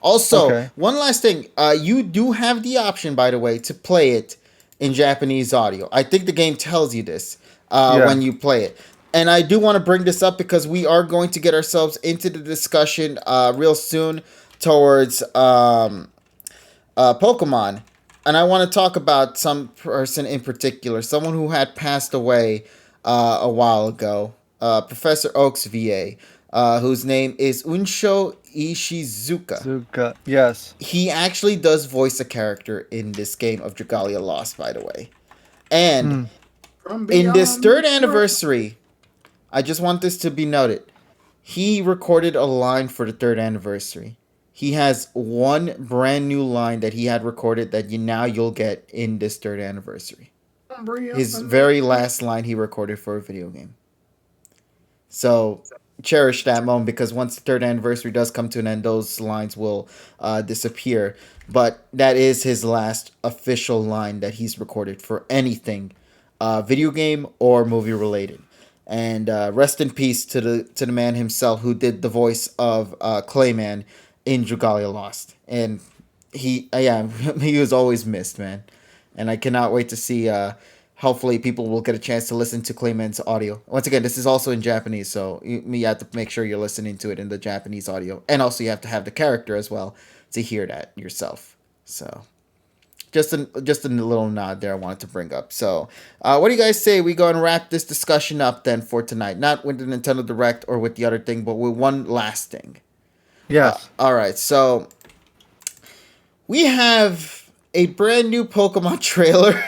Also, one last thing, you do have the option, by the way, to play it in Japanese audio. I think the game tells you this when you play it. And I do want to bring this up because we are going to get ourselves into the discussion real soon towards Pokemon. And I want to talk about some person in particular, someone who had passed away a while ago, Professor Oak's VA, whose name is Unsho Ishizuka. Yes. He actually does voice a character in this game of Dragalia Lost, by the way. And in this 3rd anniversary, I just want this to be noted, he recorded a line for the 3rd anniversary. He has one brand new line that he had recorded that you'll get in this 3rd anniversary. His very last line he recorded for a video game. So cherish that moment, because once the 3rd anniversary does come to an end, those lines will disappear. But that is his last official line that he's recorded for anything, video game or movie related. And rest in peace to the man himself who did the voice of Clayman in Dragalia Lost. And he was always missed, man. And I cannot wait to see, hopefully people will get a chance to listen to Clayman's audio. Once again, this is also in Japanese, so you have to make sure you're listening to it in the Japanese audio. And also you have to have the character as well to hear that yourself. So just a little nod there I wanted to bring up. So what do you guys say we go and wrap this discussion up then for tonight? Not with the Nintendo Direct or with the other thing, but with one last thing. Yes. All right, so we have a brand new Pokemon trailer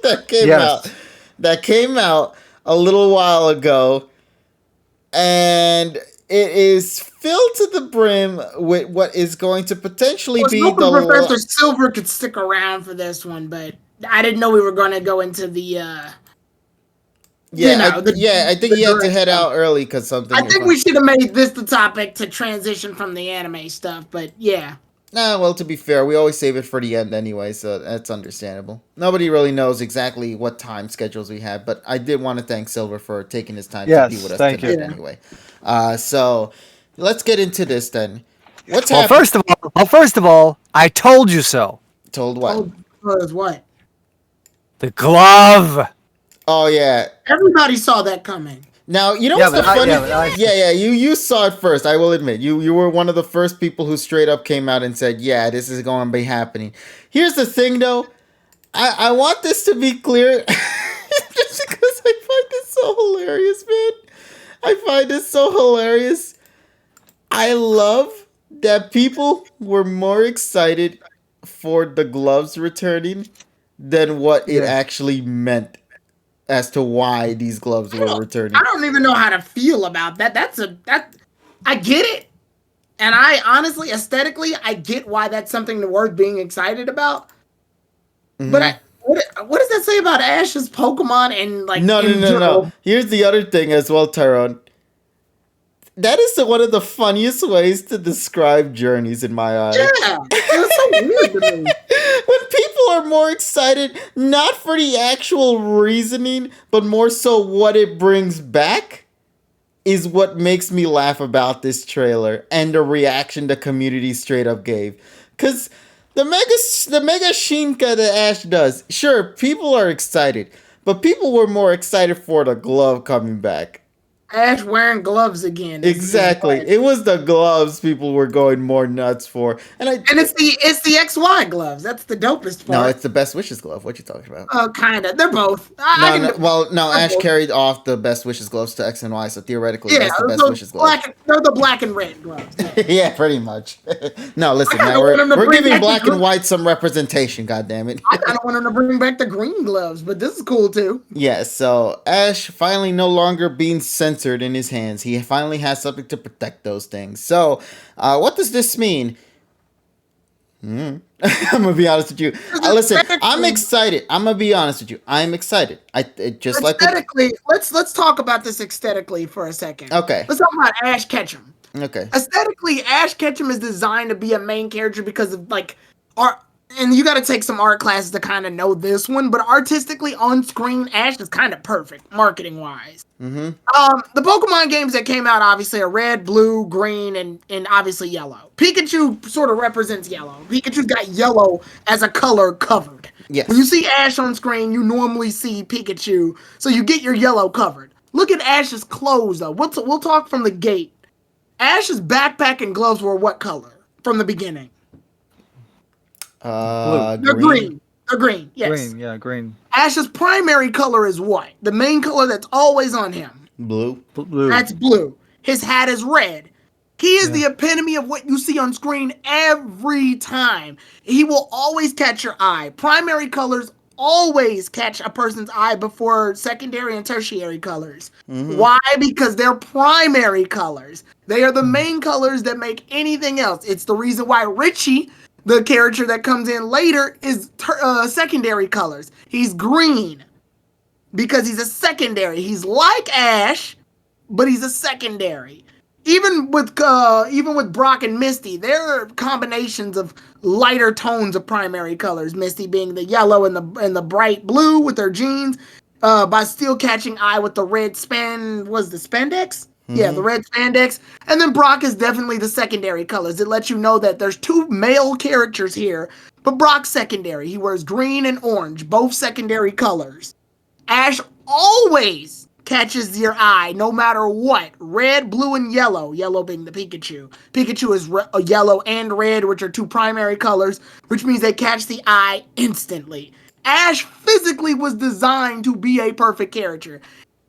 that came out a little while ago, and it is filled to the brim with what is going to potentially be the Professor Silver could stick around for this one, but I didn't know we were going to go into the I think he had to head out early because something. I think we should have made this the topic to transition from the anime stuff, but yeah. Nah, well, to be fair, we always save it for the end anyway, so that's understandable. Nobody really knows exactly what time schedules we have, but I did want to thank Silver for taking his time to be with us tonight anyway. So let's get into this then. What's happening? First of all, I told you so. Told what? What? The glove. Oh yeah. Everybody saw that coming. Now, you know Yeah, what's the but funny? yeah, You saw it first. I will admit, you were one of the first people who straight up came out and said, "Yeah, this is going to be happening." Here's the thing, though. I want this to be clear, just because I find this so hilarious, man. I find this so hilarious. I love that people were more excited for the gloves returning than what it Yeah. actually meant as to why these gloves were I returning. don't even know how to feel about that. I get it. And I honestly, aesthetically, I get why that's something worth being excited about. But what does that say about Ash's Pokemon and like No, no, in no, no. general? Here's the other thing as well, Tyrone. That is one of the funniest ways to describe journeys in my eyes. Yeah, it was so weird to me. When people are more excited, not for the actual reasoning, but more so what it brings back, is what makes me laugh about this trailer and the reaction the community straight up gave. Cause the mega Shinka that Ash does, sure, people are excited, but people were more excited for the glove coming back. Ash wearing gloves again. Exactly. It was the gloves people were going more nuts for. And it's the XY gloves. That's the dopest part. No, it's the Best Wishes glove. What you talking about? Oh, kinda. They're both. No, Ash both. carried off the Best Wishes gloves to X and Y, so theoretically Yeah, that's the Best Wishes gloves. they're the black and red gloves. Yeah, pretty much. No, listen, I man, kinda want him to we're bring giving back the black and green- white some representation, goddammit. I kind of want him to bring back the green gloves, but this is cool too. Yeah, so Ash finally no longer being censored in his hands. He finally has something to protect those things. So, what does this mean? I'm gonna be honest with you. Listen, I'm excited. I'm gonna be honest with you. I'm excited. Just like Aesthetically, let's talk about this aesthetically for a second. Okay. Let's talk about Ash Ketchum. Okay. Aesthetically, Ash Ketchum is designed to be a main character because of like art, and you got to take some art classes to kind of know this one. But artistically, on screen, Ash is kind of perfect, marketing wise. The Pokemon games that came out obviously are red, blue, green, and obviously yellow. Pikachu sort of represents yellow. Pikachu's got yellow as a color covered. Yes. When you see Ash on screen, you normally see Pikachu, so you get your yellow covered. Look at Ash's clothes though. We'll talk from the gate. Ash's backpack and gloves were what color from the beginning? They're green. They're green. Yes. Green, yeah, green. Ash's primary color is what? The main color that's always on him. Blue. Blue. That's blue. His hat is red. He is the epitome of what you see on screen every time. He will always catch your eye. Primary colors always catch a person's eye before secondary and tertiary colors. Why? Because they're primary colors. They are the main colors that make anything else. It's the reason why Richie, the character that comes in later, is secondary colors. He's green because he's a secondary. He's like Ash, but he's a secondary. Even with Brock and Misty, there are combinations of lighter tones of primary colors. Misty being the yellow and the bright blue with her jeans, by still catching eye with the red spandex? Yeah, the red spandex. And then Brock is definitely the secondary colors. It lets you know that there's two male characters here, but Brock's secondary. He wears green and orange, both secondary colors. Ash always catches your eye no matter what. Red, blue, and yellow. Yellow being the Pikachu. Pikachu is yellow and red, which are two primary colors, which means they catch the eye instantly. Ash physically was designed to be a perfect character.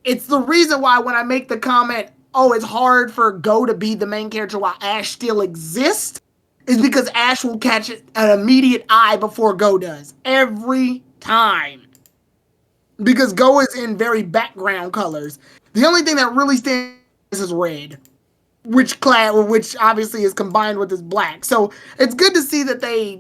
It's the reason why when I make the comment, oh, it's hard for Go to be the main character while Ash still exists, is because Ash will catch an immediate eye before Go does. Every time. Because Go is in very background colors. The only thing that really stands is red, which obviously is combined with his black. So it's good to see that they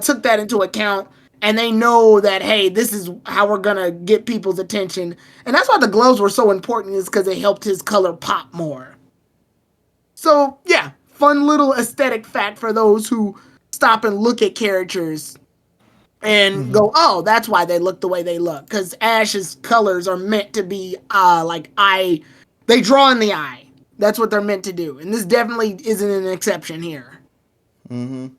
took that into account, and they know that, hey, this is how we're gonna get people's attention. And that's why the gloves were so important, is because they helped his color pop more. So yeah, fun little aesthetic fact for those who stop and look at characters and go, oh, that's why they look the way they look. Because Ash's colors are meant to be they draw in the eye. That's what they're meant to do. And this definitely isn't an exception here. And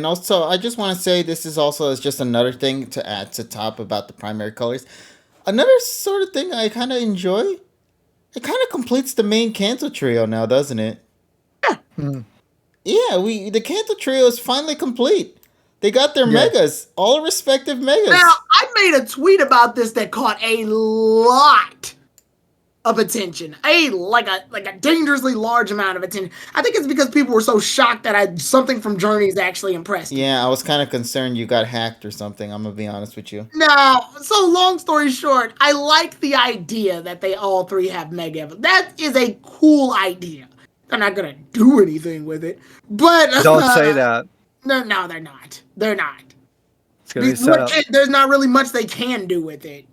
also, I just want to say this is also just another thing to add to top about the primary colors. Another sort of thing I kind of enjoy. It kind of completes the main Kanto trio now, doesn't it? Hmm. Yeah, the Kanto trio is finally complete. They got their Yeah. megas, all respective Now, megas. I made a tweet about this that caught a lot of attention. Like a dangerously large amount of attention. I think it's because people were so shocked that something from Journeys actually impressed me. Yeah, I was kind of concerned you got hacked or something. I'm gonna be honest with you. No, so long story short, I like the idea that they all three have Mega Evolution. That is a cool idea. They're not gonna do anything with it, but Don't say that. No, they're not. They're not. It's gonna be set up. There's not really much they can do with it.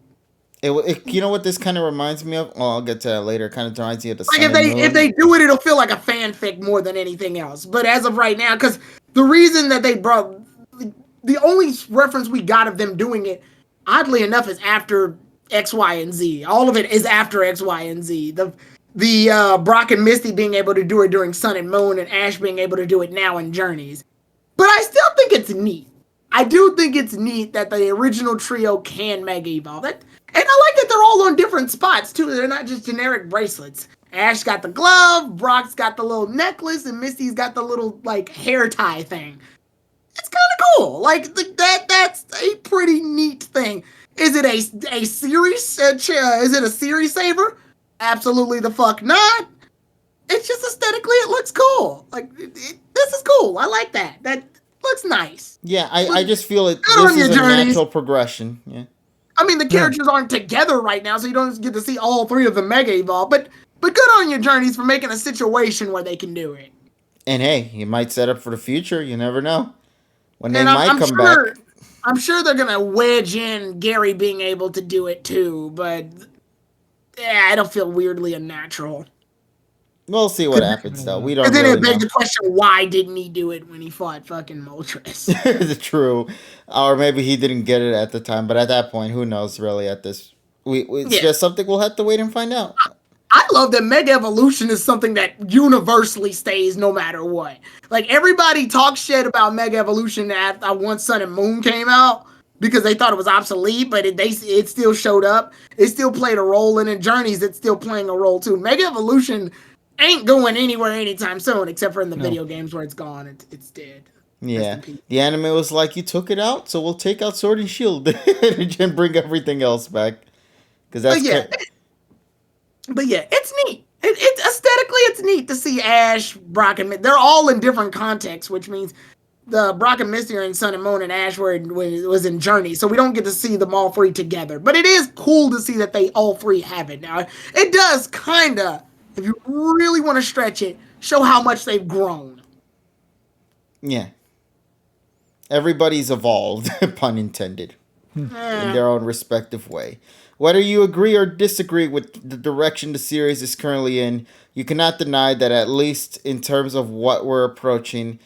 You know what this kind of reminds me of? Well, I'll get to that later. It kind of reminds me of the Like Sun and Moon. if they do it, it'll feel like a fanfic more than anything else. But as of right now, because the reason that they brought the only reference we got of them doing it, oddly enough, is after X, Y, and Z. All of it is after X, Y, and Z. The Brock and Misty being able to do it during Sun and Moon, and Ash being able to do it now in Journeys. But I still think it's neat. I do think it's neat that the original trio can Mega Evolve. And I like that they're all on different spots, too. They're not just generic bracelets. Ash got the glove, Brock's got the little necklace, and Misty's got the little, like, hair tie thing. It's kind of cool. Like, that's a pretty neat thing. Is it a series? Is it a series saver? Absolutely the fuck not. It's just aesthetically, it looks cool. Like, this is cool. I like that. That looks nice. Yeah, I just feel it. Good on This is your a Journeys. natural progression. Yeah. I mean, the characters aren't together right now, so you don't get to see all three of them Mega Evolve. But good on your Journeys for making a situation where they can do it. And hey, you might set up for the future. You never know when they And might come back. I'm sure they're gonna wedge in Gary being able to do it too, but yeah, I don't feel weirdly unnatural. We'll see what happens, though. We don't And then really it begs know. the question: why didn't he do it when he fought fucking Moltres? It's true, or maybe he didn't get it at the time. But at that point, who knows? Really, at this, it's Yeah. just something we'll have to wait and find out. I love that Mega Evolution is something that universally stays no matter what. Like, everybody talks shit about Mega Evolution after once Sun and Moon came out because they thought it was obsolete, but it still showed up. It still played a role, and in Journeys, it's still playing a role too. Mega Evolution ain't going anywhere anytime soon, except for in the video games where it's gone. It's dead. Yeah, the anime was like, you took it out, so we'll take out Sword and Shield and bring everything else back. Because that's But yeah, it's neat. It's aesthetically, it's neat to see Ash, Brock, and Misty. They're all in different contexts, which means the Brock and Misty are in Sun and Moon, and Ash was in Journey, so we don't get to see them all three together. But it is cool to see that they all three have it. Now, it does kind of, if you really want to stretch it, show how much they've grown. Yeah. Everybody's evolved, pun intended, in their own respective way. Whether you agree or disagree with the direction the series is currently in, you cannot deny that at least in terms of what we're approaching,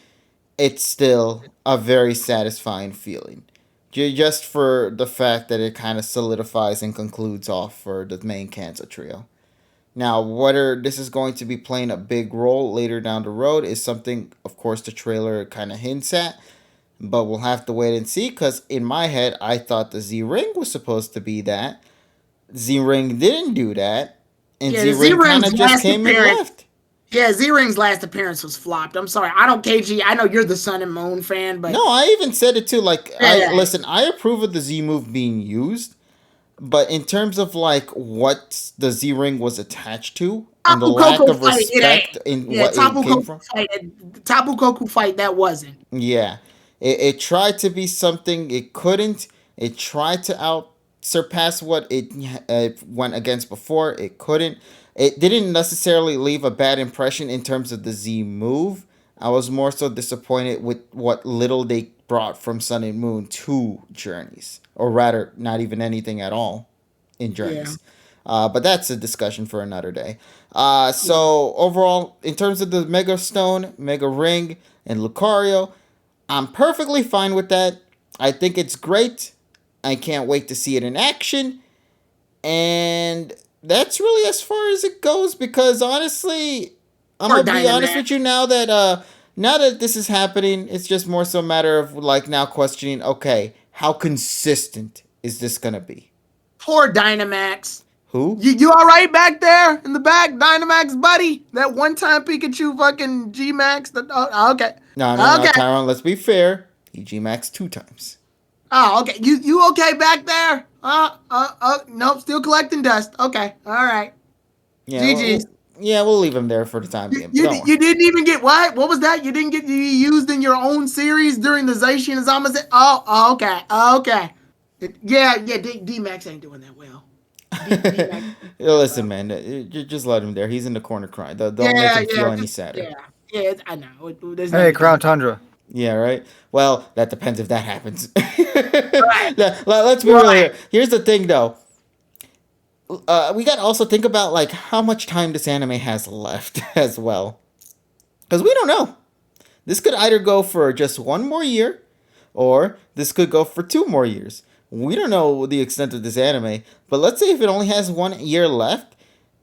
it's still a very satisfying feeling. Just for the fact that it kind of solidifies and concludes off for the main Kanto trio. Now, whether this is going to be playing a big role later down the road is something, of course, the trailer kind of hints at. But we'll have to wait and see, because in my head, I thought the Z-Ring was supposed to be that. Z-Ring didn't do that. And Yeah, Z-Ring kind of Z-Ring's just last came and appearance- left. Yeah, Z-Ring's last appearance was flopped. I'm sorry. I don't, KG, I know you're the Sun and Moon fan, but... No, I even said it too. Like, Yeah. I approve of the Z-Move being used. But in terms of, like, what the Z-Ring was attached to, and the Tapu lack Koko of fight, respect in what Tapu it came Koko from. Tapu Koko fight, that wasn't. Yeah. It tried to be something it couldn't. It tried to surpass what it went against before. It couldn't. It didn't necessarily leave a bad impression in terms of the Z move. I was more so disappointed with what little they brought from Sun and Moon to Journeys. Or rather, not even anything at all in Journeys. But that's a discussion for another day. So overall, in terms of the Mega Stone, Mega Ring, and Lucario, I'm perfectly fine with that. I think it's great. I can't wait to see it in action. And that's really as far as it goes, because honestly, I'm going to be honest with you now that this is happening, it's just more so a matter of like now questioning, okay, how consistent is this going to be? Poor Dynamax. Who? You all right back there in the back, Dynamax buddy? That one-time Pikachu fucking G-Max? Okay. No, Okay. Tyrone, let's be fair. He G-Max 2 times. Oh, okay. You okay back there? Nope, still collecting dust. Okay, all right. Yeah, GG's. we'll leave him there for the time being. You didn't even get what? What was that? You didn't get to be used in your own series during the Zacian and Zamaze? Oh, okay. Yeah, D-Max ain't doing that well. Listen, man, just let him there. He's in the corner crying. Don't make him feel any sadder. Yeah, I know. Hey, Crown Tundra. Yeah, right. Well, that depends if that happens. Right. Let's be real here. Here's the thing, though. We got to also think about like how much time this anime has left as well, because we don't know. This could either go for just 1 more year, or this could go for 2 more years. We don't know the extent of this anime, but let's say if it only has 1 year left,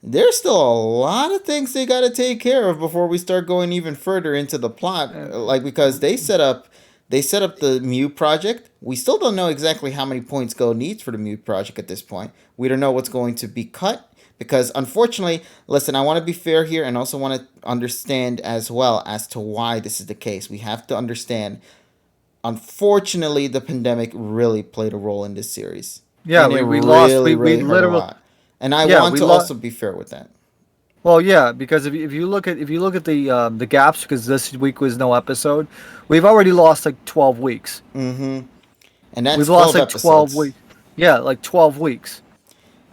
there's still a lot of things they got to take care of before we start going even further into the plot. Like, because they set up the Mew project. We still don't know exactly how many points Go needs for the Mew project at this point. We don't know what's going to be cut because, unfortunately, listen, I want to be fair here and also want to understand as well as to why this is the case. We have to understand, unfortunately, the pandemic really played a role in this series. Yeah, we literally hurt a lot. And I want to also be fair with that. Well, yeah, because if you look at the gaps, because this week was no episode, we've already lost like 12 weeks. Mm-hmm. And that's we've lost like episodes. 12 weeks. Yeah, like 12 weeks.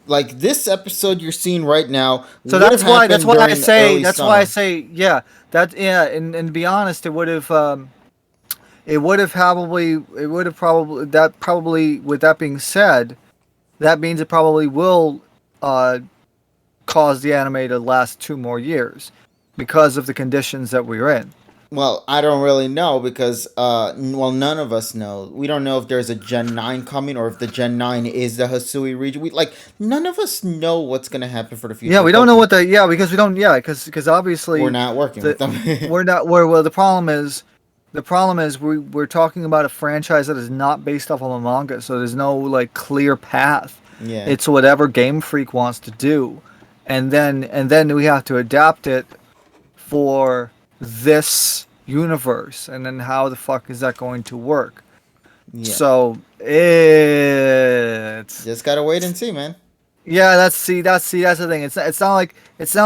Like this episode you're seeing right now. So that's why I say yeah. And to be honest, it would have probably with that being said, that means it probably will cause the anime to last 2 more years because of the conditions that we're in. Well, I don't really know because, none of us know. We don't know if there's a Gen 9 coming or if the Gen 9 is the Hisui region. None of us know what's going to happen for the future. Yeah, we don't know because we don't, because obviously... We're not working with them. The problem is we're talking about a franchise that is not based off of a manga, so there's no, like, clear path. Yeah. It's whatever Game Freak wants to do. And then we have to adapt it for this universe, and then how the fuck is that going to work? Yeah. So it's just gotta wait and see, man. Yeah, that's the thing. It's not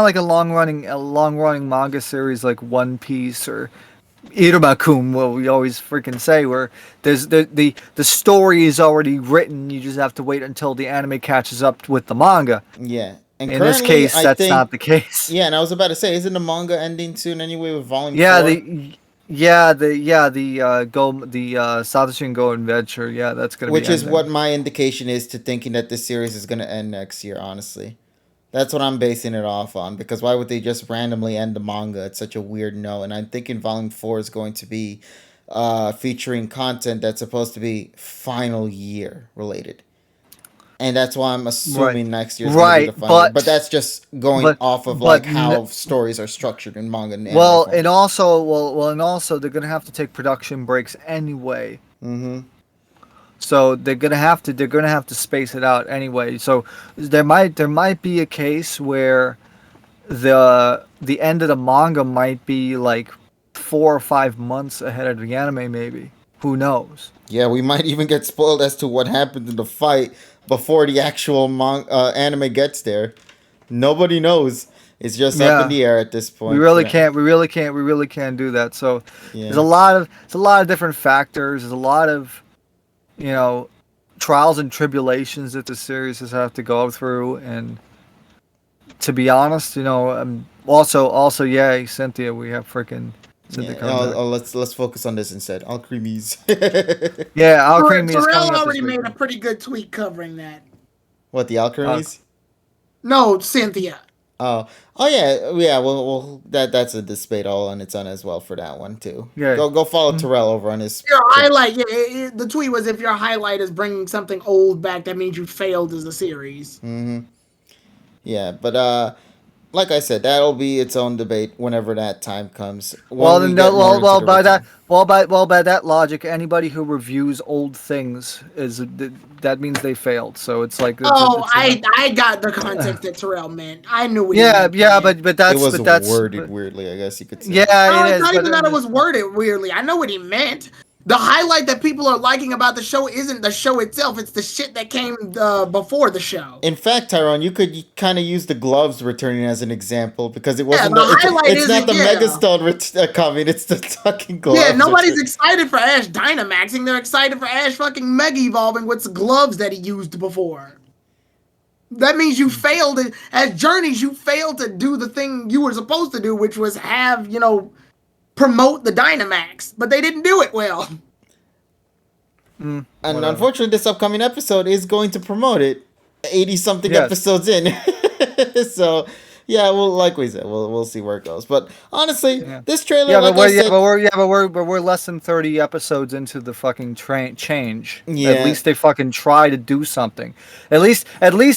like a long running manga series like One Piece or Irumakun, what we always freaking say, where there's the story is already written. You just have to wait until the anime catches up with the manga. Yeah. And in this case, that's not the case. Yeah, and I was about to say, isn't the manga ending soon anyway with Volume 4? The Satoshi and Go Adventure. Yeah, that's gonna. Which is what my indication is to thinking that this series is gonna end next year. Honestly, that's what I'm basing it off on. Because why would they just randomly end the manga? It's such a weird no. And I'm thinking Volume 4 is going to be featuring content that's supposed to be final year related. And that's why I'm assuming next year's going to be the final year. But that's just going off of how stories are structured in manga. And also they're gonna have to take production breaks anyway. Mm-hmm. So they're gonna have to space it out anyway. So there might be a case where the end of the manga might be like 4 or 5 months ahead of the anime. Maybe, who knows? Yeah, we might even get spoiled as to what happened in the fight before the actual anime gets there. Nobody knows. It's just up in the air at this point. We really can't do that. So there's a lot of different factors. There's a lot of, trials and tribulations that the series has have to go through. And to be honest, also, Cynthia, we have freaking. Let's focus on this instead. Alcremies. Alcremies. Terrell already made a pretty good tweet covering that. What, the Alcremies? No, Cynthia. Oh yeah. Well, that's a debate all on its own as well for that one too. Yeah. Go follow Terrell over on his. Your highlight. The tweet was, if your highlight is bringing something old back, that means you failed as a series. Mm-hmm. Yeah, but like I said, that'll be its own debate whenever that time comes. Well, When we then, get more into the by routine. by that logic, anybody who reviews old things that means they failed. So it's like, Oh, it's I got the context that Terrell meant. I knew what he yeah, meant. yeah, Man. but It was that's worded weirdly, I guess you could say. yeah, No, it it's is. not But even that it was worded weirdly. I know what he meant. The highlight that people are liking about the show isn't the show itself. It's the shit that came before the show. In fact, Tyrone, you could kind of use the gloves returning as an example because it Yeah, wasn't the the highlight it's not isn't the yeah. Megastone coming, it's the fucking Yeah, gloves. nobody's excited for Ash Dynamaxing. They're excited for Ash fucking Mega Evolving with the gloves that he used before. That means you failed at Journeys. You failed to do the thing you were supposed to do, which was have promote the Dynamax, but they didn't do it well. And whatever. unfortunately, this upcoming episode is going to promote it 80 something Yes. episodes in. So, yeah, well, like we said, we'll see where it goes. But honestly, this trailer, Yeah, like but I said, we're less than 30 episodes into the fucking change. Yeah. At least they fucking try to do something. At least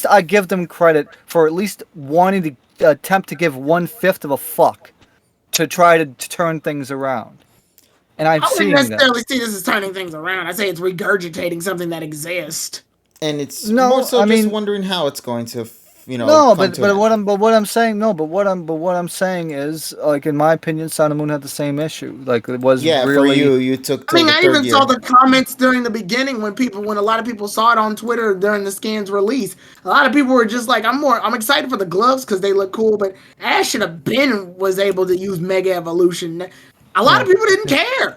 I give them credit for at least wanting to attempt to give 1/5 of a fuck to try to turn things around. And I've I seen wouldn't that. necessarily see this as turning things around. I say it's regurgitating something that exists. and it's No, more so I just mean- wondering how it's going to, No, come to an end. what I'm saying is, like, in my opinion, Sun and Moon had the same issue. Like, it was Yeah, really for you took I till mean, the I third even year. saw the comments during the beginning when a lot of people saw it on Twitter during the scan's release. A lot of people were just like, I'm excited for the gloves because they look cool, but Ash should have was able to use Mega Evolution. A lot of people didn't care.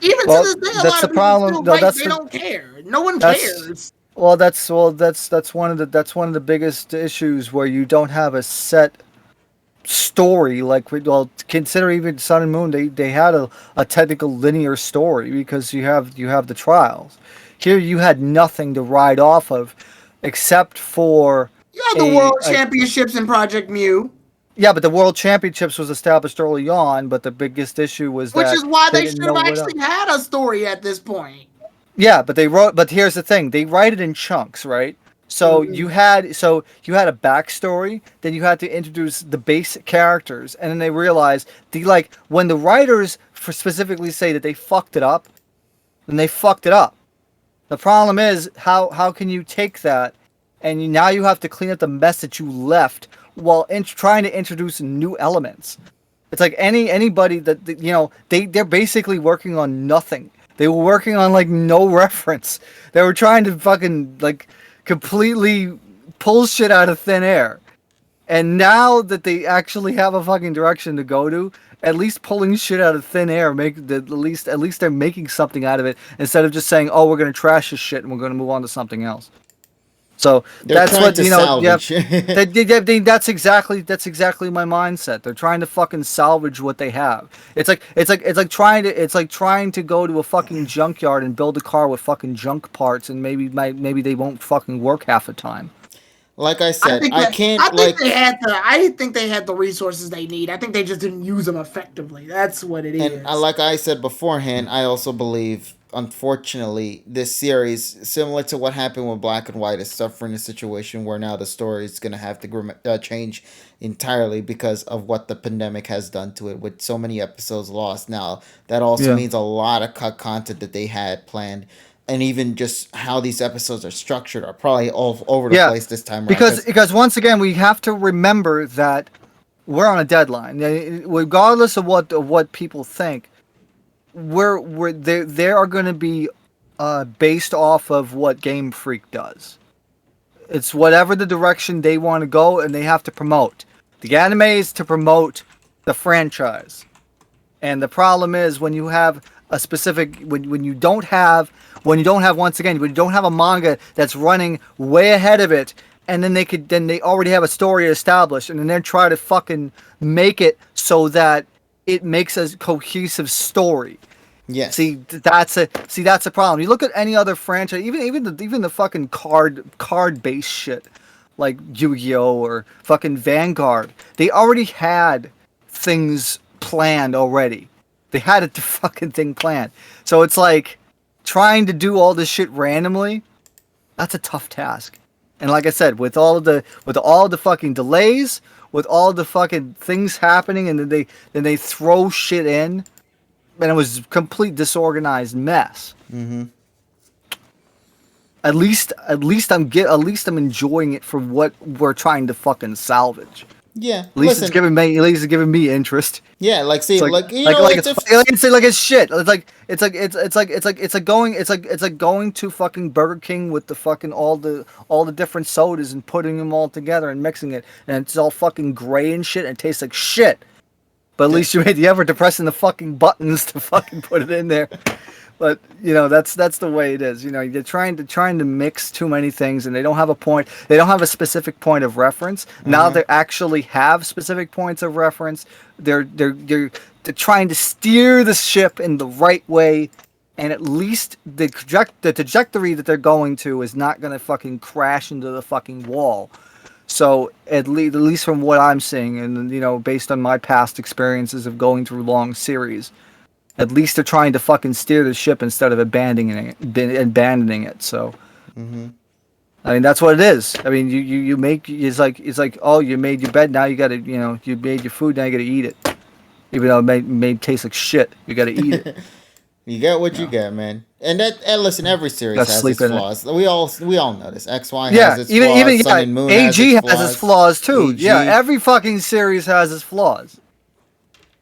Even Well, to this day, a that's lot the of people problem. still No, write that's they the- don't care. No one that's- cares. that's one of the biggest issues where you don't have a set story. Like, consider even Sun and Moon, they had a technical linear story because you have the trials. Here you had nothing to ride off of except for You have the World Championships in Project Mew, yeah, but the World Championships was established early on, but the biggest issue was which that is why they didn't should know have what actually had a story at this point. Yeah, but here's the thing. They write it in chunks, right? So you had a backstory, then you had to introduce the basic characters, and then they realized when the writers specifically say that they fucked it up, then they fucked it up. The problem is how can you take that and now you have to clean up the mess that you left while trying to introduce new elements. It's like anybody that they're basically working on nothing. They were working on no reference. They were trying to fucking completely pull shit out of thin air. And now that they actually have a fucking direction to go to, at least pulling shit out of thin air at least they're making something out of it instead of just saying, "Oh, we're going to trash this shit and we're going to move on to something else." So They're that's trying what to salvage. that's exactly my mindset. They're trying to fucking salvage what they have. It's like trying to go to a fucking junkyard and build a car with fucking junk parts, and maybe they won't fucking work half the time. Like I said, I think they had the resources they need. I think they just didn't use them effectively. That's what it is. And like I said beforehand, I also believe, unfortunately, this series, similar to what happened with Black and White, is suffering a situation where now the story is going to have to change entirely because of what the pandemic has done to it, with so many episodes lost now. That also means a lot of cut content that they had planned. And even just how these episodes are structured are probably all over the place this time around. Because once again, we have to remember that we're on a deadline. Regardless of what people think, they are going to be based off of what Game Freak does. It's whatever the direction they want to go, and they have to promote. The anime is to promote the franchise. And the problem is when you have a specific when you don't have a manga that's running way ahead of it, and then they already have a story established, and then they try to fucking make it so that it makes a cohesive story. Yes. See, that's a problem. You look at any other franchise, even the fucking card based shit like Yu-Gi-Oh or fucking Vanguard. They already had things planned already. They had a fucking thing planned. So it's like trying to do all this shit randomly. That's a tough task. And like I said, with all the fucking delays, with all the fucking things happening, and then they throw shit in, and it was a complete disorganized mess. Mm-hmm. At least I'm enjoying it for what we're trying to fucking salvage. Yeah. At least it's giving me interest. Yeah, like see, like you like know, like it's shit. It's like going to fucking Burger King with the fucking all the different sodas and putting them all together and mixing it, and it's all fucking gray and shit and it tastes like shit. But at least you made the effort to pressing the fucking buttons to fucking put it in there. But you know that's the way it is. You know, you're trying to mix too many things, and they don't have a point. They don't have a specific point of reference. Now they actually have specific points of reference. They're trying to steer the ship in the right way, and at least the trajectory that they're going to is not going to fucking crash into the fucking wall. So at least from what I'm seeing, and you know, based on my past experiences of going through long series. At least they're trying to fucking steer the ship instead of abandoning it. So, I mean, that's what it is. I mean, you make it's like oh, you made your bed, now you gotta, you know, you made your food, now you gotta eat it. Even though it may taste like shit, you gotta eat it. You get what you get, man. And listen, every series has its flaws. We all know this. XY has its flaws. Even Sun and Moon AG has its flaws too. AG. Yeah, every fucking series has its flaws.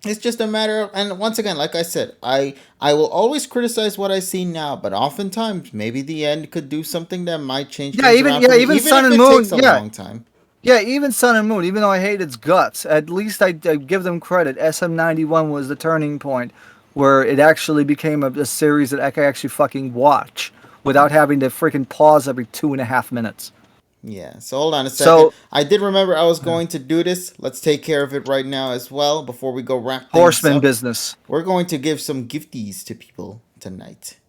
It's just a matter of, and once again, like I said, I will always criticize what I see now, but oftentimes maybe the end could do something that might change. Yeah, even Sun and Moon. Long time. Yeah, even Sun and Moon. Even though I hate its guts, at least I give them credit. SM91 was the turning point where it actually became a series that I could actually fucking watch without having to freaking pause every 2.5 minutes. Yeah, so hold on a second. So, I did remember I was going to do this. Let's take care of it right now as well before we go wrap things Horseman up. business. We're going to give some gifties to people tonight.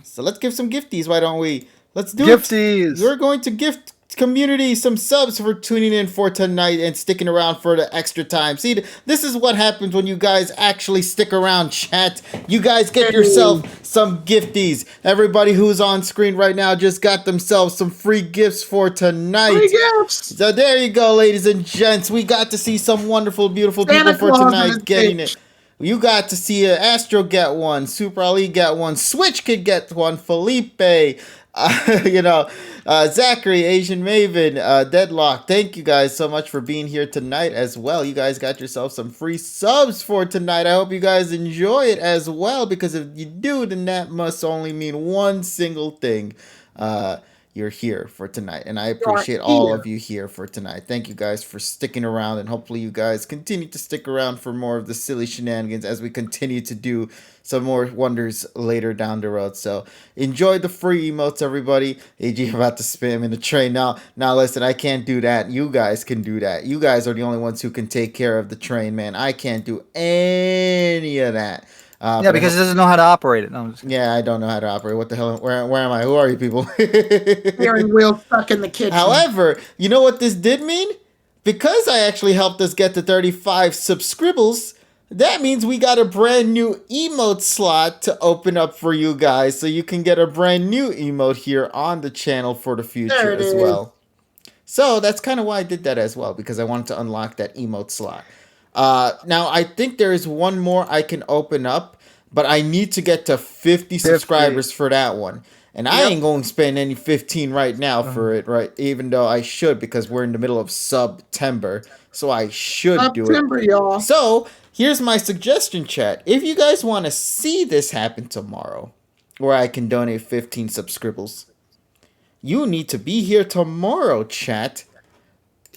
So let's give some gifties, why don't we? Let's do gifties. We're going to gift community some subs for tuning in for tonight and sticking around for the extra time. See, this is what happens when you guys actually stick around, chat. You guys get yourself some gifties. Everybody who's on screen right now just got themselves some free gifts for tonight. Free gifts. So there you go, ladies and gents. We got to see some wonderful, beautiful people for tonight getting it. You got to see Astro get one, Super Ali get one, Switch Kid get one, Felipe, Zachary, Asian Maven, Deadlock. Thank you guys so much for being here tonight as well. You guys got yourself some free subs for tonight. I hope you guys enjoy it as well, because if you do, then that must only mean one single thing. You're here for tonight, and I appreciate all of you here for tonight. Thank you guys for sticking around, and hopefully you guys continue to stick around for more of the silly shenanigans as we continue to do some more wonders later down the road. So enjoy the free emotes, everybody. AG about to spam in the train now. Listen, I can't do that. You guys can do that. You guys are the only ones who can take care of the train, man. I can't do any of that. Because it doesn't know how to operate it. No, yeah, I don't know how to operate. What the hell? Where am I? Who are you people? Steering wheel stuck in the kitchen. However, you know what this did mean? Because I actually helped us get to 35 subscribbles, that means we got a brand new emote slot to open up for you guys, so you can get a brand new emote here on the channel for the future as well. So that's kind of why I did that as well, because I wanted to unlock that emote slot. Now, I think there is one more I can open up, but I need to get to 50 subscribers for that one. And I ain't going to spend any 15 right now for it, right? Even though I should, because we're in the middle of September. So I should do it. Y'all. So here's my suggestion, chat. If you guys want to see this happen tomorrow, where I can donate 15 subscribbles, you need to be here tomorrow, chat,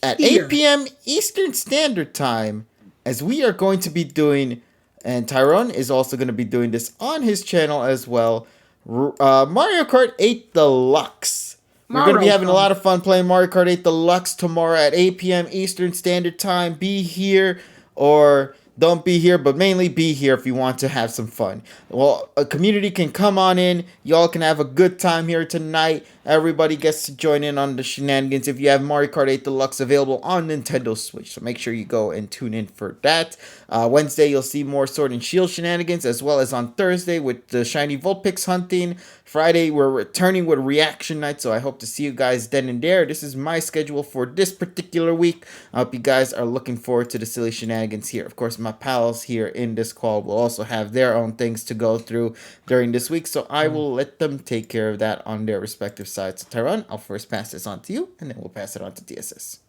at 8 p.m. Eastern Standard Time, as we are going to be doing, and Tyrone is also going to be doing this on his channel as well, Mario Kart 8 Deluxe. We're going to be having a lot of fun playing Mario Kart 8 Deluxe tomorrow at 8 p.m. Eastern Standard Time. Be here or don't be here, but mainly be here if you want to have some fun. Well, a community can come on in. Y'all can have a good time here tonight. Everybody gets to join in on the shenanigans. If you have Mario Kart 8 Deluxe available on Nintendo Switch, so make sure you go and tune in for that. Wednesday, you'll see more Sword and Shield shenanigans, as well as on Thursday with the Shiny Vulpix hunting. Friday, we're returning with Reaction Night, so I hope to see you guys then and there. This is my schedule for this particular week. I hope you guys are looking forward to the silly shenanigans here. Of course, my pals here in this call will also have their own things to go through during this week, so I will let them take care of that on their respective sides. So, Tyrone, I'll first pass this on to you, and then we'll pass it on to TSS.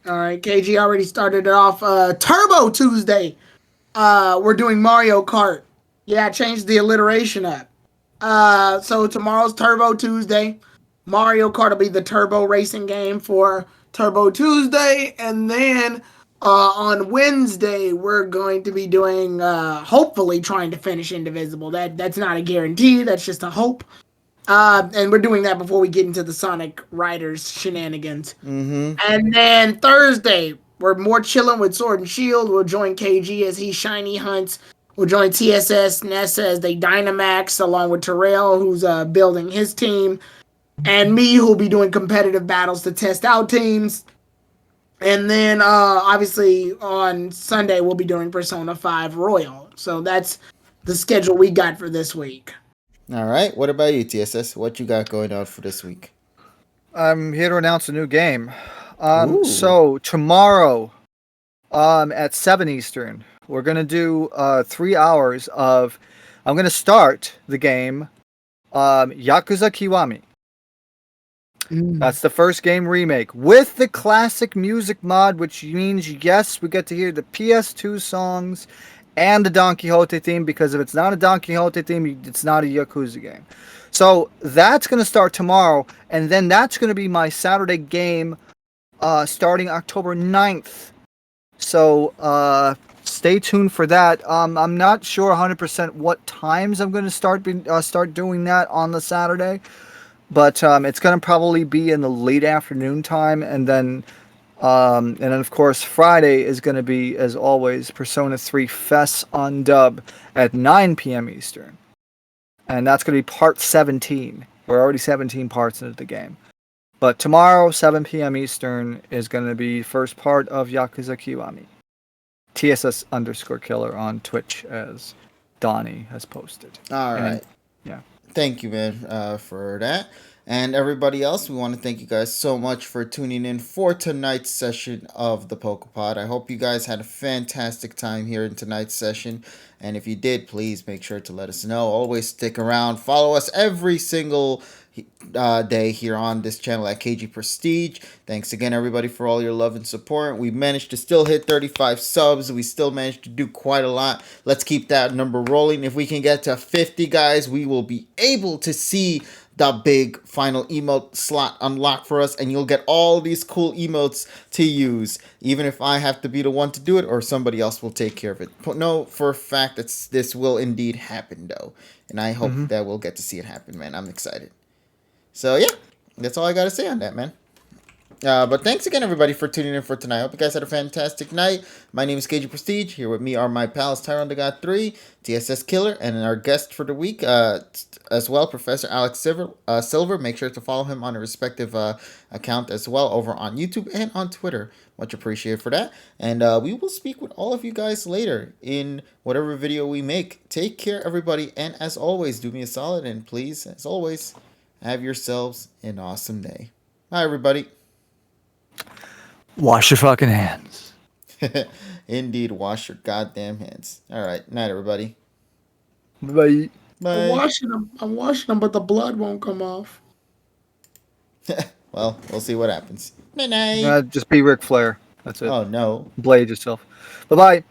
All right, KG already started it off. Turbo Tuesday. We're doing Mario Kart. Yeah, I changed the alliteration up. So tomorrow's Turbo Tuesday. Mario Kart will be the turbo racing game for Turbo Tuesday. And then on Wednesday, we're going to be doing, hopefully trying to finish Indivisible. That's not a guarantee. That's just a hope. And we're doing that before we get into the Sonic Riders shenanigans. Mm-hmm. And then Thursday, we're more chilling with Sword and Shield. We'll join KG as he shiny hunts. We'll join TSS, Nessa as they Dynamax, along with Terrell, who's building his team. And me, who'll be doing competitive battles to test out teams. And then, obviously, on Sunday, we'll be doing Persona 5 Royal. So that's the schedule we got for this week. All right. What about you, TSS? What you got going on for this week? I'm here to announce a new game. Ooh. So tomorrow, at 7 Eastern, we're gonna do 3 hours of. I'm gonna start the game, Yakuza Kiwami. That's the first game remake with the classic music mod, which means yes, we get to hear the PS2 songs and the Don Quixote theme, because if it's not a Don Quixote theme, it's not a Yakuza game. So that's going to start tomorrow, and then that's going to be my Saturday game starting October 9th. So stay tuned for that. I'm not sure 100% what times I'm going to start doing that on the Saturday, but it's going to probably be in the late afternoon time, and then of course, Friday is going to be, as always, Persona 3 Fest on dub at 9 p.m. Eastern. And that's going to be part 17. We're already 17 parts into the game. But tomorrow, 7 p.m. Eastern, is going to be first part of Yakuza Kiwami. TSS_killer on Twitch, as Donnie has posted. All right. Yeah. Thank you, man, for that. And everybody else, we want to thank you guys so much for tuning in for tonight's session of the PokePod. I hope you guys had a fantastic time here in tonight's session. And if you did, please make sure to let us know. Always stick around. Follow us every single day here on this channel at KG Prestige. Thanks again, everybody, for all your love and support. We managed to still hit 35 subs. We still managed to do quite a lot. Let's keep that number rolling. If we can get to 50, guys, we will be able to see the big final emote slot unlocked for us, and you'll get all these cool emotes to use, even if I have to be the one to do it or somebody else will take care of it. No, for a fact that this will indeed happen, though, and I hope that we'll get to see it happen, man. I'm excited. So yeah, that's all I gotta say on that, man. But thanks again, everybody, for tuning in for tonight. I hope you guys had a fantastic night. My name is KG Prestige. Here with me are my pals Tyrone the God 3, TSS Killer, and our guest for the week as well, Professor Alex Silver. Make sure to follow him on a respective account as well over on YouTube and on Twitter. Much appreciated for that. And we will speak with all of you guys later in whatever video we make. Take care, everybody. And as always, do me a solid. And please, as always, have yourselves an awesome day. Bye, everybody. Wash your fucking hands. Indeed, wash your goddamn hands. All right, night, everybody. Bye. Bye. I'm washing them, but the blood won't come off. Well, we'll see what happens. Night, night. Just be Ric Flair. That's it. Oh no. Blade yourself. Bye bye.